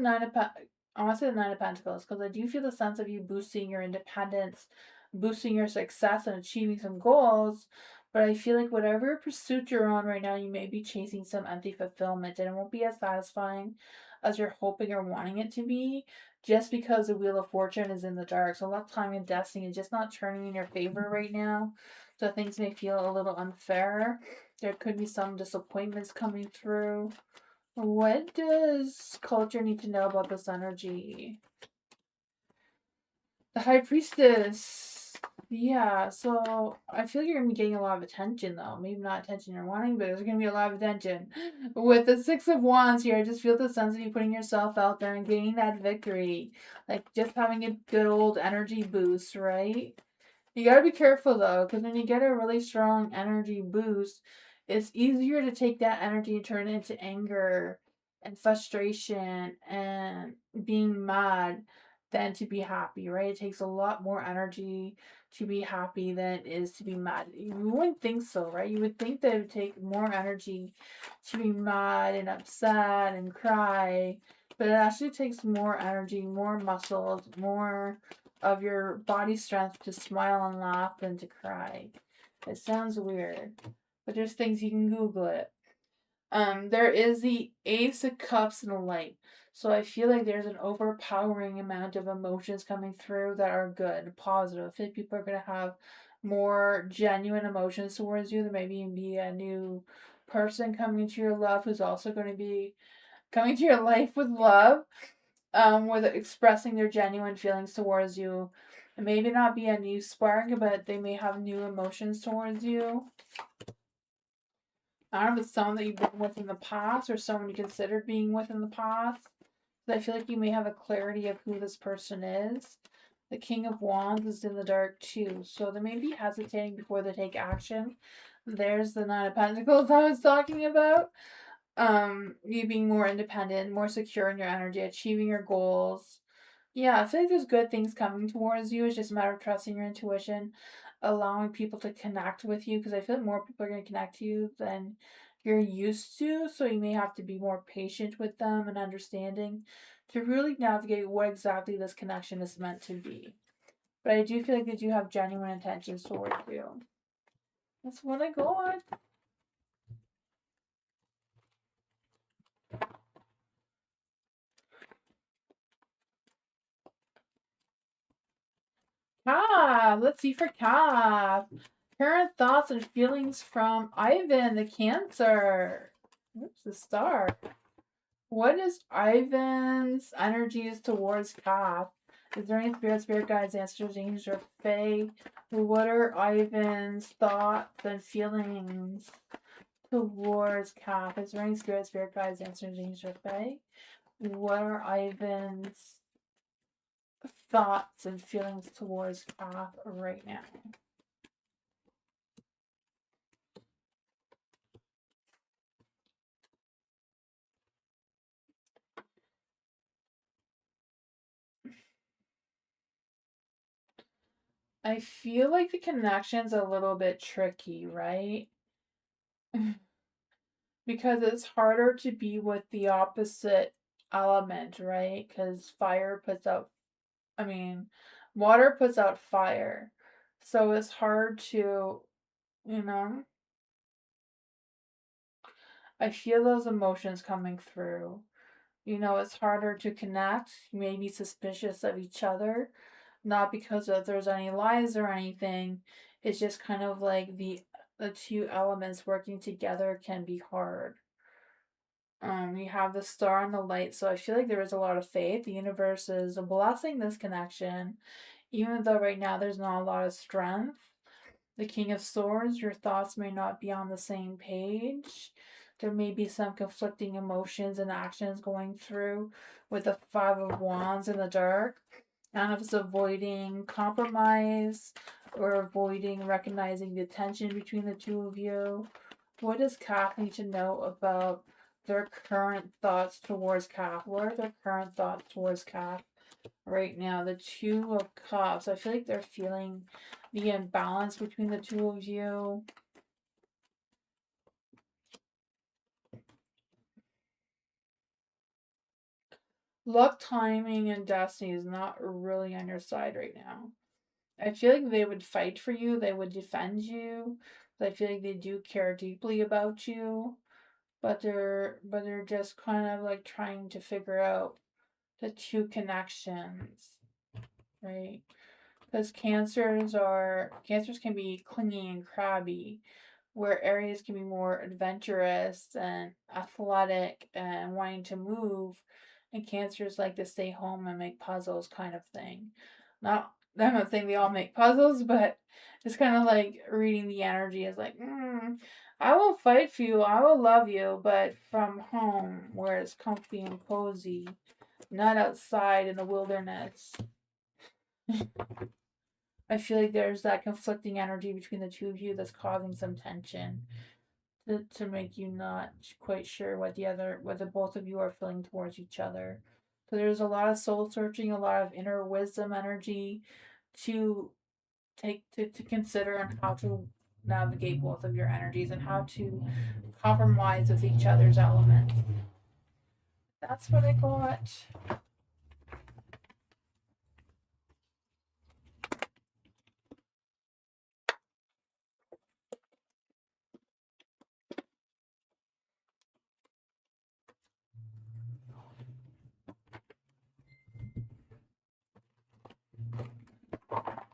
Speaker 2: I want to say the Nine of Pentacles, because I do feel the sense of you boosting your independence, boosting your success, and achieving some goals. But I feel like whatever pursuit you're on right now, you may be chasing some empty fulfillment, and it won't be as satisfying as you're hoping or wanting it to be, just because the Wheel of Fortune is in the dark. So a lot of time and destiny is just not turning in your favor right now. So things may feel a little unfair. There could be some disappointments coming through. What does culture need to know about this energy? The High Priestess. Yeah, so I feel like you're gonna be getting a lot of attention though. Maybe not attention you're wanting, but there's gonna be a lot of attention. With the Six of Wands here, I just feel the sense of you putting yourself out there and gaining that victory. Like just having a good old energy boost, right? You gotta be careful though, because when you get a really strong energy boost, it's easier to take that energy and turn it into anger and frustration and being mad than to be happy, right? It takes a lot more energy to be happy than it is to be mad. You wouldn't think so, right? You would think that it would take more energy to be mad and upset and cry, but it actually takes more energy, more muscles, more of your body strength to smile and laugh than to cry. It sounds weird, but there's things you can Google it. There is the Ace of Cups in the light. So I feel like there's an overpowering amount of emotions coming through that are good, positive. I think people are gonna have more genuine emotions towards you. There may even be a new person coming to your love who's also going to be coming to your life with love, with expressing their genuine feelings towards you. It may not be a new spark, but they may have new emotions towards you. I don't know if it's someone that you've been with in the past or someone you considered being with in the past. But I feel like you may have a clarity of who this person is. The King of Wands is in the dark too, so they may be hesitating before they take action. There's the Nine of Pentacles I was talking about. You being more independent, more secure in your energy, achieving your goals. Yeah, I feel like there's good things coming towards you. It's just a matter of trusting your intuition, allowing people to connect with you, because I feel like more people are going to connect to you than you're used to. So you may have to be more patient with them and understanding to really navigate what exactly this connection is meant to be. But I do feel like they do have genuine intentions towards you. That's what I got. Cap. Let's see for Cap. Current thoughts and feelings from Ivan, the Cancer. Oops, the Star. What is Ivan's energies towards Cap? Is there any spirit guides, ancestors, angels, or fae? What are Ivan's thoughts and feelings towards Cap? Is there any spirit guides, ancestors, angels, or fae? What are Ivan's thoughts and feelings towards Cap right now? I feel like the connection's a little bit tricky, right? Because it's harder to be with the opposite element, right? Because water puts out fire. So it's hard to, you know, I feel those emotions coming through. It's harder to connect, maybe suspicious of each other, not because of there's any lies or anything. It's just kind of like the two elements working together can be hard. You have the star and the light, so I feel like there is a lot of faith. The universe is blessing this connection, even though right now there's not a lot of strength. The King of Swords, your thoughts may not be on the same page. There may be some conflicting emotions and actions going through with the Five of Wands in the dark. And if it's avoiding compromise or avoiding recognizing the tension between the two of you. What does Kath need to know about their current thoughts towards Kath? What are their current thoughts towards Kath right now? The Two of Cups. I feel like they're feeling the imbalance between the two of you. Luck, timing, and destiny is not really on your side right now. I feel like they would fight for you, they would defend you. I feel like they do care deeply about you, but they're just kind of like trying to figure out the two connections, right? Because cancers can be clingy and crabby, where Aries can be more adventurous and athletic and wanting to move, and Cancers like to stay home and make puzzles, kind of thing. Not, I'm not saying they all make puzzles, but it's kind of like reading the energy is like, I will fight for you, I will love you, but from home where it's comfy and cozy, not outside in the wilderness. I feel like there's that conflicting energy between the two of you that's causing some tension to make you not quite sure what the both of you are feeling towards each other. So there's a lot of soul searching, a lot of inner wisdom energy to to consider on how to navigate both of your energies and how to compromise with each other's elements. That's what I got.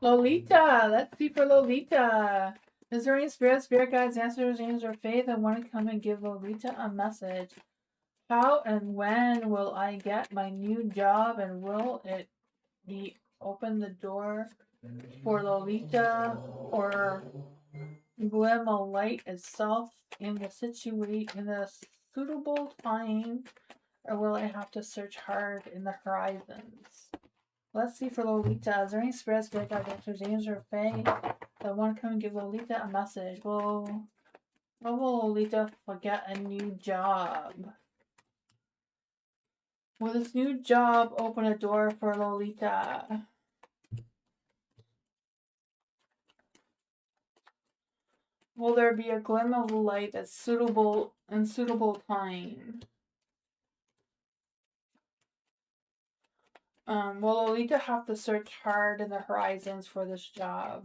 Speaker 2: Lolita, let's see for Lolita. Is there any spirit guides, answers, angels, or faith that want to come and give Lolita a message? How and when will I get my new job, and will it be open the door for Lolita or glim a light itself in the suitable time, or will I have to search hard in the horizons? Let's see for Lolita. Is there any spirits, spirit guides, answers, angels, or fae that want to come and give Lolita a message? Will Lolita get a new job? Will this new job open a door for Lolita? Will there be a glim of light at suitable time? Will Lolita have to search hard in the horizons for this job?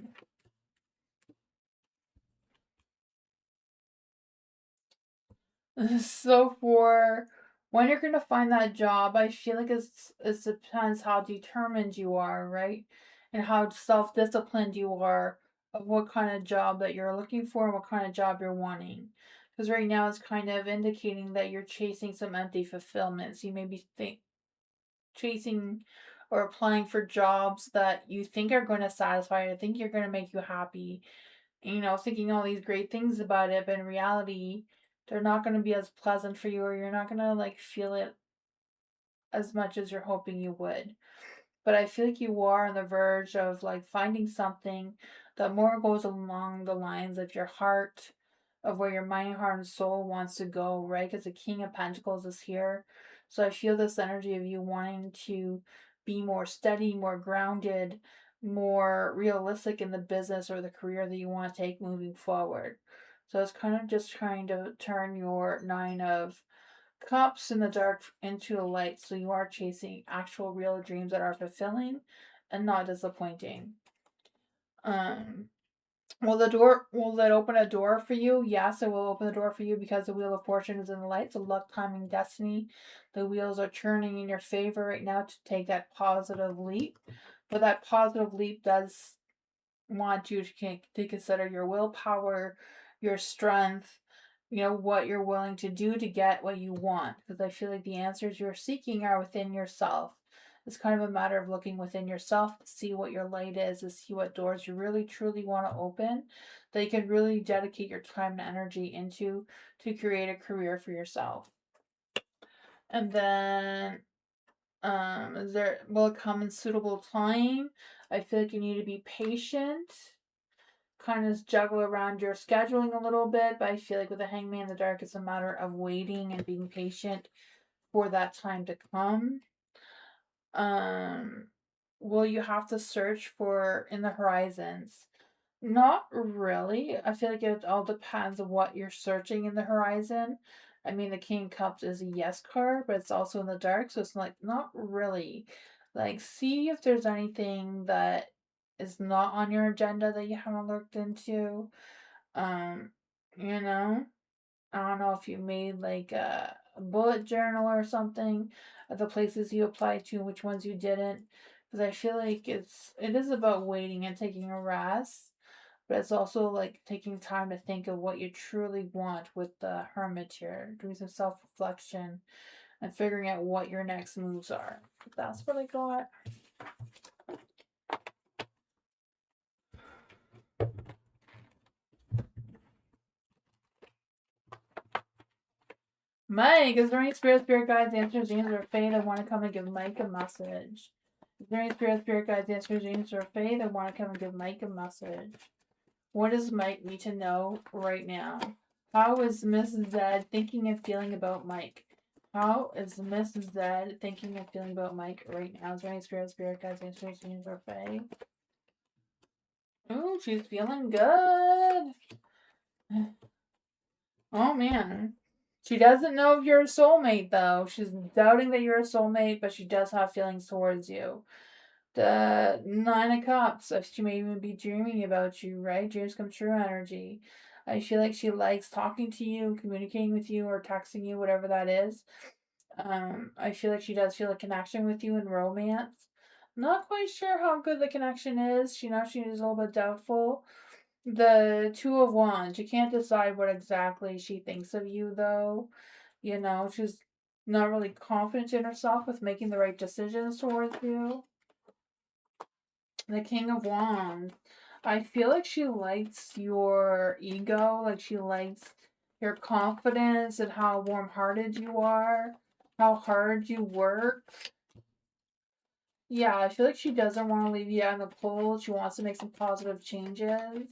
Speaker 2: So for when you're gonna find that job, I feel like it depends how determined you are, right? And how self-disciplined you are of what kind of job that you're looking for and what kind of job you're wanting. Because right now it's kind of indicating that you're chasing some empty fulfillments. You may be chasing or applying for jobs that you think are going to satisfy you, think you're going to make you happy, and, thinking all these great things about it, but in reality, they're not going to be as pleasant for you, or you're not going to like feel it as much as you're hoping you would. But I feel like you are on the verge of like finding something that more goes along the lines of your heart, of where your mind, heart, and soul wants to go, right? Because the King of Pentacles is here. So I feel this energy of you wanting to be more steady, more grounded, more realistic in the business or the career that you want to take moving forward. So it's kind of just trying to turn your Nine of Cups in the dark into the light, so you are chasing actual real dreams that are fulfilling and not disappointing. Will it open a door for you? Yes, it will open the door for you because the Wheel of Fortune is in the light. So luck, timing, destiny. The wheels are turning in your favor right now to take that positive leap. But that positive leap does want you to consider your willpower, your strength, what you're willing to do to get what you want. Because I feel like the answers you're seeking are within yourself. It's kind of a matter of looking within yourself to see what your light is, to see what doors you really truly want to open, that you can really dedicate your time and energy into to create a career for yourself. And then will it come in suitable time? I feel like you need to be patient, kind of juggle around your scheduling a little bit, but I feel like with the Hangman in the Dark, it's a matter of waiting and being patient for that time to come. Will you have to search for in the horizons? Not really. I feel like it all depends on what you're searching in the horizon. I mean, the King of Cups is a yes card, but it's also in the dark, so it's like not really. Like, see if there's anything that is not on your agenda that you haven't looked into. Um, you know, I don't know if you made like a bullet journal or something of the places you applied to, which ones you didn't. Because I feel like it is about waiting and taking a rest, but it's also like taking time to think of what you truly want with the Hermit here, doing some self reflection and figuring out what your next moves are. That's what I got. Mike, is there any spirit guides, answers, dreams, or fate that want to come and give Mike a message? Is there any spirit guides, answers, dreams, or fate that want to come and give Mike a message? What does Mike need to know right now? How is Miss Zed thinking and feeling about Mike? How is Miss Zed thinking and feeling about Mike right now? Is there any spirit guides, answers, dreams, or fate? Ooh, she's feeling good. Oh man. She doesn't know if you're a soulmate though. She's doubting that you're a soulmate, but she does have feelings towards you. The Nine of Cups. She may even be dreaming about you, right? Dreams come true energy. I feel like she likes talking to you, communicating with you, or texting you, whatever that is. I feel like she does feel a connection with you in romance. Not quite sure how good the connection is. She knows she is a little bit doubtful. The Two of Wands. You can't decide what exactly she thinks of you, though. She's not really confident in herself with making the right decisions towards you. The King of Wands. I feel like she likes your ego, like she likes your confidence and how warm-hearted you are, how hard you work. Yeah, I feel like she doesn't want to leave you out in the cold. She wants to make some positive changes.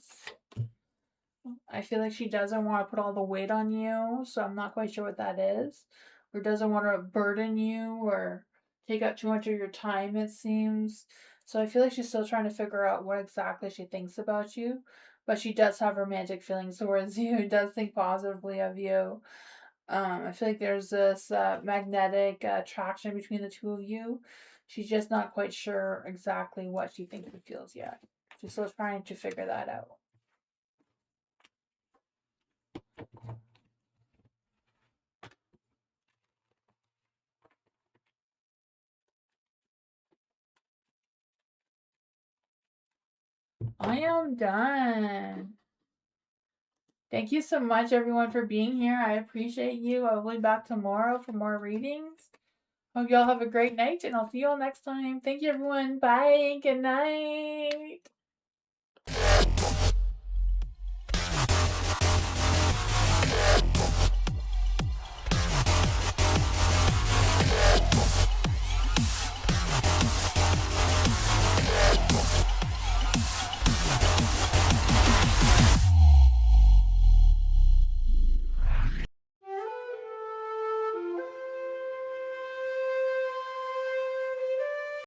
Speaker 2: I feel like she doesn't want to put all the weight on you, so I'm not quite sure what that is. Or doesn't want to burden you or take up too much of your time, it seems. So I feel like she's still trying to figure out what exactly she thinks about you. But she does have romantic feelings towards you, does think positively of you. I feel like there's this magnetic attraction between the two of you. She's just not quite sure exactly what she thinks and feels yet. She's still trying to figure that out. I am done. Thank you so much, everyone, for being here. I appreciate you. I'll be back tomorrow for more readings. Hope you all have a great night, and I'll see you all next time. Thank you, everyone. Bye. Good night.